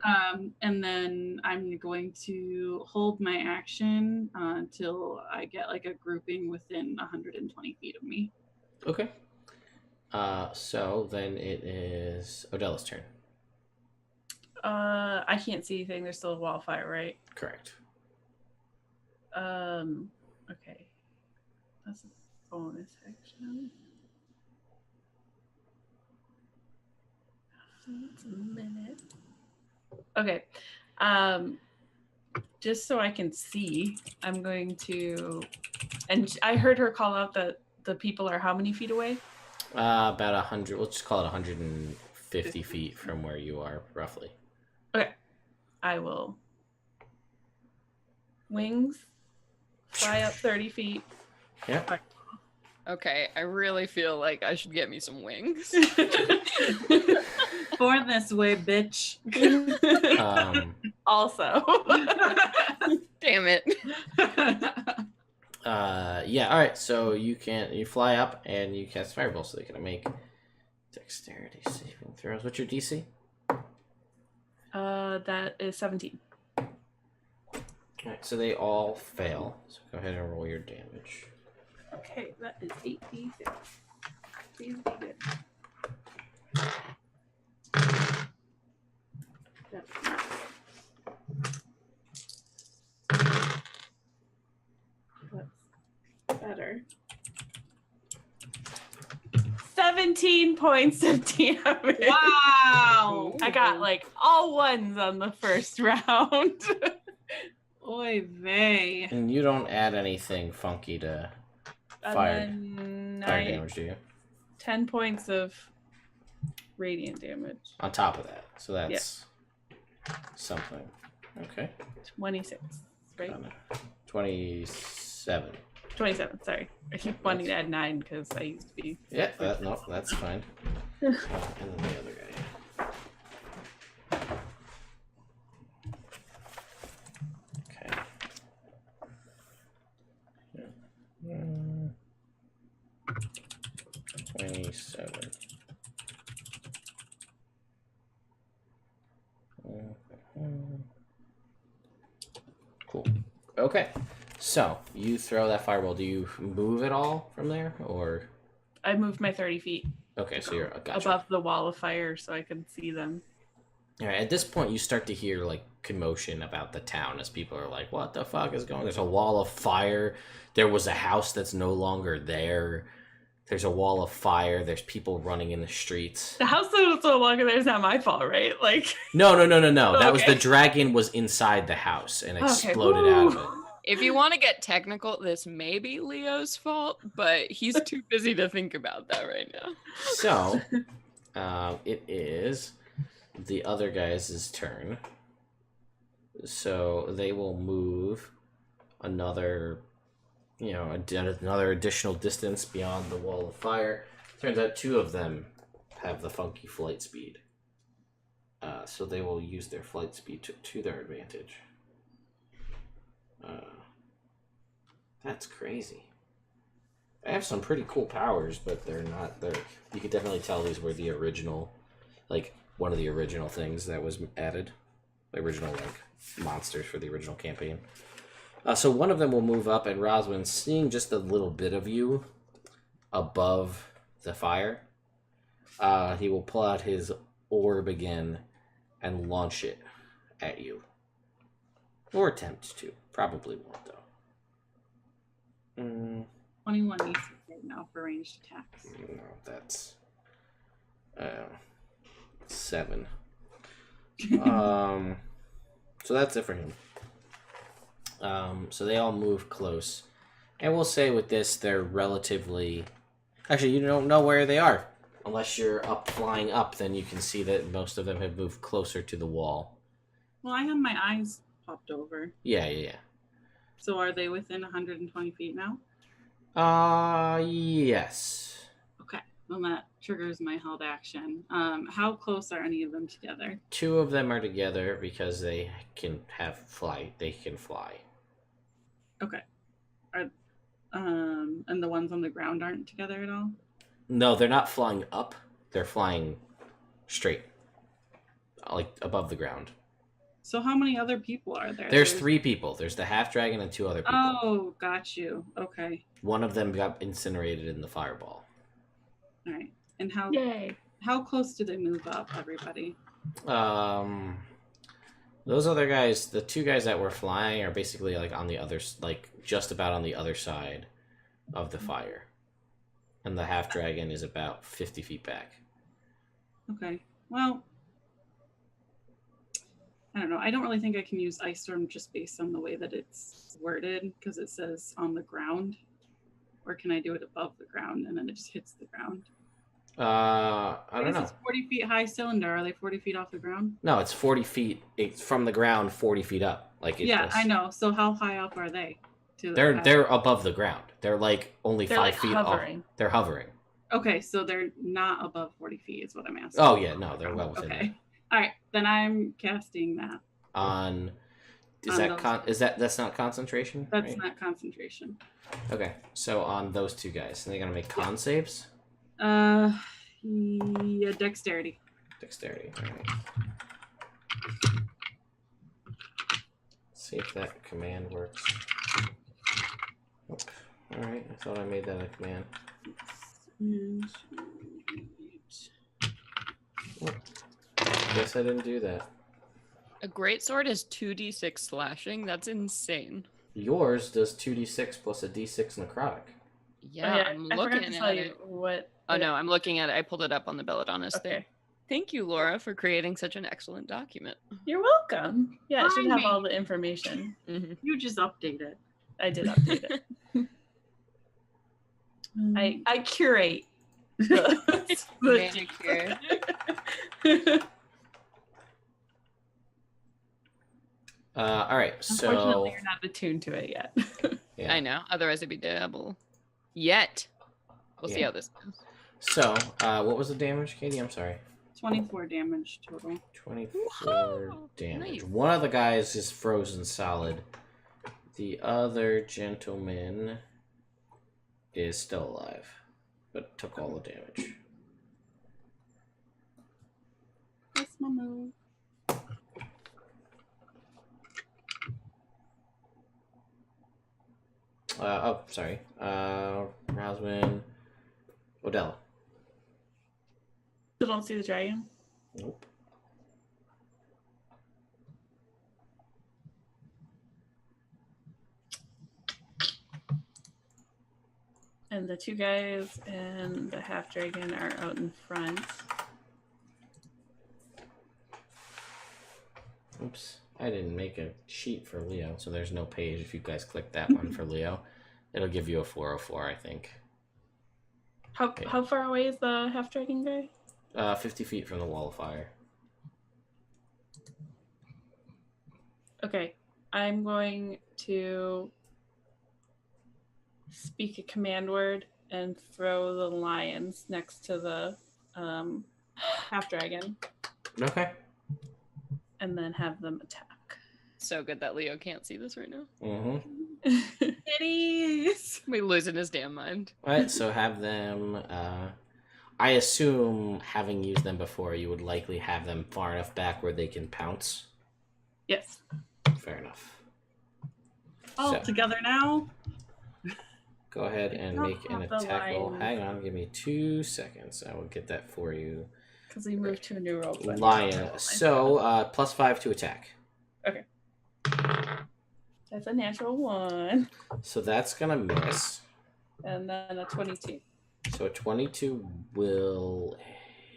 And then I'm going to hold my action until I get a grouping within 120 feet of me. Okay. So then it is Odella's turn. I can't see anything. There's still a wall of fire, right? Correct. Okay. That's a bonus action. That's a minute. Okay. Just so I can see, I'm going to, and I heard her call out that the people are how many feet away? About 100. We'll just call it 150 feet from where you are, roughly. Okay. I will wings, fly up 30 feet. Yeah. Okay, I really feel like I should get me some wings. For this way, bitch. Also. Yeah. All right. So you fly up and you cast fireball. So they're gonna make dexterity saving throws. What's your DC? That is 17. All right. So they all fail. So go ahead and roll your damage. Okay, that is 8d6. Please be good. That's not. That's better. 17 points of damage. Wow. I got like all ones on the first round. Oy vey. And you don't add anything funky to fire damage, do you? 10 points of radiant damage. On top of that. So that's something. Okay. 26, right? 27. 27, sorry. I keep wanting to add 9 because I used to be. Yeah, that's fine. And then the other guy. Okay. Yeah. 27. Cool. Okay. So, you throw that fireball. Do you move at all from there? Or. I moved my 30 feet Okay, so you're gotcha. above the wall of fire so I could see them. All right, at this point, you start to hear like commotion about the town as people are like, "What the fuck is going on?" There's a wall of fire. There was a house that's no longer there. There's a wall of fire. There's people running in the streets. The house that was no longer there is not my fault, right? Like. No. That was Okay. the dragon was inside the house and Okay, exploded out of it. If you want to get technical, this may be Leo's fault, but he's too busy to think about that right now. So, it is the other guys' turn. So they will move another, another additional distance beyond the wall of fire. Turns out 2 of them have the funky flight speed. So they will use their flight speed to their advantage. That's crazy. They have some pretty cool powers, but they're not there. You could definitely tell these were the original, like one of the original things that was added, the original like monsters for the original campaign. So one of them will move up, and Roswin, seeing just a little bit of you above the fire, he will pull out his orb again and launch it at you, or attempt to. Probably won't though. 21 AC right now for ranged attacks. No, that's 7. So that's it for him. So they all move close, and we'll say with this they're relatively. Actually, you don't know where they are unless you're up flying up. Then you can see that most of them have moved closer to the wall. Well, I have my eyes popped over. Yeah. So are they within 120 feet now? Yes. Okay. Well, that triggers my held action. How close are any of them together? 2 of them are together because they can fly. They can fly. Okay. And the ones on the ground aren't together at all? No, they're not flying up. They're flying straight, like above the ground. So how many other people are there? There's 3 people. There's the half dragon and 2 other people. Oh, got you. Okay. One of them got incinerated in the fireball. All right. And how Yay. how close do they move up, everybody? Those other guys, the 2 guys that were flying, are basically like on the other, like just about on the other side of the fire, and the half dragon is about 50 feet back. Okay. Well, I don't know. I don't really think I can use Ice Storm just based on the way that it's worded, because it says on the ground. Or can I do it above the ground and then it just hits the ground? I don't know. It's 40 feet high cylinder. Are they 40 feet off the ground? No, it's 40 feet. It's from the ground, 40 feet up. Like it Yeah, just, I know. So how high up are they? They're above the ground. They're like only They're 5 like feet hovering. off. They're hovering. Okay, so they're not above 40 feet is what I'm asking. Oh yeah, no, they're well within Okay. All right, then I'm casting that. that. On Is that's not concentration? That's right? not concentration. Okay, so on those two guys, they're gonna make con saves. Yeah, dexterity. Dexterity. All right. See if that command works. Nope. All right. I thought I made that a command. Oh, guess I didn't do that. A greatsword is 2d6 slashing. That's insane. Yours does 2d6 plus a d6 necrotic. Yeah, I'm I forgot looking to tell at you it. what. Oh no, I'm looking at it. I pulled it up on the Belladonnas thing. Okay. Thank you, Laura, for creating such an excellent document. You're welcome. Yeah, it should have Fine. all the information. You just update it. I did update it. I curate. Manicure. All right. So Unfortunately, you're not attuned to it yet. yeah. I know. Otherwise, it'd be double. Yet. We'll see Yeah. how this goes. So, what was the damage, Katie? I'm sorry. 24 damage total. 24 Whoa, damage. nice. One of the guys is frozen solid. The other gentleman is still alive, but took all the damage. That's my move. Oh, sorry. Roswin. Odella. Still don't see the dragon. Nope. And the two guys and the half dragon are out in front. Oops. I didn't make a sheet for Leo, so there's no page. If you guys click that one for Leo, it'll give you a 404, I think. How far away is the half dragon guy? 50 feet from the wall of fire. Okay, I'm going to speak a command word and throw the lions next to the half dragon, Okay. and then have them attack. So good that Leo can't see this right now. Mm-hmm. Kitties! We losing his damn mind. Alright, so have them, I assume, having used them before, you would likely have them far enough back where they can pounce. Yes. Fair enough. All So, together now. go ahead and don't make an have the attack roll. lions. Hang on, give me 2 seconds. I will get that for you. Because we moved to a new role. Lion. So, +5 to attack. That's a natural 1. So that's gonna miss. And then a 22. So a 22 will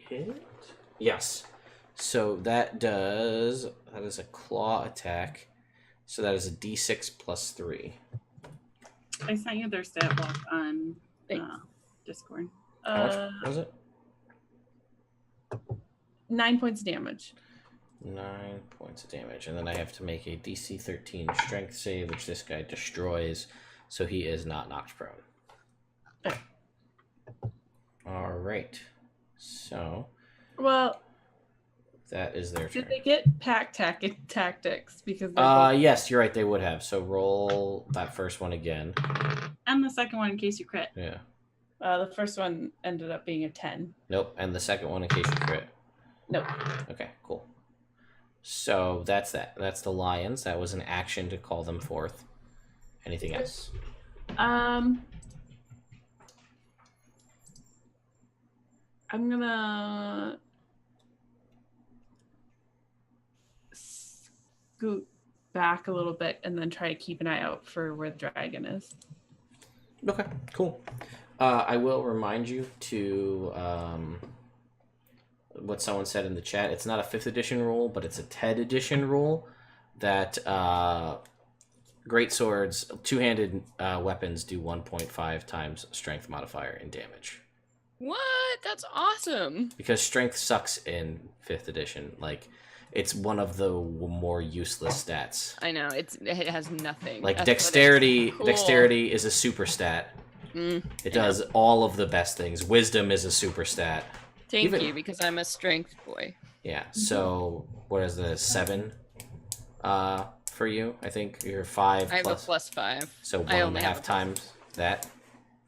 hit? Yes. So that is a claw attack. So that is a d6 plus 3. I sent you their stat block on Thanks. Discord. How much was it? 9 points damage. 9 points of damage. And then I have to make a DC 13 strength save, which this guy destroys, so he is not knocked prone. Okay. Alright. So Well, that is their turn. did they get pack tactics? Because they're both- Yes, you're right, they would have. So roll that first one again. And the second one in case you crit. Yeah. the first one ended up being a 10. Nope. And the second one in case you crit. Nope. Okay, cool. So that's that. That's the lions. That was an action to call them forth. Anything else? I'm gonna scoot back a little bit and then try to keep an eye out for where the dragon is. Okay, cool. I will remind you to what someone said in the chat. It's not a 5th edition rule, but it's a 10th edition rule that great swords, two-handed weapons do 1.5 times strength modifier in damage. What? That's awesome. Because strength sucks in 5th edition. Like, it's one of the more useless stats. I know. It has nothing. Like That's what dexterity, cool. dexterity is a super stat. It I does all of the best things. Wisdom is a super stat. Thank even- you, because I'm a strength boy. Yeah. So what is the 7 for you, I think. You're 5 I have plus. a +5. So I 1.5 only have a times that.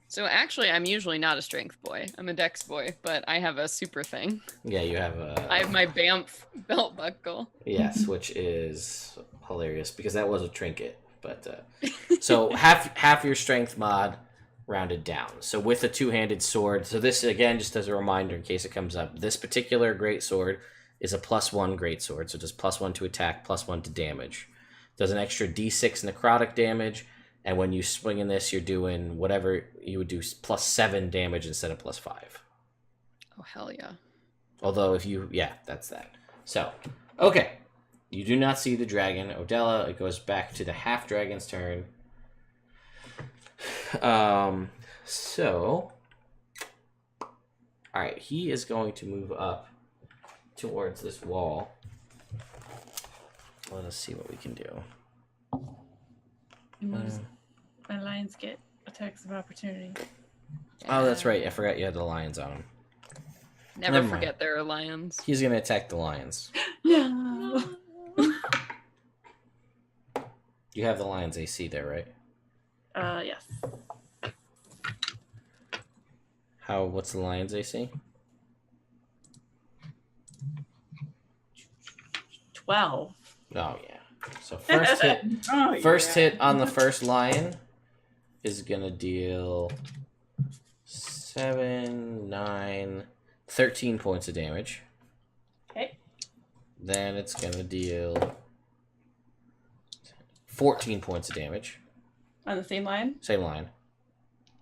So actually, I'm usually not a strength boy. I'm a dex boy, but I have a super thing. Yeah, you have a... I have my Banff belt buckle. Yes, which is hilarious because that was a trinket. But so half your strength mod rounded down. So with a two-handed sword. So this again, just as a reminder in case it comes up, this particular great sword is a +1 great sword. So just +1 to attack, +1 to damage. Does an extra d6 necrotic damage, and when you swing in this, you're doing whatever you would do +7 damage instead of +5. Oh hell yeah! Although that's that. So okay. You do not see the dragon. Odella, it goes back to the half-dragon's turn. So... Alright, he is going to move up towards this wall. Let us see what we can do. My lions get attacks of opportunity. Oh, that's right. I forgot you had the lions on him. Never Never forget there are lions. He's going to attack the lions. No. You have the lions AC there, right? Yes. What's the lions AC? 12. Oh, yeah. So first hit... Oh, First yeah. hit on the first lion is going to deal 7, 9, 13 points of damage. Okay. Then it's going to deal 14 points of damage. On the same line? Same line.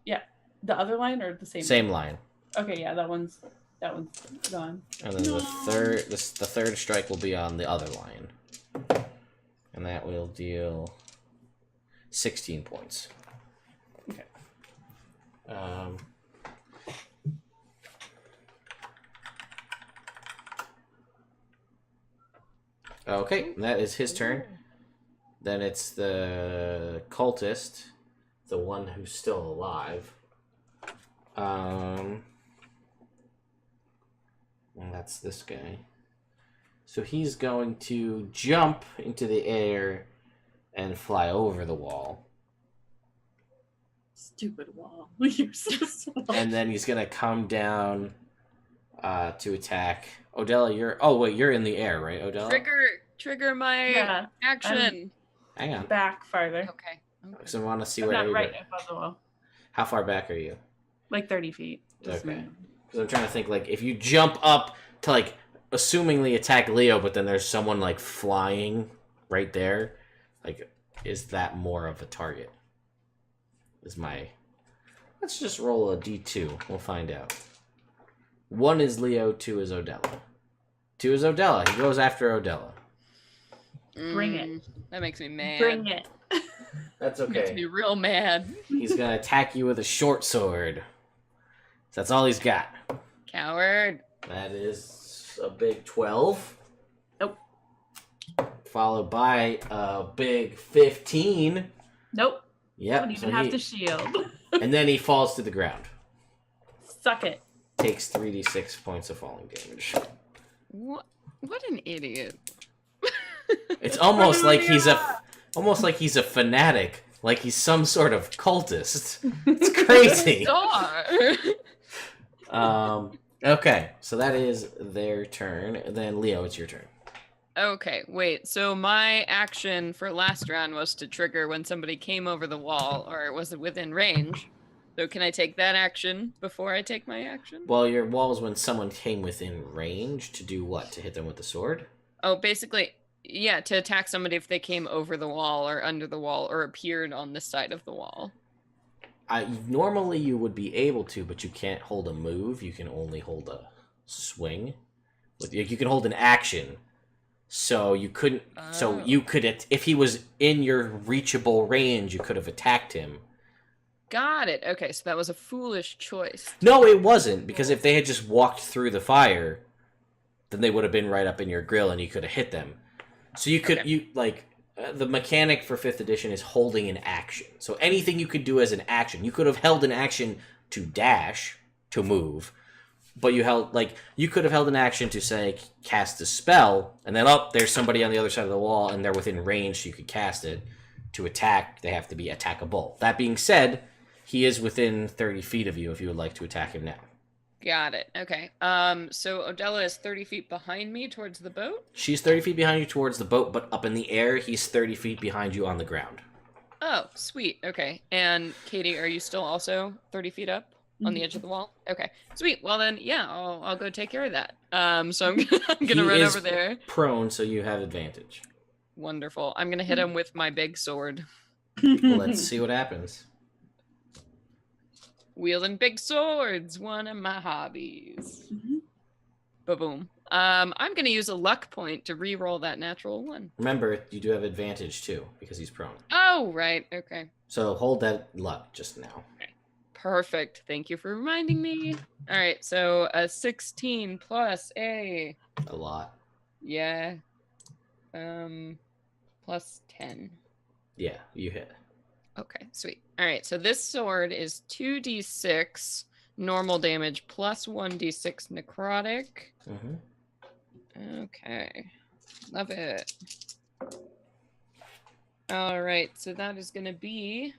Yeah. The other line or the same? Same line. Okay, yeah, that one's gone. And then the third strike will be on the other line. And that will deal 16 points. Okay. Okay, that is his turn. Then it's the cultist, the one who's still alive. And that's this guy. So he's going to jump into the air and fly over the wall. Stupid wall. You're so small. And then he's going to come down to attack. Odella, you're in the air, right, Odella? Trigger my Yeah, action. Hang on. Back farther. Okay. Because I want to see I'm where not right everybody... above the wall. How far back are you? Like 30 feet. Just Okay. moving. Because I'm trying to think, like, if you jump up to, like, assumingly attack Leo, but then there's someone, like, flying right there, like, is that more of a target? Let's just roll a d2. We'll find out. 1 is Leo, 2 is Odella. 2 is Odella. He goes after Odella. Bring it. That makes me mad. Bring it. That's Makes me real mad. He's going to attack you with a short sword. That's all he's got. Coward. That is a big 12. Nope. Followed by a big 15. Nope. Yep. Don't even have to shield. And then he falls to the ground. Suck it. Takes 3d6 points of falling damage. What an idiot. It's almost like he's a fanatic, like he's some sort of cultist. It's crazy. Okay, so that is their turn. Then Leo, it's your turn. Okay, wait. So my action for last round was to trigger when somebody came over the wall or was within range. So can I take that action before I take my action? Well, your wall is when someone came within range to do what? To hit them with the sword? Oh, basically, yeah, to attack somebody if they came over the wall or under the wall or appeared on this side of the wall. Normally you would be able to, but you can't hold a move. You can only hold a swing. You can hold an action. So you couldn't. So you could, if he was in your reachable range, you could have attacked him. Got it. Okay, so that was a foolish choice. No, it wasn't, because if they had just walked through the fire, then they would have been right up in your grill and you could have hit them. So you could, the mechanic for 5th edition is holding an action. So anything you could do as an action. You could have held an action to dash, to move, but you held you could have held an action to say cast a spell, and then there's somebody on the other side of the wall, and they're within range, so you could cast it. To attack, they have to be attackable. That being said, he is within 30 feet of you if you would like to attack him now. Got it. Okay. So Odella is 30 feet behind me towards the boat. She's 30 feet behind you towards the boat, but up in the air, he's 30 feet behind you on the ground. Oh, sweet. Okay. And Katie, are you still also 30 feet up on the edge of the wall? Okay. Sweet. Well then, yeah, I'll go take care of that. So I'm gonna run over there. Prone, so you have advantage. Wonderful. I'm gonna hit him with my big sword. Let's see what happens. Wielding big swords, one of my hobbies. Mhm. Ba-boom. I'm gonna use a luck point to re-roll that natural one. Remember, you do have advantage too, because he's prone. Oh, right. Okay. So hold that luck just now. Perfect. Thank you for reminding me. All right. So a 16 plus a. A lot. Yeah. Plus 10. Yeah, you hit. Okay, sweet. All right, so this sword is 2d6 normal damage plus 1d6 necrotic. Mm-hmm. Okay, love it. All right, so that is going to be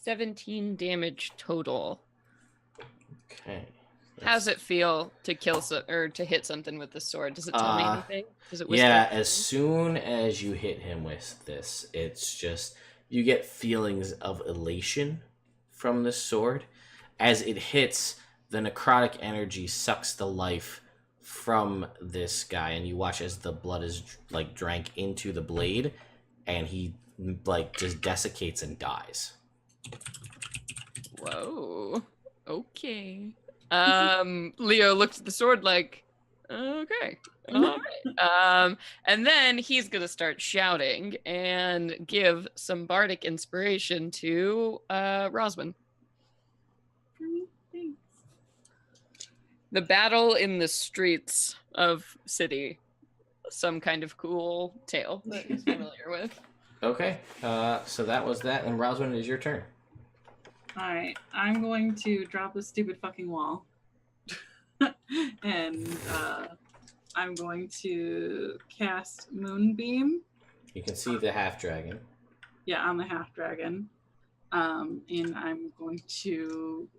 17 damage total. Okay. How's it feel to kill or to hit something with the sword? Does it tell me anything? Does it whisper? Yeah, as soon as you hit him with this, it's just you get feelings of elation from this sword. As it hits, the necrotic energy sucks the life from this guy, and you watch as the blood is drank into the blade, and he just desiccates and dies. Whoa. Okay. Leo looked at the sword like, okay. All right. And then he's gonna start shouting and give some bardic inspiration to Roswin. Thanks. The battle in the streets of city. Some kind of cool tale that he's familiar with. Okay, so that was that, and Roswin, it is your turn. Alright, I'm going to drop this stupid fucking wall. And I'm going to cast Moonbeam. You can see the half dragon. Yeah, I'm the half dragon. And I'm going to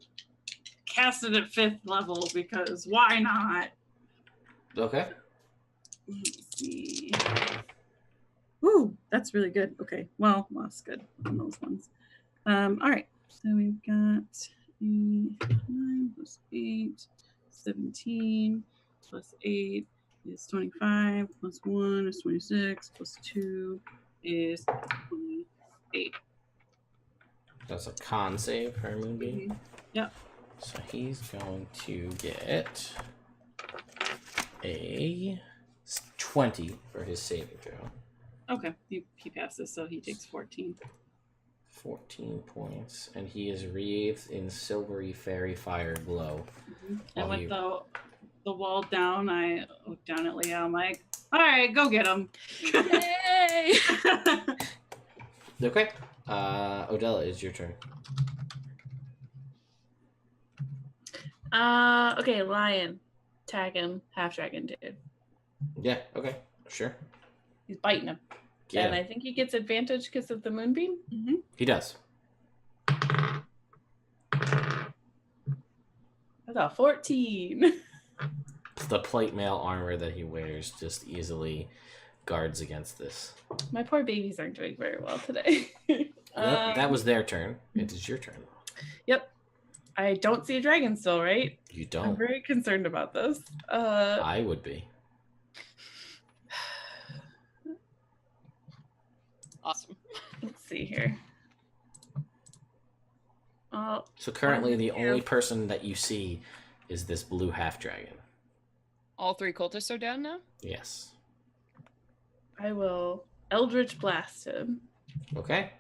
cast it at 5th level because why not? Okay. Let's see. Ooh, that's really good. Okay, well, that's good on those ones. All right, so we've got 9 plus 8, 17 plus 8 is 25, plus 1 is 26, plus 2 is 28. That's a con save for Moonbeam. Yep. So he's going to get a 20 for his saving throw. Okay, he passes, so he takes 14. 14 points, and he is wreathed in silvery fairy fire glow. And While with he- the wall down, I look down at Leah. I'm like, all right, go get him. Yay! Okay. Odella, it's your turn. Okay, lion. Tag him. Half dragon dude. Yeah, okay. Sure. He's biting him. Get And him. I think he gets advantage because of the moonbeam. He does. That's a 14. The plate mail armor that he wears just easily guards against this. My poor babies aren't doing very well today. That was their turn. It is your turn. Yep. I don't see a dragon still, right? You I'm don't. very concerned about this. I would be. Awesome. Let's see here. So currently the only person that you see is this blue half dragon. All 3 cultists are down now? Yes. I will Eldritch Blast him. Okay.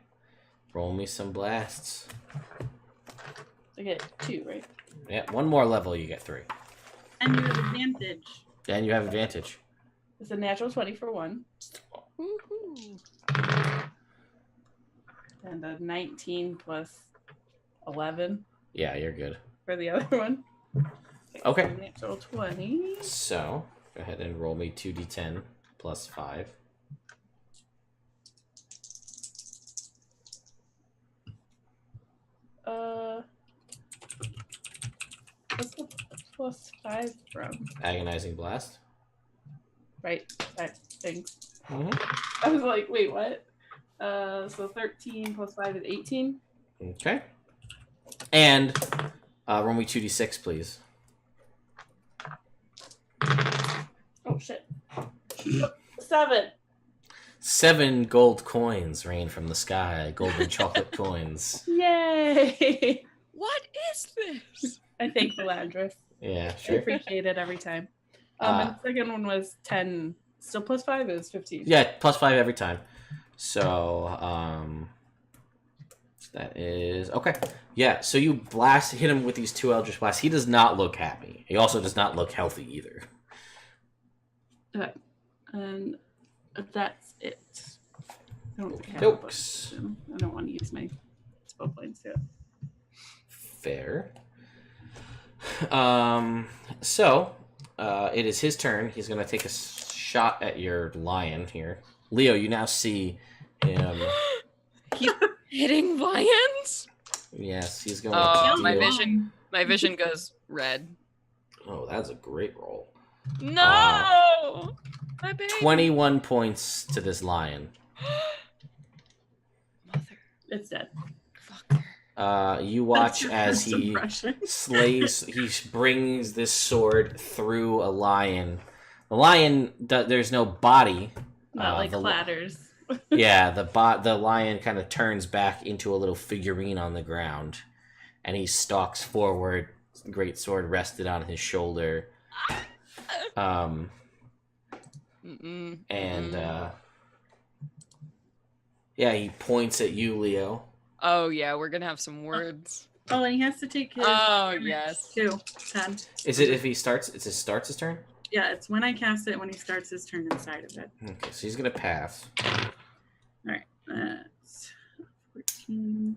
Roll me some blasts. I get 2, right? Yeah, one more level, you get 3. And you have advantage. And you have advantage. It's a natural 20 for 1. Woohoo! And a 19 plus 11 Yeah, you're good. for the other one. Okay. Natural 20. So, go ahead and roll me 2d10 plus 5. What's the plus 5 from? Agonizing Blast. Right, that things. Mm-hmm. I was like, wait, what? So 13 plus 5 is 18. Okay. And roll me 2d6, please. Oh, shit. 7. 7 gold coins rain from the sky. Golden chocolate coins. Yay! What is this? I thank Beladris. Yeah, I sure. appreciate it every time. And the second one was 10. Still plus 5 is 15. Yeah, plus 5 every time. So, that is... Okay. Yeah, so you hit him with these 2 Eldritch Blasts. He does not look happy. He also does not look healthy either. Okay. And that's it. I don't think I have a Dokes. bonus. I don't want to use my spell points yet. Fair. So, it is his turn. He's going to take a shot at your lion here. Leo, you now see him. He's hitting lions? Yes, he's going Oh, to my deal... vision. My vision goes red. Oh, that's a great roll. No! My baby. 21 points to this lion. Mother. It's dead. Fucker. You watch That's as he impression. he brings this sword through a lion. The lion, there's no body. Not like the, clatters. Yeah, the lion kind of turns back into a little figurine on the ground, and he stalks forward. Great sword rested on his shoulder. Yeah, he points at you, Leo. Oh yeah, we're gonna have some words. Oh, and he has to take his Oh damage yes. too. 10. Is it if he starts? Starts his turn. Yeah, it's when I cast it when he starts his turn inside of it. Okay, so he's gonna pass. Alright. That's 14.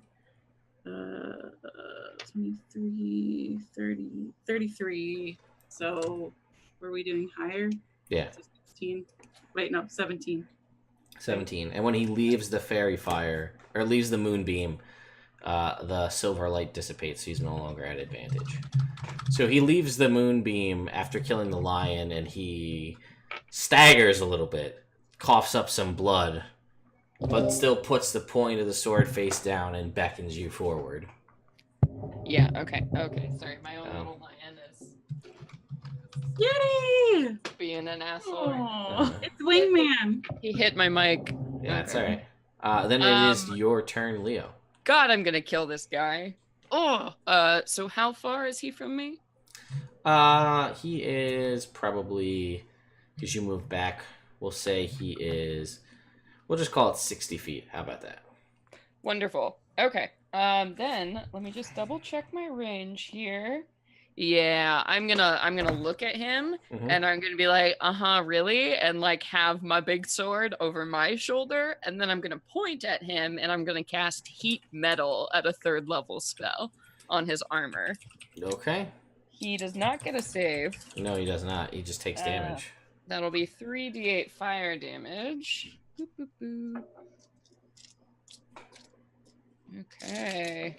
23, 30, 33. So were we doing higher? Yeah, So 16. Wait, no, 17. 17. And when he leaves the fairy fire or leaves the moonbeam, the silver light dissipates. So he's no longer at advantage. So he leaves the moonbeam after killing the lion, and he staggers a little bit, coughs up some blood, but still puts the point of the sword face down and beckons you forward. Yeah. Okay. Okay. Sorry, my own little lion is Yay! being an asshole. Aw. It's Wingman. He hit my mic. Yeah, that's all Okay. right. Then it is your turn, Leo. God, I'm gonna kill this guy. Oh. So how far is he from me? He is probably, because you move back, we'll say he is, we'll just call it 60 feet. How about that? Wonderful. Okay. Then let me just double check my range here. Yeah, I'm gonna look at him Mhm. and I'm gonna be like, really? And like have my big sword over my shoulder, and then I'm gonna point at him and I'm gonna cast heat metal at a 3rd level spell on his armor. Okay. He does not get a save. No, he does not. He just takes damage. That'll be 3d8 fire damage. Boop, boop, boop. Okay.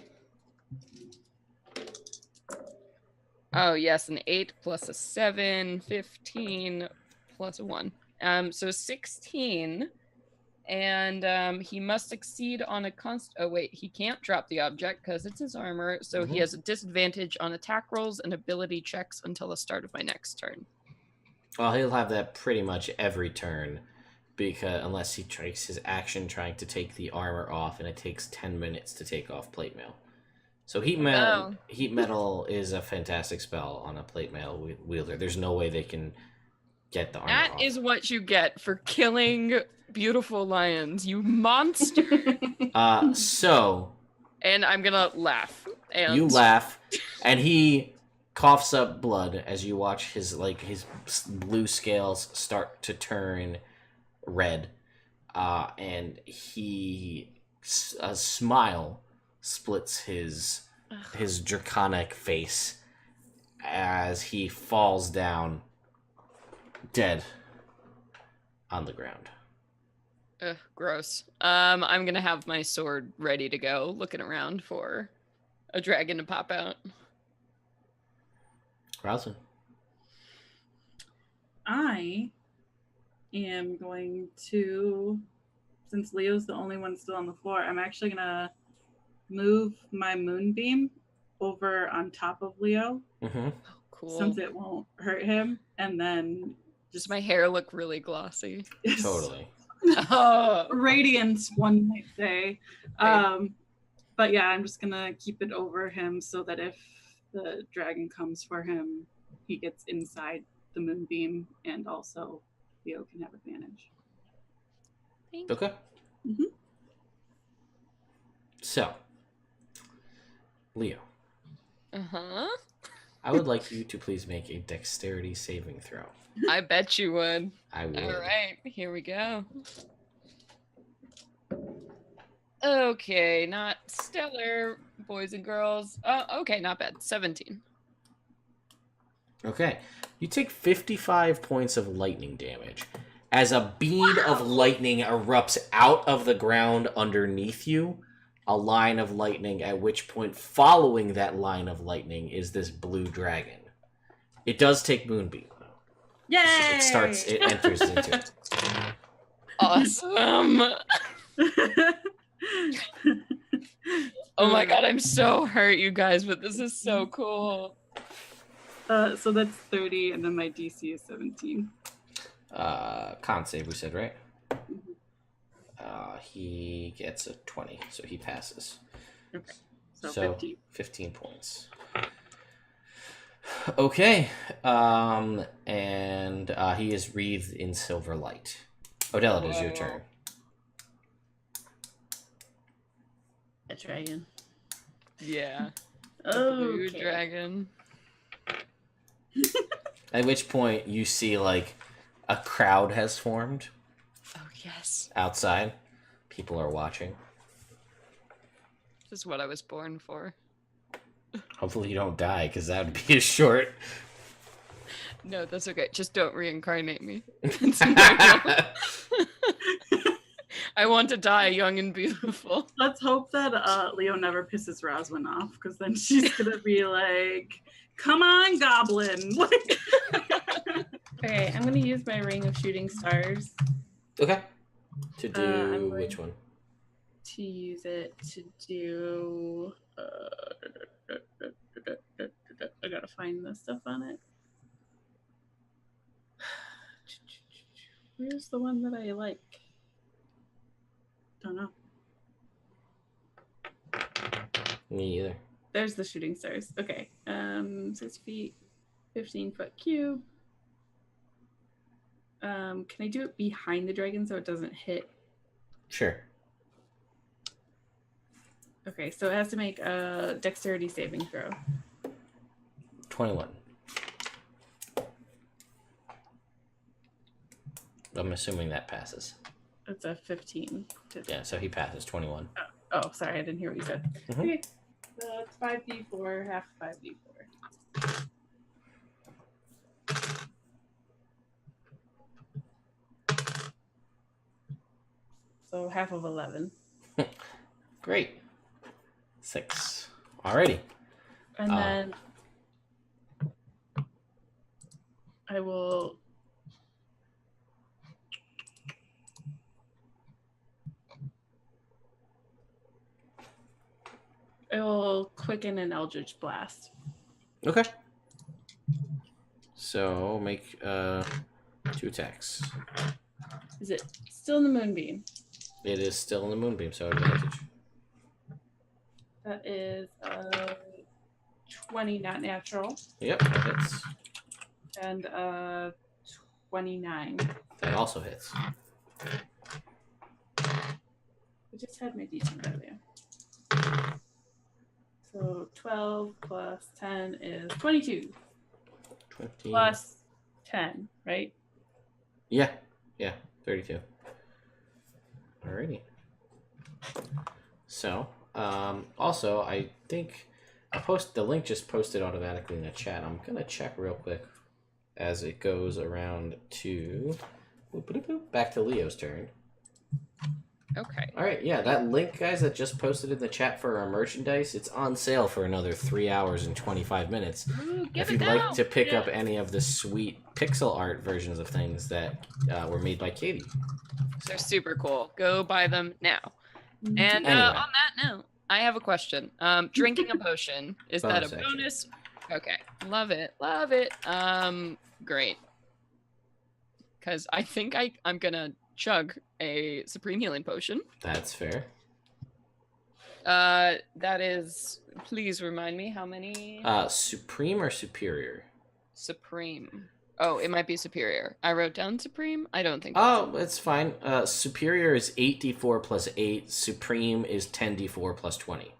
Oh, yes, an 8 plus a 7, 15 plus a 1. So 16. And he must succeed on a oh, wait, he can't drop the object because it's his armor. So he has a disadvantage on attack rolls and ability checks until the start of my next turn. Well, he'll have that pretty much every turn, because unless he takes his action trying to take the armor off, and it takes 10 minutes to take off plate mail. So heat metal is a fantastic spell on a plate mail wielder. There's no way they can get the armor off. That is what you get for killing beautiful lions, you monster. So And I'm gonna laugh. And you laugh, and he coughs up blood as you watch his blue scales start to turn red, and a smile splits his draconic face, as he falls down dead on the ground. Ugh, gross. I'm gonna have my sword ready to go, looking around for a dragon to pop out. Roslyn. I am going to, since Leo's the only one still on the floor, I'm actually gonna move my moonbeam over on top of Leo, Mm-hmm. Cool. since it won't hurt him, and then Does my hair look really glossy? Totally. Oh, radiance, one might say. Okay. But yeah, I'm just gonna keep it over him so that if the dragon comes for him, he gets inside the moonbeam, and also Leo can have advantage. Okay. Mhm. So, Leo, Uh-huh. I would like you to please make a dexterity saving throw. I bet you would. I would. All right, here we go. Okay, not stellar, boys and girls. Okay, not bad. 17. Okay. You take 55 points of lightning damage as a bead of lightning erupts out of the ground underneath you. A line of lightning, at which point, following that line of lightning, is this blue dragon. It does take Moonbeam, though. Yay! It enters into it. Awesome. Oh my god, I'm so hurt, you guys, but this is so cool. So that's 30, and then my DC is 17. Con save, we said, right? He gets a 20, so he passes. Okay, so 15. 15 points. Okay, and he is wreathed in silver light. Odella, it is your turn. A dragon. Yeah. Oh, Blue dragon. At which point you see like a crowd has formed Oh yes. outside. People are watching. This is what I was born for. Hopefully you don't die, because that would be a short. No, that's okay. Just don't reincarnate me. It's my goal. I want to die young and beautiful. Let's hope that Leo never pisses Roslyn off, because then she's gonna be like, "Come on, Goblin!" Okay, I'm gonna use my ring of shooting stars Okay. To do I'm going- which one? to use it to do. I gotta find the stuff on it. Where's the one that I like? Don't know. Me either. There's the shooting stars. Okay. 6 feet, 15-foot cube. Can I do it behind the dragon so it doesn't hit? Sure. Okay, so it has to make a dexterity saving throw. 21. I'm assuming that passes. It's a 15. Yeah, so he passes 21. Oh, sorry, I didn't hear what you said. Mhm. Okay, so it's 5d4, half 5d4. So half of 11. Great. 6. Alrighty. And then I will quicken an Eldritch Blast. Okay. So make 2 attacks. Is it still in the Moonbeam? It is still in the Moonbeam, so advantage. That is 20, not natural, Yep, that hits. and 29. That also hits. I just had my D10 earlier. So 12 plus 10 is 22. 20. Plus 10, right? Yeah, 32. Alrighty. So, also, I think The link just posted automatically in the chat. I'm gonna check real quick as it goes around to back to Leo's turn. Okay. All right, yeah, that link, guys, that just posted in the chat for our merchandise, it's on sale for another 3 hours and 25 minutes. Ooh, give If it you'd now. like to pick up any of the sweet pixel art versions of things that were made by Katie. They're super cool. Go buy them now. And Anyway. on that note, I have a question. Drinking a potion, is that a Bonus action. bonus? Okay. Love it. Love it. Great. Because I think I'm going to chug a supreme healing potion. That's fair. That is, please remind me how many? Supreme or superior? Supreme. Oh, it might be superior. I wrote down supreme. I don't think. Oh, it's fine. Superior is 8d4 plus 8. Supreme is 10d4 plus 20.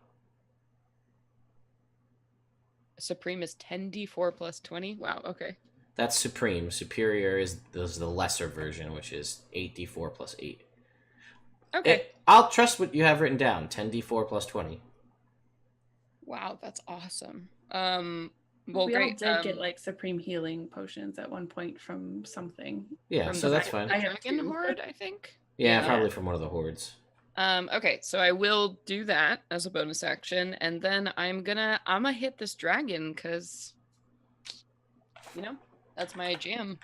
Supreme is 10d4 plus 20. Wow. Okay. That's supreme. Superior is the lesser version, which is 8d4 plus 8. Okay. I'll trust what you have written down. 10d4 plus 20. Wow, that's awesome. Well, we great. all did get like supreme healing potions at one point from something. Yeah, From so the that's fine. I have Dragon two. Horde, I think. Yeah, Yeah. probably from one of the hordes. Okay, so I will do that as a bonus action, and then I'm gonna hit this dragon because, that's my jam.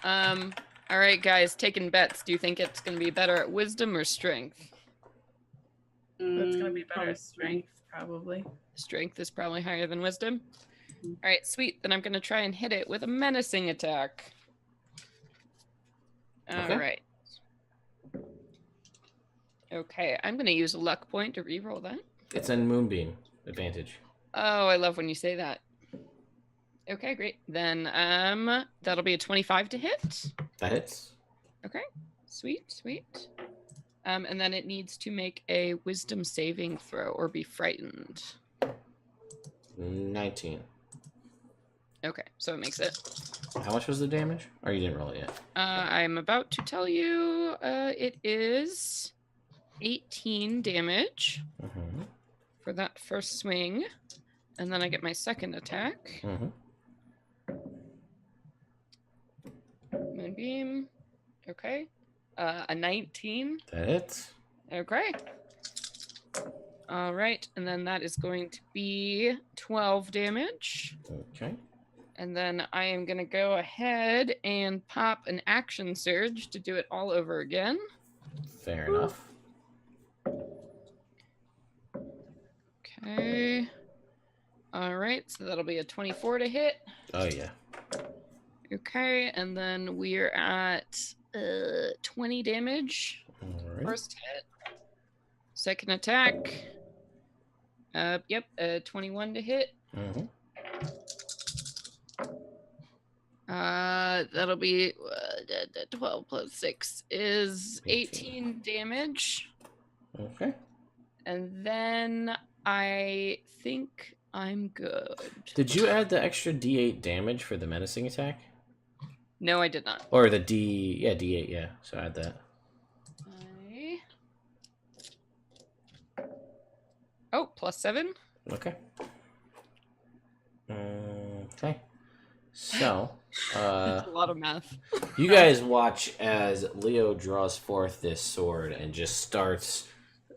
All right, guys, taking bets. Do you think it's gonna be better at wisdom or strength? That's gonna be better Probably strength, probably. Strength is probably higher than wisdom. Mhm. All right, sweet. Then I'm gonna try and hit it with a menacing attack. All Okay. right. Okay, I'm gonna use a luck point to reroll that. It's in Moonbeam advantage. Oh, I love when you say that. Okay, great. Then that'll be a 25 to hit. That hits. Okay. Sweet. And then it needs to make a wisdom saving throw or be frightened. 19. Okay, so it makes it. How much was the damage? Or you didn't roll it yet? I'm about to tell you it is 18 damage Mm-hmm. for that first swing. And then I get my second attack. Mm-hmm. Moonbeam. Okay. A 19. That hits. Okay. All right. And then that is going to be 12 damage. Okay. And then I am going to go ahead and pop an action surge to do it all over again. Fair enough. Okay. All right. So that'll be a 24 to hit. Oh, yeah. Okay. And then we're at 20 damage. All right. First hit. Second attack. Yep. 21 to hit. Mm-hmm. That'll be 12 plus 6 is 18 damage. Okay. And then I think I'm good. Did you add the extra D8 damage for the menacing attack? No, I did not. Or the D8, yeah. So add that. Oh, plus 7. Okay. Okay. So, That's a lot of math. you guys watch as Leo draws forth this sword and just starts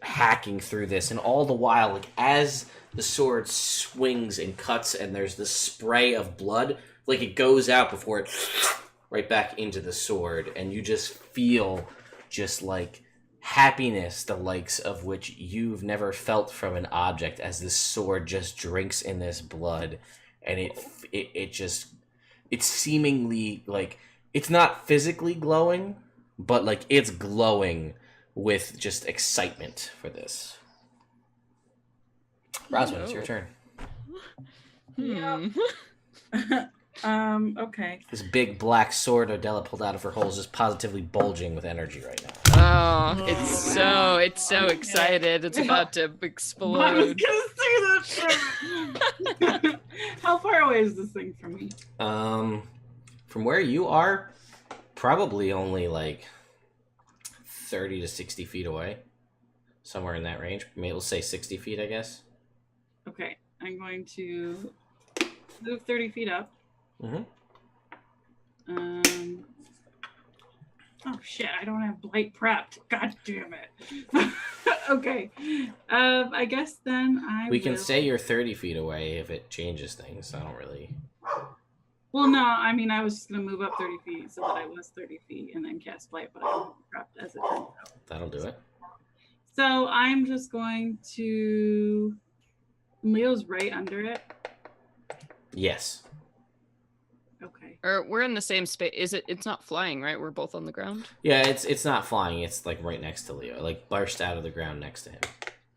hacking through this, and all the while, like as the sword swings and cuts, and there's this spray of blood, like it goes out before it right back into the sword, and you just feel just like happiness, the likes of which you've never felt from an object, as this sword just drinks in this blood, and it's seemingly like it's not physically glowing, but like it's glowing with just excitement for this. Roswell, it's your turn. Hmm. Okay. This big black sword Odella pulled out of her hole is just positively bulging with energy right now. Oh, it's so excited. It's about to I was explode. gonna say that. How far away is this thing from me? From where you are, probably only like 30 to 60 feet away. Somewhere in that range. Maybe we'll say 60 feet, I guess. Okay. I'm going to move 30 feet up. Mm-hmm. Oh shit! I don't have blight prepped. God damn it. Okay. I guess then We can say you're 30 feet away if it changes things. I don't really. Well, no. I mean, I was just gonna move up 30 feet so that I was 30 feet and then cast blight, but I don't have prepped as it turns out. That'll do it. So I'm just going to. Leo's right under it. Yes. Okay. Or we're in the same space. It's not flying, right? We're both on the ground. Yeah, it's not flying. It's like right next to Leo, like burst out of the ground next to him.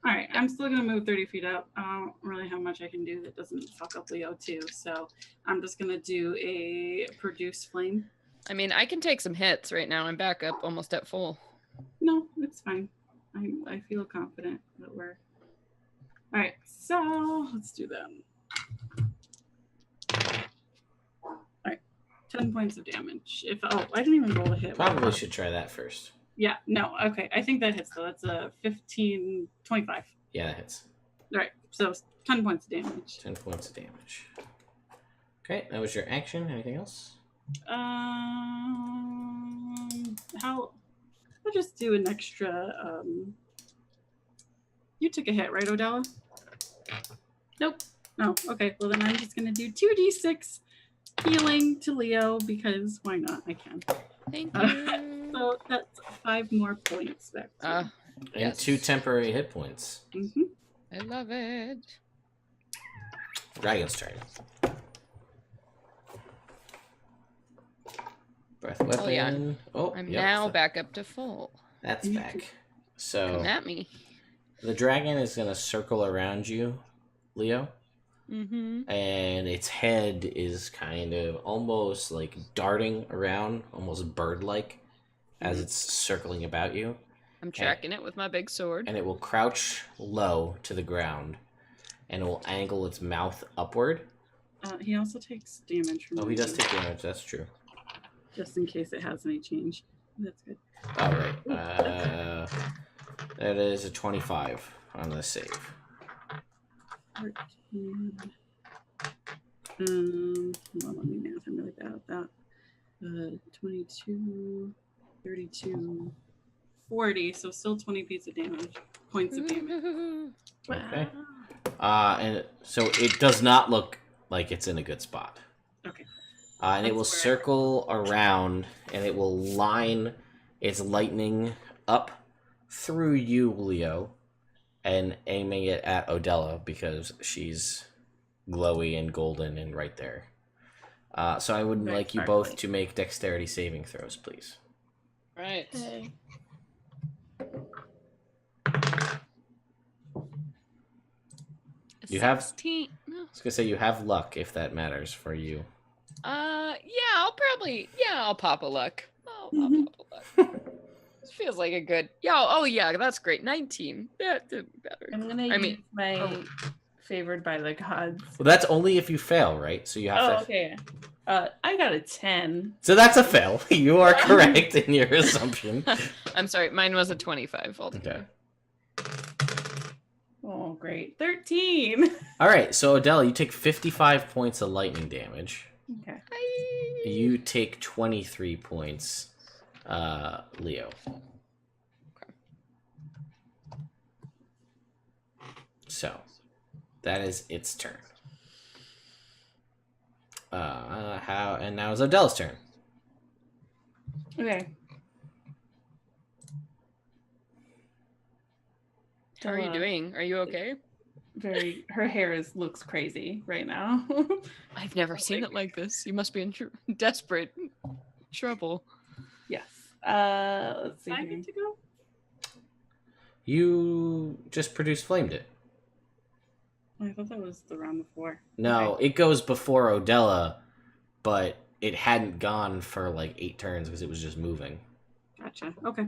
All right. I'm still gonna move 30 feet up. I don't really have much I can do that doesn't fuck up Leo too. So I'm just gonna do a produce flame. I mean, I can take some hits right now. I'm back up almost at full. No, it's fine. I feel confident that we're. All right. So let's do that. 10 points of damage. I didn't even roll a hit. Probably should try that first. Yeah, no, okay. I think that hits though. That's a 15, 25. Yeah, that hits. All right, so 10 points of damage. 10 points of damage. Okay, that was your action. Anything else? I'll just do an extra. You took a hit, right, Odella? Nope. No. Okay. Well, then I'm just gonna do 2d6 healing to Leo because why not? I can. Thank you. So that's 5 more points back. And Yes. 2 temporary hit points. Mm-hmm. I love it. Dragon's turn. Breath weapon. Oh, yeah. I'm yep, now so back up to full. That's back. So Come at me. the dragon is going to circle around you, Leo. Mm-hmm. And its head is kind of almost like darting around, almost bird-like, as it's circling about you. I'm tracking it with my big sword. And it will crouch low to the ground, and it will angle its mouth upward. He also takes damage from. Oh, he does take damage. That's true. Just in case it has any change. That's good. All right. That is a 25 on the save. 13. Hold on, let me math. I'm really bad at that. 22, 32, 40. So still 20 points of damage. Okay. And so it does not look like it's in a good spot. Okay. And it will circle around, and it will line its lightning up through you, Leo, and aiming it at Odella because she's glowy and golden and right there. So I would like you both to make dexterity saving throws, please. Right. Okay. You have- 16. No. I was gonna say you have luck if that matters for you. Yeah, I'll pop a luck. I'll pop a luck. This feels like a good. Yeah, that's great. 19. That did better. I'm gonna use my favored by the gods. Well, that's only if you fail, right? So you have to. Okay. I got a 10. So that's a fail. You are correct in your assumption. I'm sorry, mine was a 25 altogether. Okay. Oh, great. 13. All right. So Odella, you take 55 points of lightning damage. Okay. You take 23 points, Leo. Okay. So that is its turn. And now is Odella's turn. Okay. How are you doing? Are you okay? Her hair looks crazy right now. I've never seen it like this. You must be in desperate trouble. Yes. Let's see. I here. get to go? You just flamed it. I thought that was the round before. No, Okay. it goes before Odella, but it hadn't gone for like 8 turns because it was just moving. Gotcha. Okay.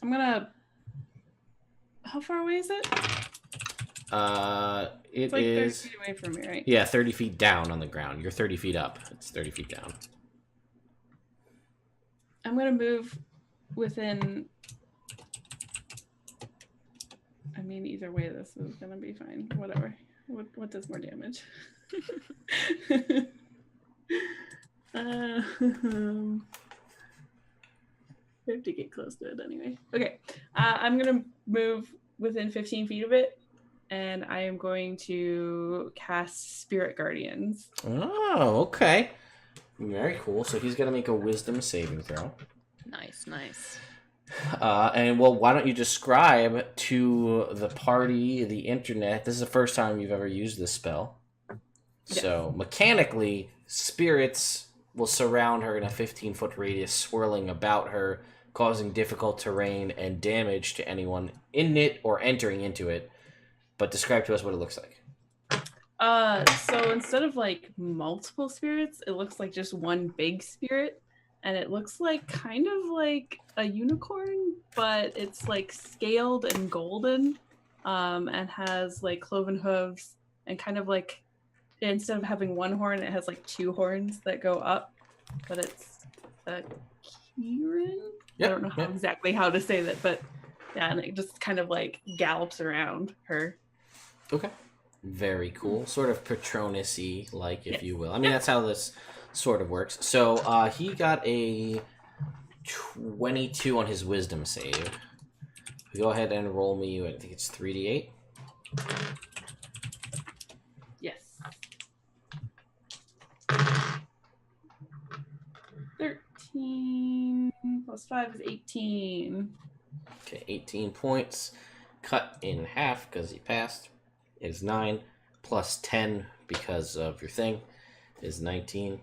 I'm gonna. How far away is it? It's like 30 is feet away from me, right? Yeah, 30 feet down on the ground. You're 30 feet up. It's 30 feet down. I'm gonna move within. I mean, either way, this is gonna be fine. Whatever. What does more damage? I have to get close to it anyway. Okay, I'm gonna move within 15 feet of it, and I am going to cast Spirit Guardians. Oh, okay. Very cool. So he's gonna make a Wisdom saving throw. Nice, nice. And well, why don't you describe to the party, the internet? This is the first time you've ever used this spell. Yes. So mechanically, spirits will surround her in a 15-foot radius, swirling about her, causing difficult terrain and damage to anyone in it or entering into it. But describe to us what it looks like. So instead of like multiple spirits, it looks like just one big spirit, and it looks like kind of like a unicorn, but it's like scaled and golden, and has like cloven hooves, and kind of like instead of having one horn, it has like two horns that go up, but it's a Kieran. Yep, I don't know exactly how to say that, but yeah, and it just kind of like gallops around her. Okay. Very cool. Sort of Patronus-y, like, if you will. I mean, that's how this sort of works. So, he got a 22 on his Wisdom save. Go ahead and roll me, I think it's 3d8. Yes. 13 plus 5 is 18. Okay, 18 points. Cut in half because he passed is 9. Plus 10 because of your thing is 19.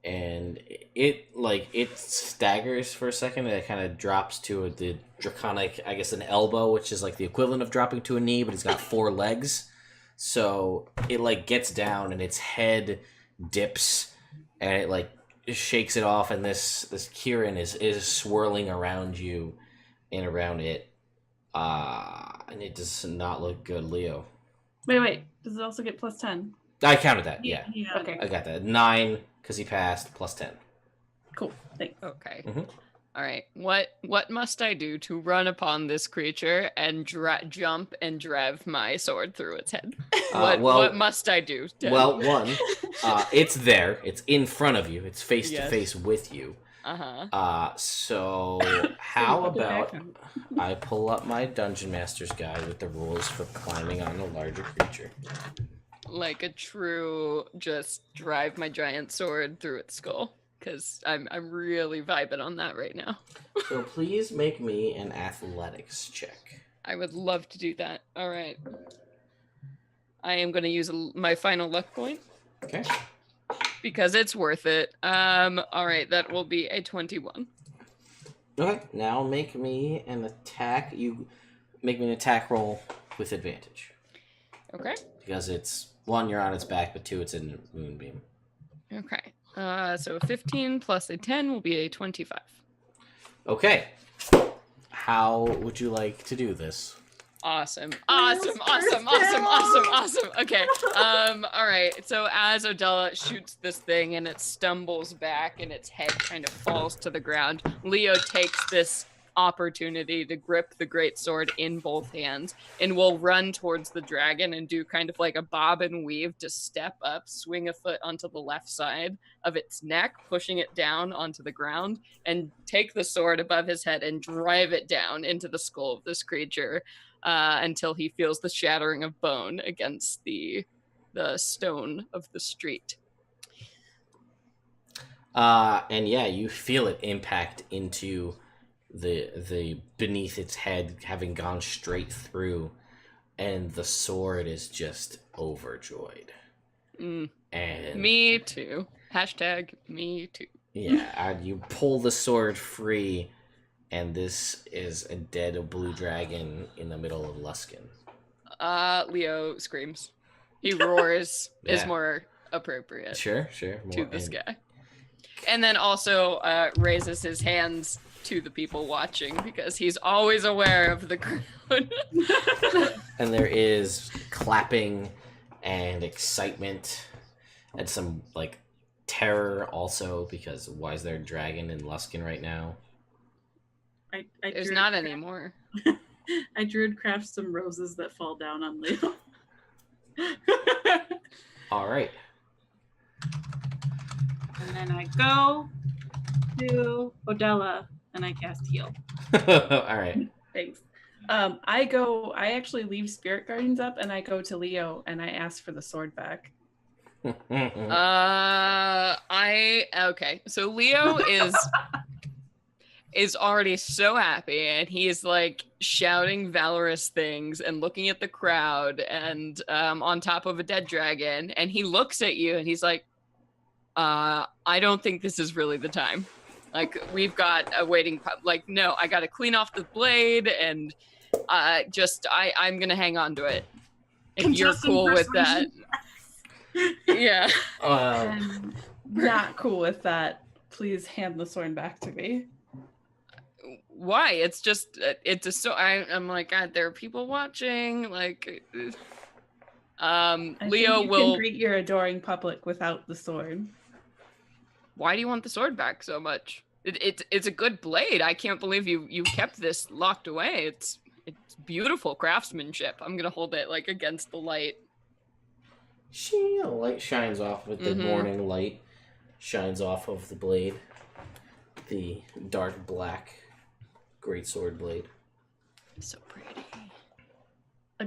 And it staggers for a second, and it kind of drops to the draconic, I guess, an elbow, which is like the equivalent of dropping to a knee, but it's got 4 legs. So it like gets down, and its head dips, and it like shakes it off, and this Kieran is swirling around you and around it. And it does not look good, Leo. Wait. Does it also get plus 10? I counted that, yeah. Okay. I got that. 9, because he passed, plus 10. Cool. Thanks. Okay. Mhm. All right. What must I do to run upon this creature and jump and drive my sword through its head? What must I do? Well, one, it's there. It's in front of you. It's face to face with you. So how about I pull up my Dungeon Master's Guide with the rules for climbing on a larger creature. Like a true, just drive my giant sword through its skull, because I'm really vibing on that right now. So please make me an athletics check. I would love to do that. All right. I am going to use my final luck point. Okay. Because it's worth it. All right, that will be a 21. Okay, now make me an attack. You make me an attack roll with advantage. Okay. Because it's 1, you're on its back, but 2, it's in a moonbeam. Okay. So a 15 plus a 10 will be a 25. Okay. How would you like to do this? Awesome. Okay. All right. So as Odella shoots this thing and it stumbles back and its head kind of falls to the ground, Leo takes this opportunity to grip the great sword in both hands and will run towards the dragon and do kind of like a bob and weave to step up, swing a foot onto the left side of its neck, pushing it down onto the ground, and take the sword above his head and drive it down into the skull of this creature. Until he feels the shattering of bone against the stone of the street. And yeah, you feel it impact into the beneath its head, having gone straight through, and the sword is just overjoyed. And me too. Hashtag me too. Yeah, and you pull the sword free. And this is a dead blue dragon in the middle of Luskan. Leo screams. He roars is Yeah. more appropriate. Sure. To this guy. And then also raises his hands to the people watching because he's always aware of the crowd. And there is clapping and excitement and some like terror also, because why is there a dragon in Luskan right now? There's not anymore. I druid craft some roses that fall down on Leo. All right. And then I go to Odella and I cast heal. All right. Thanks. I actually leave Spirit Gardens up and I go to Leo and I ask for the sword back. Okay. So Leo is already so happy, and he's like shouting valorous things and looking at the crowd and on top of a dead dragon, and he looks at you and he's like, I don't think this is really the time. Like, we've got a waiting, like, no, I got to clean off the blade, and I'm going to hang on to it. If you're cool with that. Yeah. I'm not cool with that. Please hand the sword back to me. Why? It's just, I'm like, God, there are people watching. Like, I Leo think you can greet your adoring public without the sword. Why do you want the sword back so much? It's a good blade. I can't believe you kept this locked away. It's beautiful craftsmanship. I'm gonna hold it like against the light. The light shines off with the morning light. Shines off of the blade. The dark black greatsword blade. So pretty. A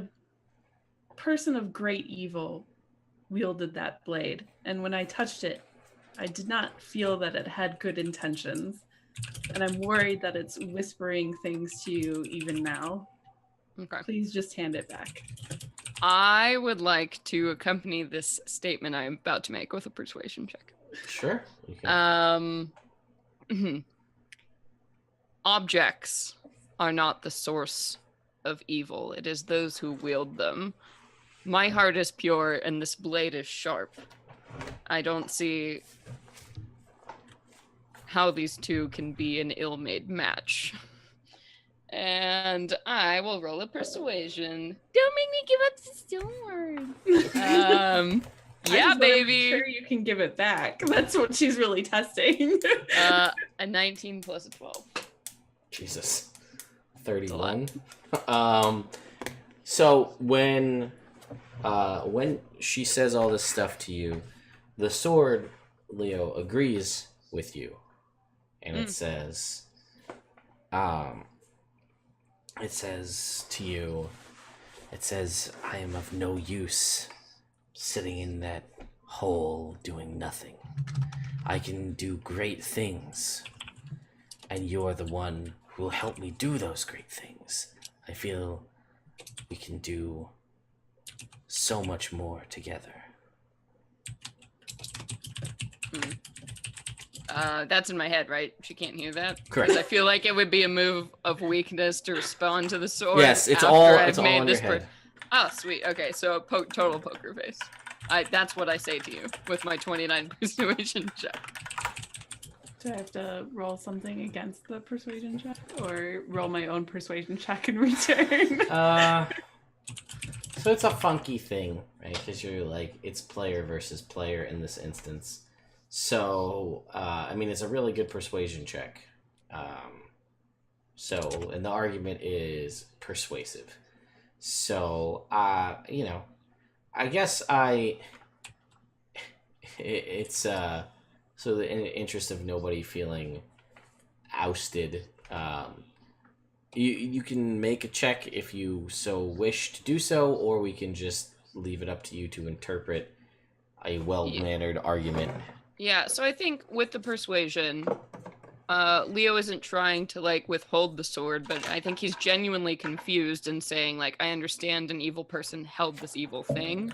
person of great evil wielded that blade, and when I touched it, I did not feel that it had good intentions, and I'm worried that it's whispering things to you even now. Okay. Please just hand it back. I would like to accompany this statement I'm about to make with a persuasion check. Sure. You can. Objects are not the source of evil. It is those who wield them. My heart is pure, and this blade is sharp. I don't see how these two can be an ill-made match. And I will roll a persuasion. Don't make me give up the sword. Yeah, baby. Sure, you can give it back. That's what she's really testing. A 19 plus a 12. Jesus. 31. So when she says all this stuff to you, the sword, Leo, agrees with you. And it says to you, I am of no use sitting in that hole doing nothing. I can do great things, and you're the one who will help me do those great things. I feel we can do so much more together. That's in my head, right? She can't hear that? Correct. 'Cause I feel like it would be a move of weakness to respond to the sword. Yes, it's after all I've on made your this head. Oh, sweet. Okay, so total poker face. That's what I say to you with my 29 persuasion check. Do I have to roll something against the persuasion check, or roll my own persuasion check in return? So it's a funky thing, right? Because you're like, it's player versus player in this instance. So, I mean, it's a really good persuasion check. And the argument is persuasive. So, I guess it's, so in the interest of nobody feeling ousted, you can make a check if you so wish to do so, or we can just leave it up to you to interpret a well-mannered argument. Yeah, so I think with the persuasion, Leo isn't trying to like withhold the sword, but I think he's genuinely confused and saying like, I understand an evil person held this evil thing,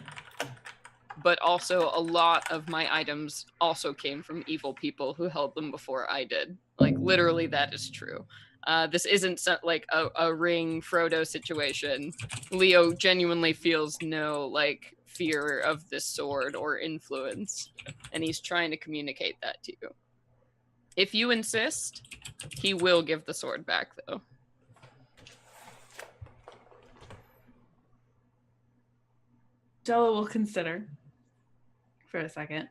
but also a lot of my items also came from evil people who held them before I did. Like literally that is true. This isn't like a Ring Frodo situation. Leo genuinely feels no like fear of this sword or influence, and he's trying to communicate that to you. If you insist, he will give the sword back, though. Della will consider for a second.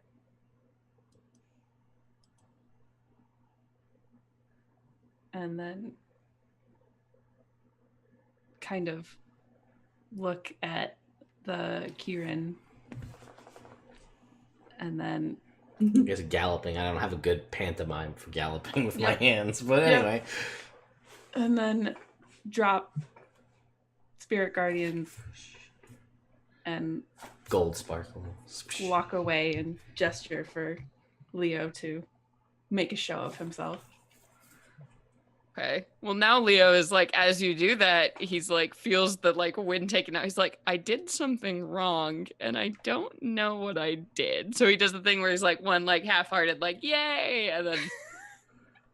And then kind of look at the Kieran and then I guess galloping. I don't have a good pantomime for galloping with my Yep. hands, but Yep. anyway. and then drop Spirit Guardians and Gold sparkle. walk away and gesture for Leo to make a show of himself. Okay. Well, now Leo is like, as you do that, he's like, feels the like wind taken out. He's like, I did something wrong and I don't know what I did. So he does the thing where he's like, one like half-hearted, like, yay, and then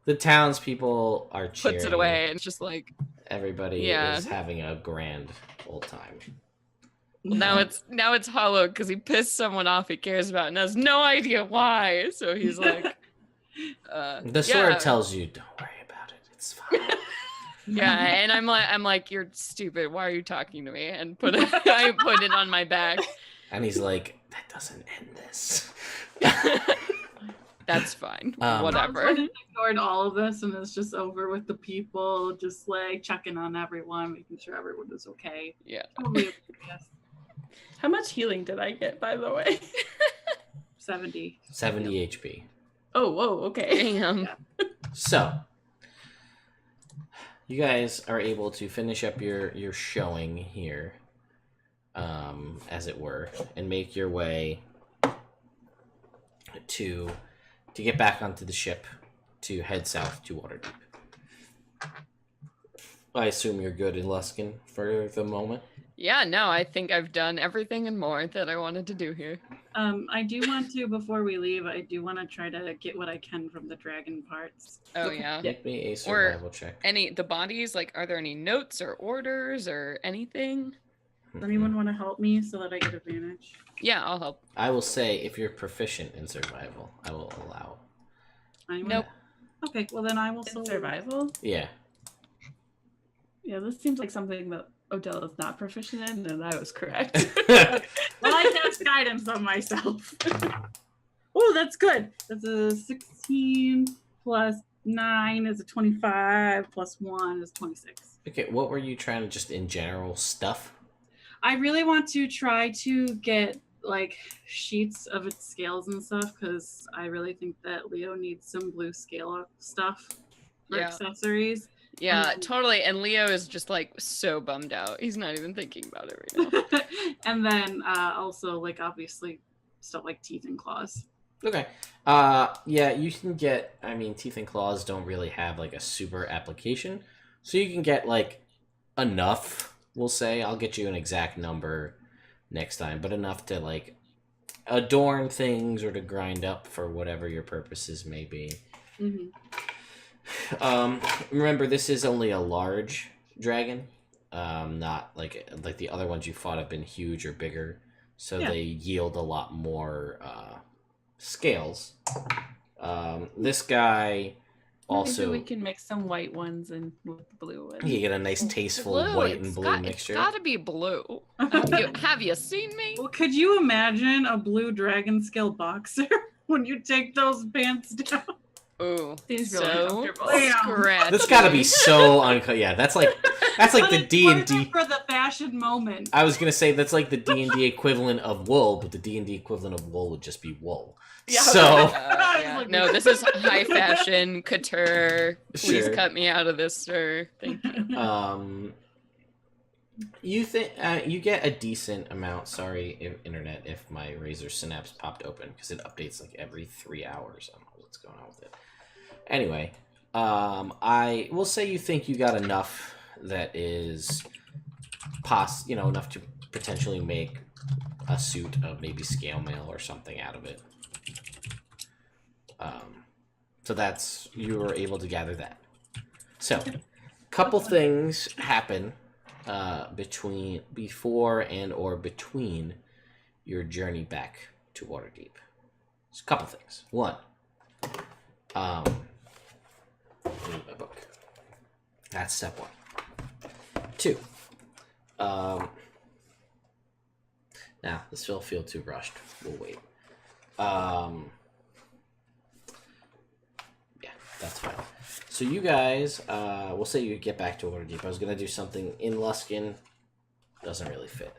The townspeople are cheering. puts it away and it's just like, Everybody Yeah. is having a grand old time. well, now it's hollow because he pissed someone off he cares about and has no idea why. So he's like, The sword tells you, don't worry about it. It's fine. yeah, and I'm like, you're stupid. Why are you talking to me? And I put it on my back. And he's like, that doesn't end this. That's fine. Whatever. Whatever. Ignored all of this and it's just over with the people, just like checking on everyone, making sure everyone is okay. Yeah. Totally, yes. How much healing did I get, by the way? 70. 70 HP. Oh, whoa, okay. Damn. So, you guys are able to finish up your showing here, as it were, and make your way to get back onto the ship to head south to Waterdeep. I assume you're good in Luskan for the moment. Yeah, no, I think I've done everything and more that I wanted to do here. I do want to, before we leave, I do want to try to get what I can from the dragon parts. Oh Okay. yeah. Make me a survival check. The bodies, like, are there any notes or orders or anything? Does anyone want to help me so that I get advantage? Yeah, I'll help. I will say, if you're proficient in survival, I will allow. Anyone? Nope. Okay, well then I will In survival? Yeah. Yeah, this seems like something that Odell is not proficient in, and I was correct. Well, I cast guidance on myself. Oh, that's good. That's a 16 plus 9 is a 25 plus 1 is 26. Okay, what were you trying to just in general stuff? I really want to try to get like sheets of its scales and stuff because I really think that Leo needs some blue scale stuff for Yeah. accessories. Yeah, totally. And Leo is just like so bummed out. He's not even thinking about it right now. And then also like obviously stuff like teeth and claws. Okay. Yeah, you can get, I mean, teeth and claws don't really have like a super application. So you can get like enough, we'll say. I'll get you an exact number next time, but enough to like adorn things or to grind up for whatever your purposes may be. Mm-hmm. Remember, this is only a large dragon. Not like the other ones you fought have been huge or bigger. So Yeah. they yield a lot more scales. This guy also Maybe we can mix some white ones and with blue ones. you get a nice tasteful white and blue mixture. It's gotta be blue. Have you seen me? Well, could you imagine a blue dragon scale boxer when you take those pants down? Ooh, Seems really so comfortable. scratchy. That's got to be so uncut. Yeah, that's like the But it's D&D. perfect for the fashion moment. I was gonna say that's like the D&D equivalent of wool, but the D&D equivalent of wool would just be wool. Yeah. So Yeah. No, this is high fashion couture. Please Sure. cut me out of this, sir. Thank you. You think you get a decent amount. Sorry, internet, if my Razer Synapse popped open because it updates like every 3 hours. I don't know what's going on with it. Anyway, I will say you think you got enough that is enough to potentially make a suit of maybe scale mail or something out of it. So that's, you were able to gather that. So, couple things happen before and or between your journey back to Waterdeep. There's a couple things. One, I need my book. That's step one. Two, now this will feel too rushed. We'll wait. Yeah, that's fine. So So you guys, we'll say you get back to Waterdeep. I was going to do something in Luskan. Doesn't really fit.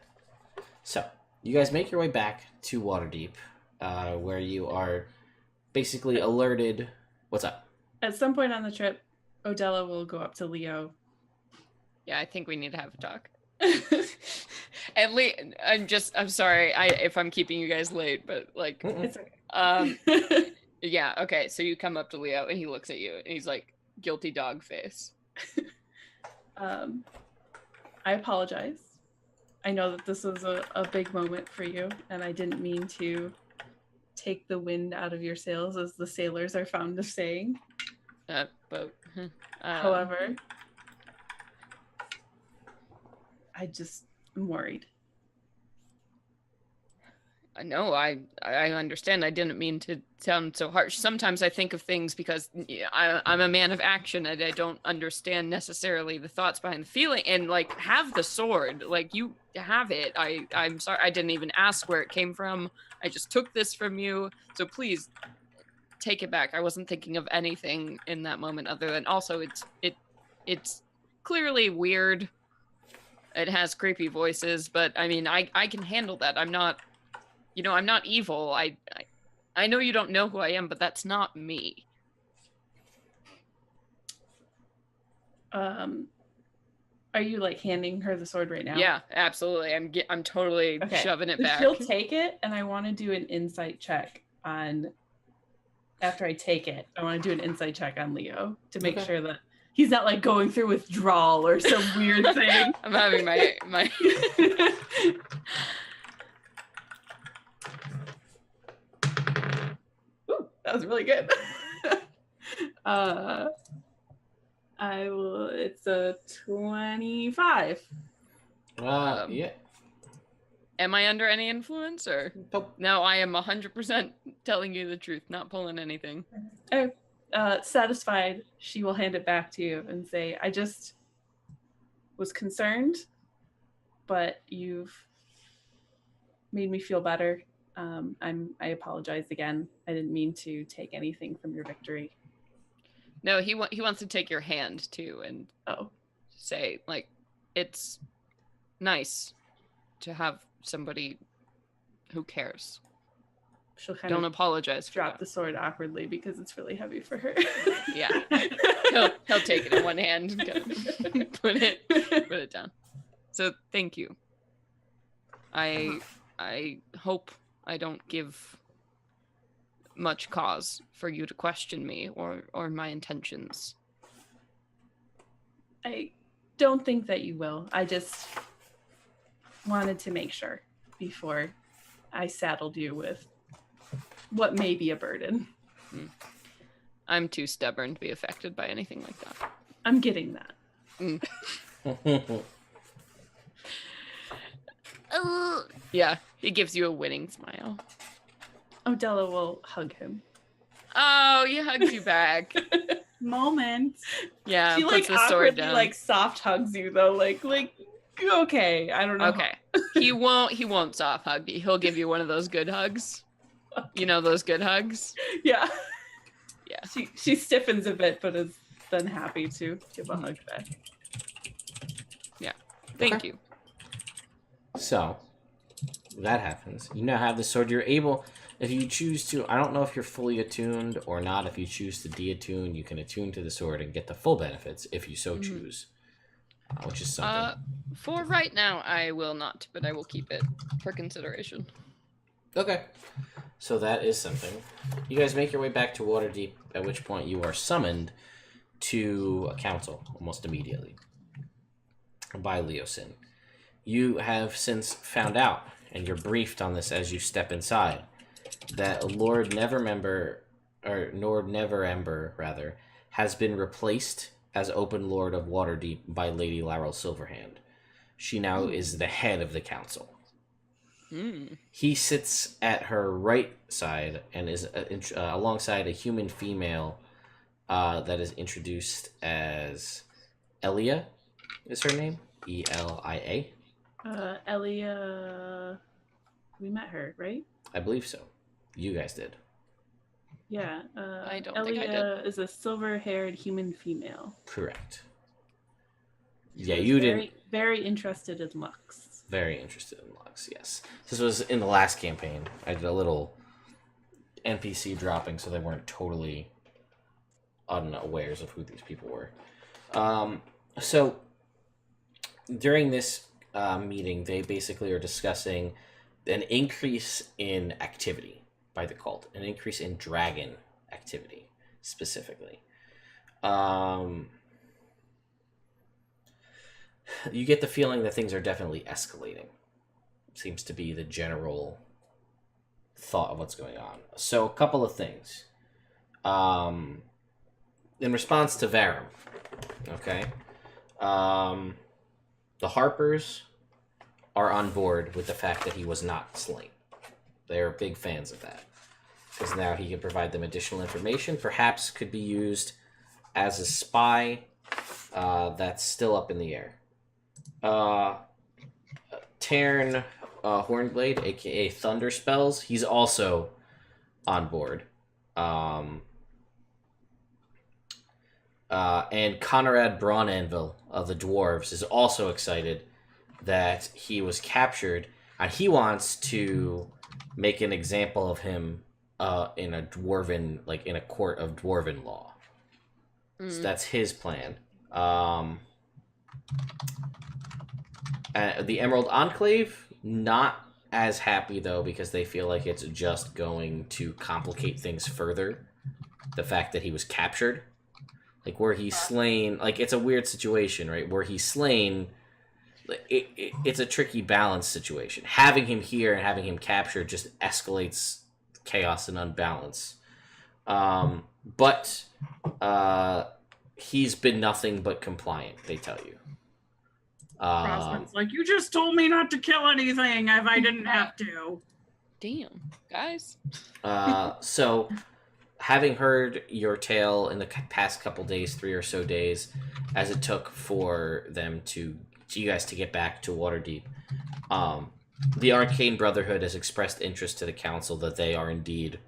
So, you guys make your way back to Waterdeep, where you are basically alerted. What's up? At some point on the trip, Odella will go up to Leo. Yeah, I think we need to have a talk. At least, I'm sorry if I'm keeping you guys late, but like, It's okay. yeah, okay. So you come up to Leo and he looks at you and he's like, guilty dog face. I apologize. I know that this was a big moment for you, and I didn't mean to take the wind out of your sails, as the sailors are fond of saying. But However, I'm worried. no, I understand. I didn't mean to sound so harsh. Sometimes I think of things because I'm a man of action and I don't understand necessarily the thoughts behind the feeling. And like, have the sword, like you have it. I'm sorry, I didn't even ask where it came from. I just took this from you. So please take it back. I wasn't thinking of anything in that moment other than also it's clearly weird. It has creepy voices, but I mean, I can handle that. I'm not evil. I know you don't know who I am, but that's not me. Are you like handing her the sword right now? Yeah, absolutely. I'm totally shoving it back. She'll take it, and I want to do an insight check on. After I take it, I want to do an insight check on Leo to make sure that he's not like going through withdrawal or some weird thing. I'm having my. Ooh, that was really good. It's a 25. Yeah. Am I under any influence or? Nope. No, I am 100% telling you the truth, not pulling anything. Satisfied, she will hand it back to you and say, I just was concerned, but you've made me feel better. I apologize again. I didn't mean to take anything from your victory. No, he wants to take your hand too and say like, it's nice to have somebody who cares. She'll kind Don't of apologize for drop that. the sword awkwardly because it's really heavy for her. Yeah, he'll take it in one hand and kind of put it down. So thank you. I hope I don't give much cause for you to question me or my intentions. I don't think that you will. I just wanted to make sure before I saddled you with what may be a burden. I'm too stubborn to be affected by anything like that. I'm getting that. Yeah, he gives you a winning smile. Odella will hug him. Oh, he hugs you back. Moment. Yeah, She puts like the sword awkwardly down. like soft hugs you though, like okay. I don't know. Okay, he won't soft hug you. He'll give you one of those good hugs. You know those good hugs? Yeah. Yeah. She stiffens a bit, but is then happy to give a hug back. Yeah. Thank you. So, that happens. You now have the sword. You're able, if you choose to, I don't know if you're fully attuned or not. If you choose to de-attune, you can attune to the sword and get the full benefits if you so choose. Which is something. For right now, I will not, but I will keep it for consideration. Okay. So that is something. You guys make your way back to Waterdeep, at which point you are summoned to a council almost immediately by Leosin. You have since found out, and you're briefed on this as you step inside, that Lord Neverember, has been replaced as Open Lord of Waterdeep by Lady Laurel Silverhand. She now is the head of the council. He sits at her right side and is alongside a human female that is introduced as Elia, is her name? Elia. Elia, we met her, right? I believe so. You guys did. Yeah. I don't think I did. Elia is a silver-haired human female. Correct. She Yeah, was you very, didn't. Very interested in Lux. Very interested in Lux, yes. This was in the last campaign. I did a little NPC dropping, so they weren't totally unawares of who these people were. So during this meeting, they basically are discussing an increase in activity by the cult, an increase in dragon activity specifically. You get the feeling that things are definitely escalating. Seems to be the general thought of what's going on. So a couple of things. In response to Varum, okay, the Harpers are on board with the fact that he was not slain. They're big fans of that. Because now he can provide them additional information, perhaps could be used as a spy. That's still up in the air. Tarn Hornblade, aka Thunder Spells, he's also on board. And Conrad Braunanvil of the Dwarves is also excited that he was captured, and he wants to make an example of him in a dwarven, like in a court of dwarven law. So that's his plan. The Emerald Enclave, not as happy though, because they feel like it's just going to complicate things further. The fact that he was captured, like were he slain, like it's a weird situation, right? Were he slain, it's a tricky balance situation. Having him here and having him captured just escalates chaos and unbalance. But he's been nothing but compliant, they tell you. Crossman's like, you just told me not to kill anything if I didn't have to. Damn, guys. So, having heard your tale in the past couple days, 3 or so days, as it took for them you guys to get back to Waterdeep, the Arcane Brotherhood has expressed interest to the council that they are indeed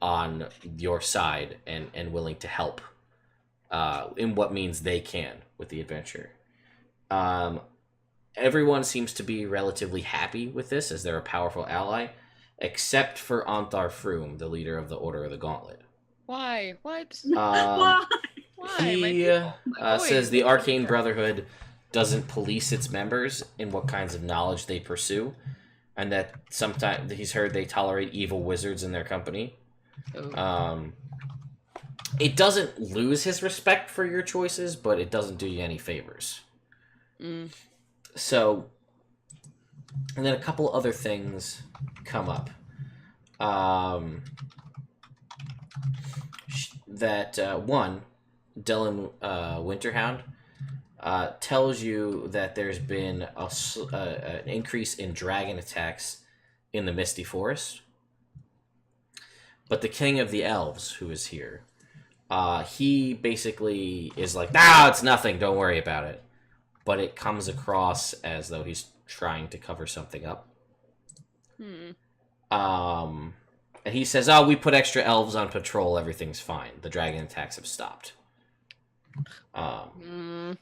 on your side and willing to help in what means they can with the adventure. Everyone seems to be relatively happy with this, as they're a powerful ally, except for Anthar Froom, the leader of the Order of the Gauntlet. Why? What? Why? Why? He says the Arcane Brotherhood doesn't police its members in what kinds of knowledge they pursue, and that sometimes he's heard they tolerate evil wizards in their company. It doesn't lose his respect for your choices, but it doesn't do you any favors. So, and then a couple other things come up. One, Dylan Winterhound tells you that there's been an increase in dragon attacks in the Misty Forest. But the King of the Elves, who is here, he basically is like, it's nothing, don't worry about it. But it comes across as though he's trying to cover something up. And he says, we put extra elves on patrol, everything's fine. The dragon attacks have stopped. And,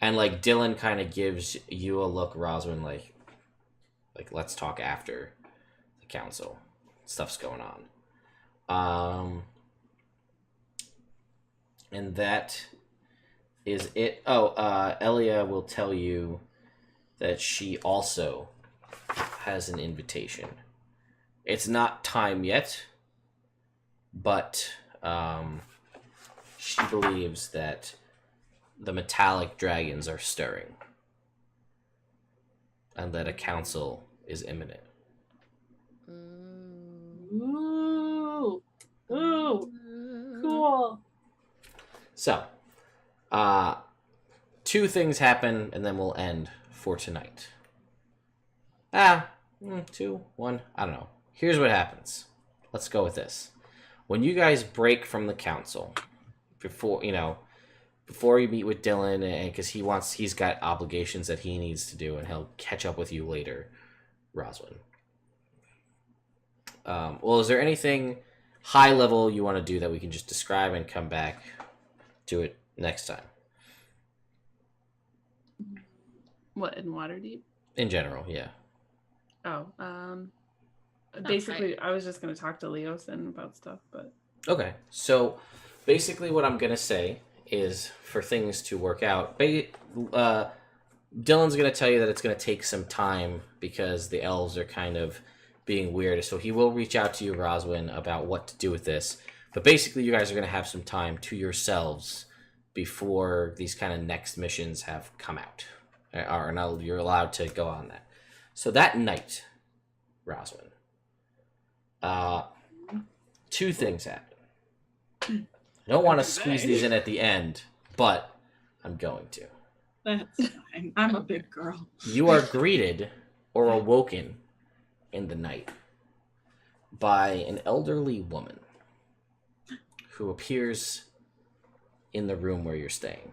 like, Dylan kind of gives you a look, Roswin, like, let's talk after the council. Stuff's going on. And that is it. Elia will tell you that she also has an invitation. It's not time yet, but she believes that the metallic dragons are stirring and that a council is imminent. Ooh. Ooh. Cool. So, 2 things happen, and then we'll end for tonight. 2, 1, I don't know. Here's what happens. Let's go with this. When you guys break from the council, before you meet with Dylan, and because he's got obligations that he needs to do, and he'll catch up with you later, Roswin. Is there anything high level you want to do that we can just describe and come back to it next time. What, in Waterdeep? In general, yeah. Oh, basically, I was just going to talk to Leosin about stuff, but... Okay, so basically what I'm going to say is for things to work out, Dylan's going to tell you that it's going to take some time because the elves are kind of being weird, so he will reach out to you, Roswin, about what to do with this. But basically, you guys are going to have some time to yourselves before these kind of next missions have come out. Or no, you're allowed to go on that. So that night, Roswin, two things happen. I don't want to squeeze these in at the end, but I'm going to. That's fine. I'm a big girl. You are greeted or awoken in the night by an elderly woman who appears in the room where you're staying.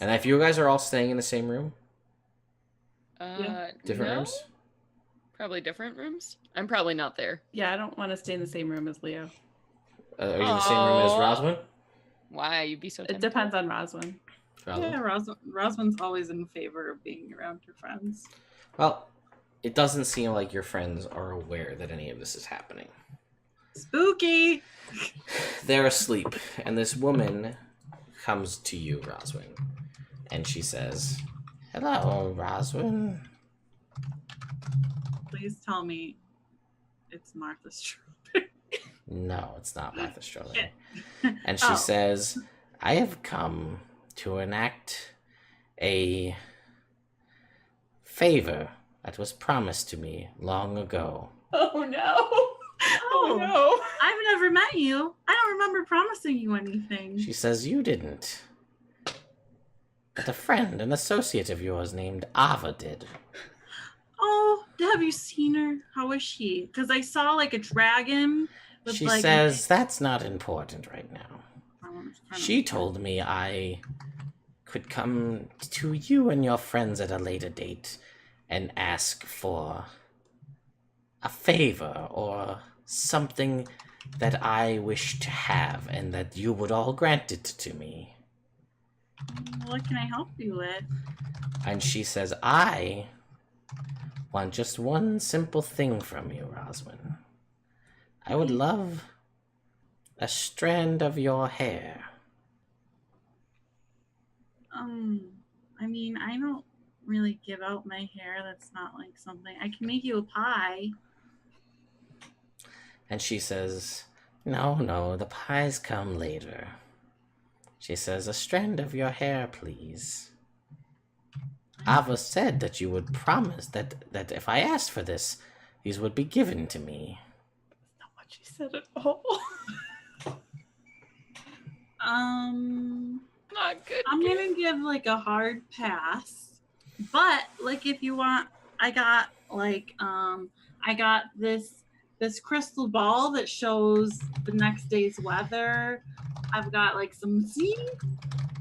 And if you guys are all staying in the same room? Different no? rooms? Probably different rooms. I'm probably not there. Yeah, I don't want to stay in the same room as Leo. Are you in the same room as Roswin? Why? You'd be so It tempted. depends on Roswin. Yeah, Roswin's always in favor of being around her friends. Well, it doesn't seem like your friends are aware that any of this is happening. Spooky! They're asleep, and this woman comes to you, Roswin, and she says, "Hello, Roswin." Please tell me it's Martha Strawberry. No, it's not Martha Strawberry. And she says, "I have come to enact a favor that was promised to me long ago." Oh, no. Oh, no. I've never met you. I don't remember promising you anything. She says, "You didn't. But a friend, an associate of yours named Ava did." Oh, have you seen her? How is she? Because I saw like a dragon. With, She like, says, "That's not important right now. kind She told me I could come to you and your friends at a later date and ask for a favor or something that I wish to have and that you would all grant it to me." What can I help you with? And she says, "I want just one simple thing from you, Roswin. I would love a strand of your hair." I mean, I don't really give out my hair. That's not like something. I can make you a pie. And she says, No, the pies come later." She says, "A strand of your hair, please." Ava said that you would promise that if I asked for this, these would be given to me. That's not what she said at all. Not good. I'm gonna give like a hard pass, but like if you want, I got this crystal ball that shows the next day's weather. I've got like some seeds.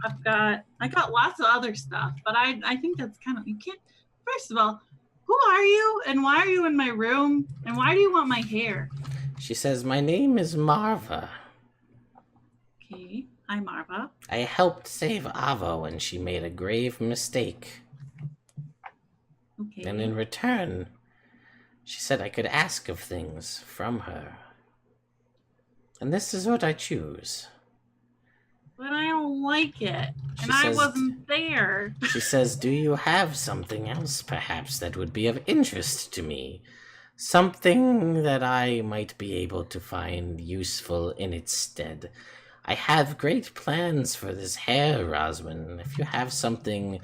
I got lots of other stuff, but I think that's kind of, you can't. First of all, who are you and why are you in my room and why do you want my hair? She says, "My name is Marva. Okay, hi Marva. I helped save Ava when she made a grave mistake. Okay. And in return, she said I could ask of things from her. And this is what I choose." But I don't like it. She And I says- wasn't there. She says, "Do you have something else, perhaps, that would be of interest to me? Something that I might be able to find useful in its stead? I have great plans for this hair, Roswin. If you have something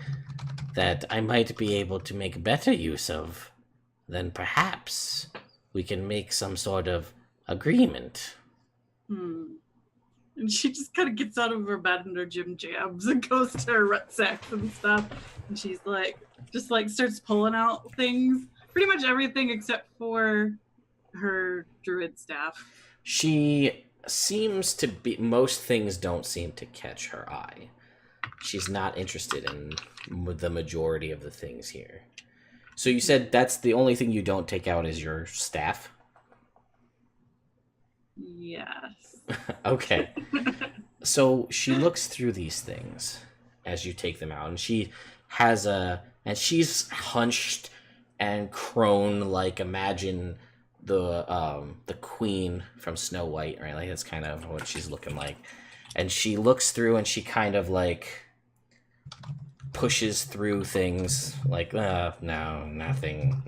that I might be able to make better use of, then perhaps we can make some sort of agreement." And she just kind of gets out of her bed in her gym jams and goes to her rucksacks and stuff. And she's like, just like starts pulling out things. Pretty much everything except for her druid staff. She seems to be... Most things don't seem to catch her eye. She's not interested in the majority of the things here. So you said that's the only thing you don't take out is your staff? Yes. Okay. So she looks through these things as you take them out, and she's hunched and crone, like imagine the queen from Snow White, right? Like that's kind of what she's looking like. And she looks through and she kind of like pushes through things like no, nothing.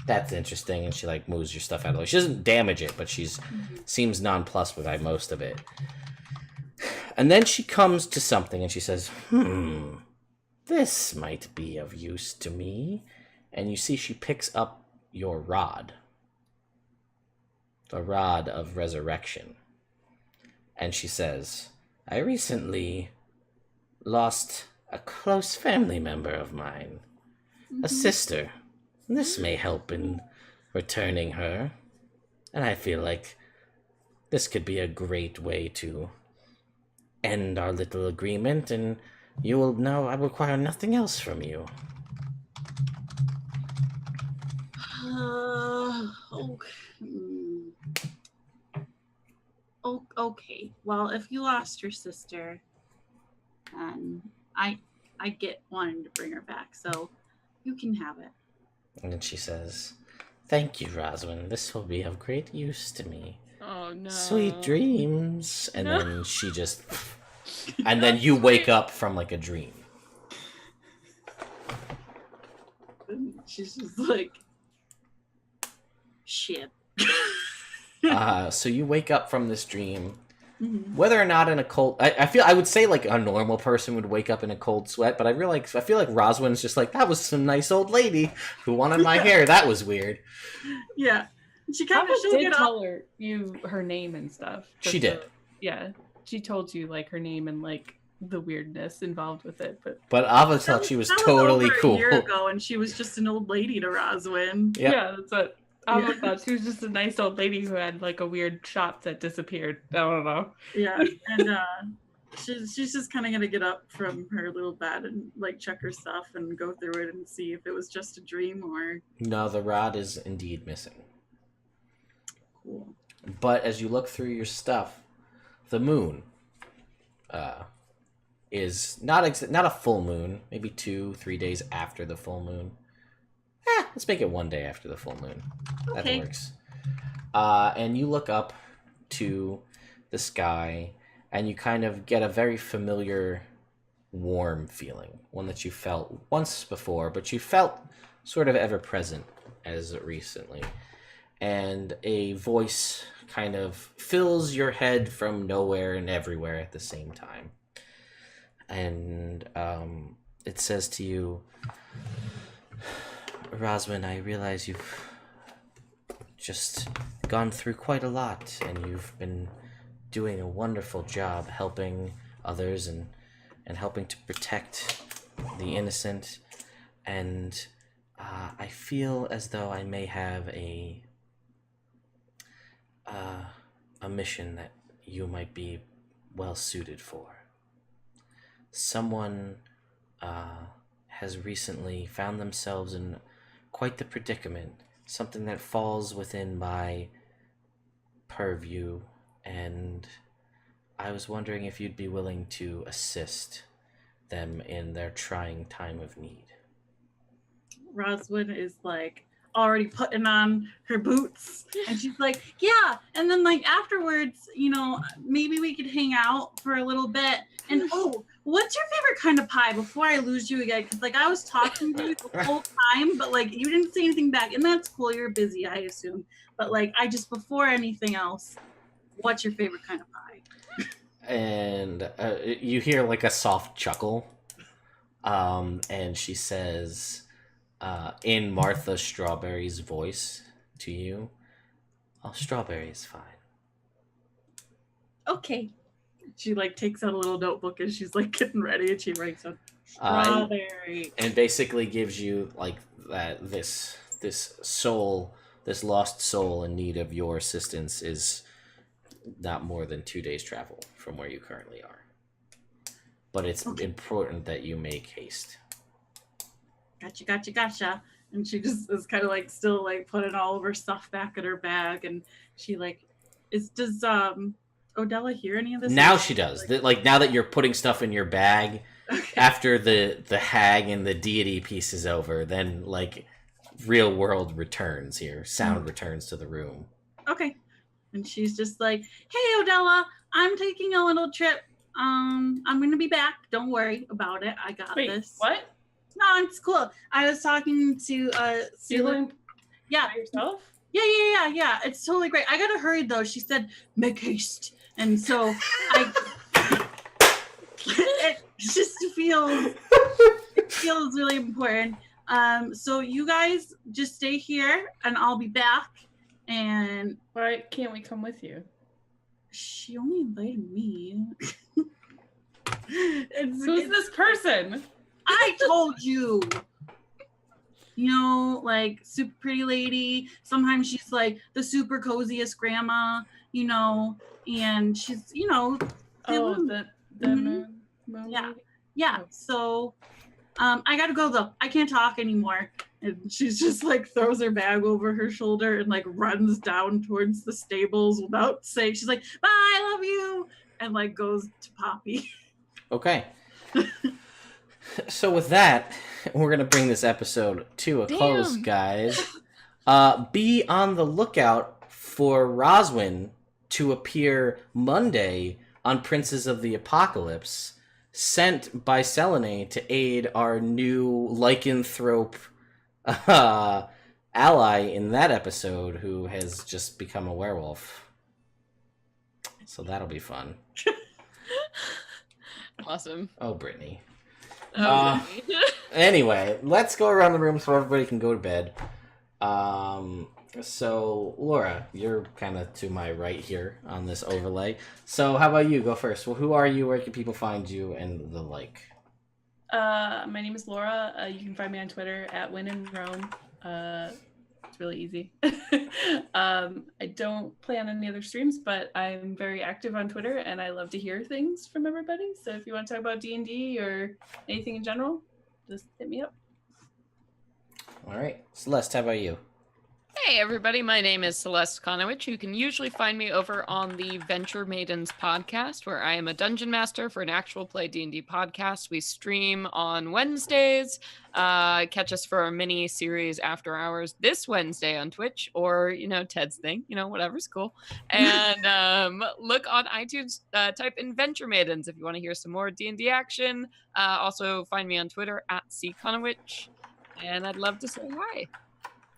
That's interesting, and she like moves your stuff out of the way. She doesn't damage it, but she's seems nonplussed by most of it. And then she comes to something and she says, this might be of use to me. And you see she picks up your rod. The rod of resurrection. And she says, I recently lost a close family member of mine. A sister. This may help in returning her. And I feel like this could be a great way to end our little agreement, and you will know I require nothing else from you. Okay. Well, if you lost your sister, I get wanting to bring her back, so you can have it. And then she says, thank you, Roswin. This will be of great use to me. Oh no. Sweet dreams. And No. then she just... And then you wake up from like a dream. And she's just like, shit. So you wake up from this dream. Mhm. Whether or not in a cold... I would say like a normal person would wake up in a cold sweat, but I feel like Roswin's just like, that was some nice old lady who wanted my hair. That was weird. Yeah. She kind of Papa she'll did get up. tell her name and stuff. She did. Yeah, she told you like her name and like the weirdness involved with it, but But Ava thought she was That totally over cool. A year ago, and she was just an old lady to Roswin. Yep. yeah, that's what I Yeah. thought. She was just a nice old lady who had like a weird shop that disappeared. I don't know. Yeah, and she's just kind of gonna get up from her little bed and like check her stuff and go through it and see if it was just a dream or No, the rod is indeed missing. cool. But as you look through your stuff, the moon is not a full moon. Maybe 2-3 days after the full moon. Let's make it 1 day after the full moon. That Okay. works. And you look up to the sky, and you kind of get a very familiar, warm feeling. One that you felt once before, but you felt sort of ever present as recently. And a voice kind of fills your head from nowhere and everywhere at the same time. And it says to you, Roswin, I realize you've just gone through quite a lot, and you've been doing a wonderful job helping others and helping to protect the innocent. And I feel as though I may have a mission that you might be well suited for. Someone has recently found themselves in quite the predicament, something that falls within my purview, and I was wondering if you'd be willing to assist them in their trying time of need. Roswin is like already putting on her boots, and she's like, yeah. And then like afterwards, maybe we could hang out for a little bit. And what's your favorite kind of pie before I lose you again? Because like I was talking to you the whole time, but like you didn't say anything back, and that's cool. You're busy, I assume. But like before anything else, what's your favorite kind of pie? And you hear like a soft chuckle, and she says, in Martha Strawberry's voice to you, "Oh, strawberry is fine." Okay. She like takes out a little notebook and she's like getting ready, and she writes on And strawberry. basically gives you like that this lost soul in need of your assistance is not more than 2 days travel from where you currently are. But it's important that you make haste. Gotcha. And she just is kind of like still like putting all of her stuff back in her bag, and she like Does Odella hear any of this? Now she does. Now that you're putting stuff in your bag, Okay. after the hag and the deity piece is over, then like real world returns here. Sound returns to the room. Okay. And she's just like, hey, Odella, I'm taking a little trip. I'm going to be back. Don't worry about it. I got Wait, this. what? No, it's cool. I was talking to Feeling Yeah. by yourself? Yeah. It's totally great. I gotta hurry though. She said, make haste. And so it just feels really important. So you guys just stay here and I'll be back. And Why can't we come with you? she only invited me. Who's this person? I told you. You know, like super pretty lady. Sometimes she's like the super coziest grandma, you know, and she's, you know, Oh, the Mhm. moon Yeah. lady? yeah. So I gotta go though. I can't talk anymore. And she's just like throws her bag over her shoulder and like runs down towards the stables without saying, she's like, bye, I love you, and like goes to Poppy. Okay. So with that, we're gonna bring this episode to a close, Damn. guys. Be on the lookout for Roswin to appear Monday on Princes of the Apocalypse, sent by Selene to aid our new lycanthrope ally in that episode, who has just become a werewolf. So that'll be fun. Awesome. Oh, Brittany. Oh, Anyway, let's go around the room so everybody can go to bed. So, Laura, you're kind of to my right here on this overlay. So, how about you? Go first. Well, who are you? Where can people find you? And the like. My name is Laura. You can find me on Twitter at Win in Rome. It's really easy. I don't play on any other streams, but I'm very active on Twitter, and I love to hear things from everybody. So if you want to talk about D&D or anything in general, just hit me up. All right. Celeste, how about you? Hey everybody, my name is Celeste Konowich. You can usually find me over on the Venture Maidens podcast, where I am a dungeon master for an actual play D&D podcast. We stream on Wednesdays. Catch us for a mini series after hours this Wednesday on Twitch, or Ted's thing, whatever's cool. And look on iTunes, type in Venture Maidens if you want to hear some more D&D action. Also find me on Twitter at ckonowich, and I'd love to say hi.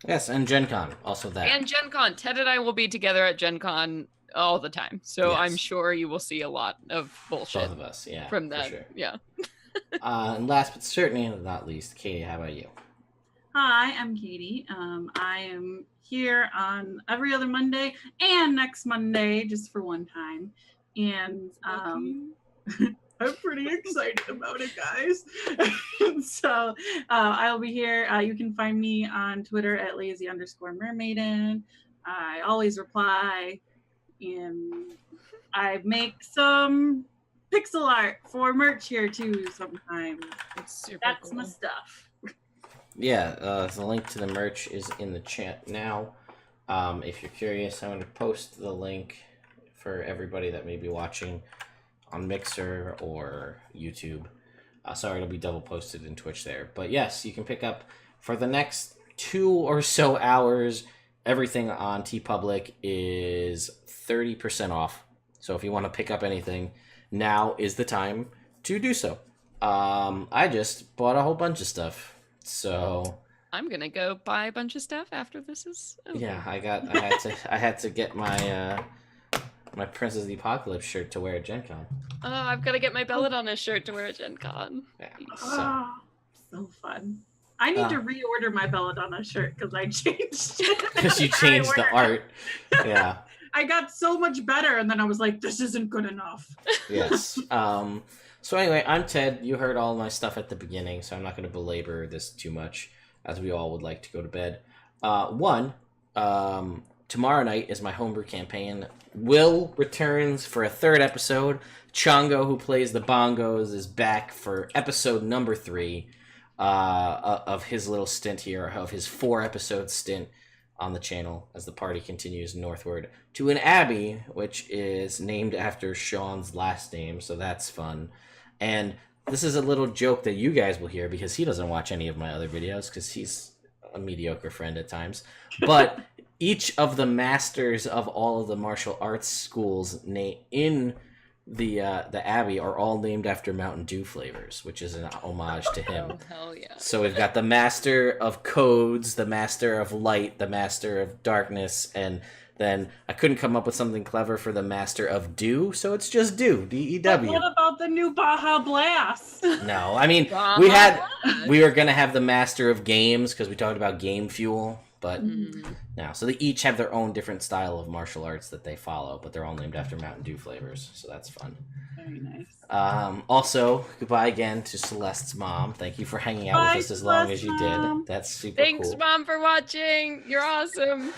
Yes, and Gen Con, also that. And Gen Con. Ted and I will be together at Gen Con all the time. So Yes. I'm sure you will see a lot of bullshit Both of us, yeah. from that. For sure. Yeah. And last but certainly not least, Katie, how about you? Hi, I'm Katie. I am here on every other Monday and next Monday, just for one time. And I'm pretty excited about it, guys. So I'll be here. You can find me on Twitter at lazy_mermaiden. I always reply, and I make some pixel art for merch here too sometimes. It's super That's cool. my stuff. Yeah, the link to the merch is in the chat now. If you're curious, I'm going to post the link for everybody that may be watching on Mixer or YouTube. Sorry, it'll be double posted in Twitch there. But yes, you can pick up for the next 2 or so hours. Everything on TeePublic is 30% off. So if you want to pick up anything, now is the time to do so. I just bought a whole bunch of stuff. So I'm gonna go buy a bunch of stuff after this is over. yeah, I had to get my my Princess of the Apocalypse shirt to wear at Gen Con. Oh, I've got to get my Belladonnas shirt to wear at Gen Con. Yeah, Oh, so fun. I need to reorder my Belladonna shirt because I changed it. because you after I changed the ordered art. Yeah. I got so much better, and then I was like, this isn't good enough. Yes. So anyway, I'm Ted. You heard all my stuff at the beginning, so I'm not going to belabor this too much, as we all would like to go to bed. Tomorrow night is my homebrew campaign. Will returns for a 3rd episode. Chongo, who plays the bongos, is back for episode number 3 of his little stint here, of his 4-episode stint on the channel as the party continues northward to an abbey, which is named after Sean's last name, so that's fun. And this is a little joke that you guys will hear because he doesn't watch any of my other videos because he's a mediocre friend at times. But each of the masters of all of the martial arts schools in the abbey are all named after Mountain Dew flavors, which is an homage to him. Oh, hell yeah. So we've got the Master of Codes, the Master of Light, the Master of Darkness, and then I couldn't come up with something clever for the Master of Dew, so it's just Dew, But D-E-W. what about the new Baja Blast? No, I mean, Baja we were going to have the Master of Games because we talked about game fuel, but no. So they each have their own different style of martial arts that they follow, but they're all named after Mountain Dew flavors, so that's fun. Very nice. Also, goodbye again to Celeste's mom. Thank you for hanging out with us as long as you Mom. did. That's super Thanks, cool. Mom, for watching. You're awesome.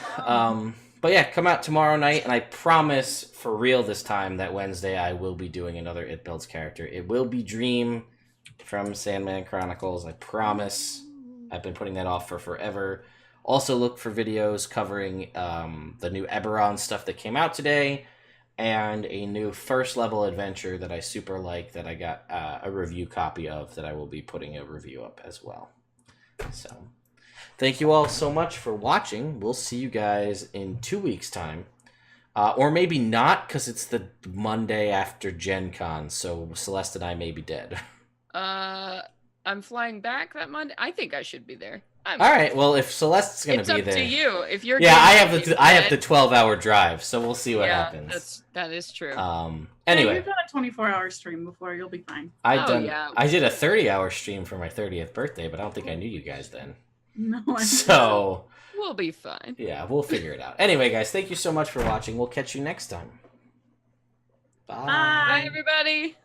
But yeah, come out tomorrow night, and I promise for real this time that Wednesday I will be doing another It Builds character. It will be Dream from Sandman Chronicles. I promise. I've been putting that off for forever. Also look for videos covering the new Eberron stuff that came out today, and a new first level adventure that I super like that I got a review copy of that I will be putting a review up as well. So thank you all so much for watching. We'll see you guys in 2 weeks' time. Or maybe not, because it's the Monday after Gen Con, so Celeste and I may be dead. I'm flying back that Monday. I think I should be there. All right, well, if Celeste's going It's to be up there... to you. If you're Yeah, I getting have the dead, 12-hour drive, so we'll see what yeah, happens. that is true. Anyway, You've done a 24-hour stream before. You'll be fine. yeah. I did a 30-hour stream for my 30th birthday, but I don't think I knew you guys then. No, I So, We'll be fine. yeah, we'll figure it out. Anyway, guys, thank you so much for watching. We'll catch you next time. Bye. Bye, everybody.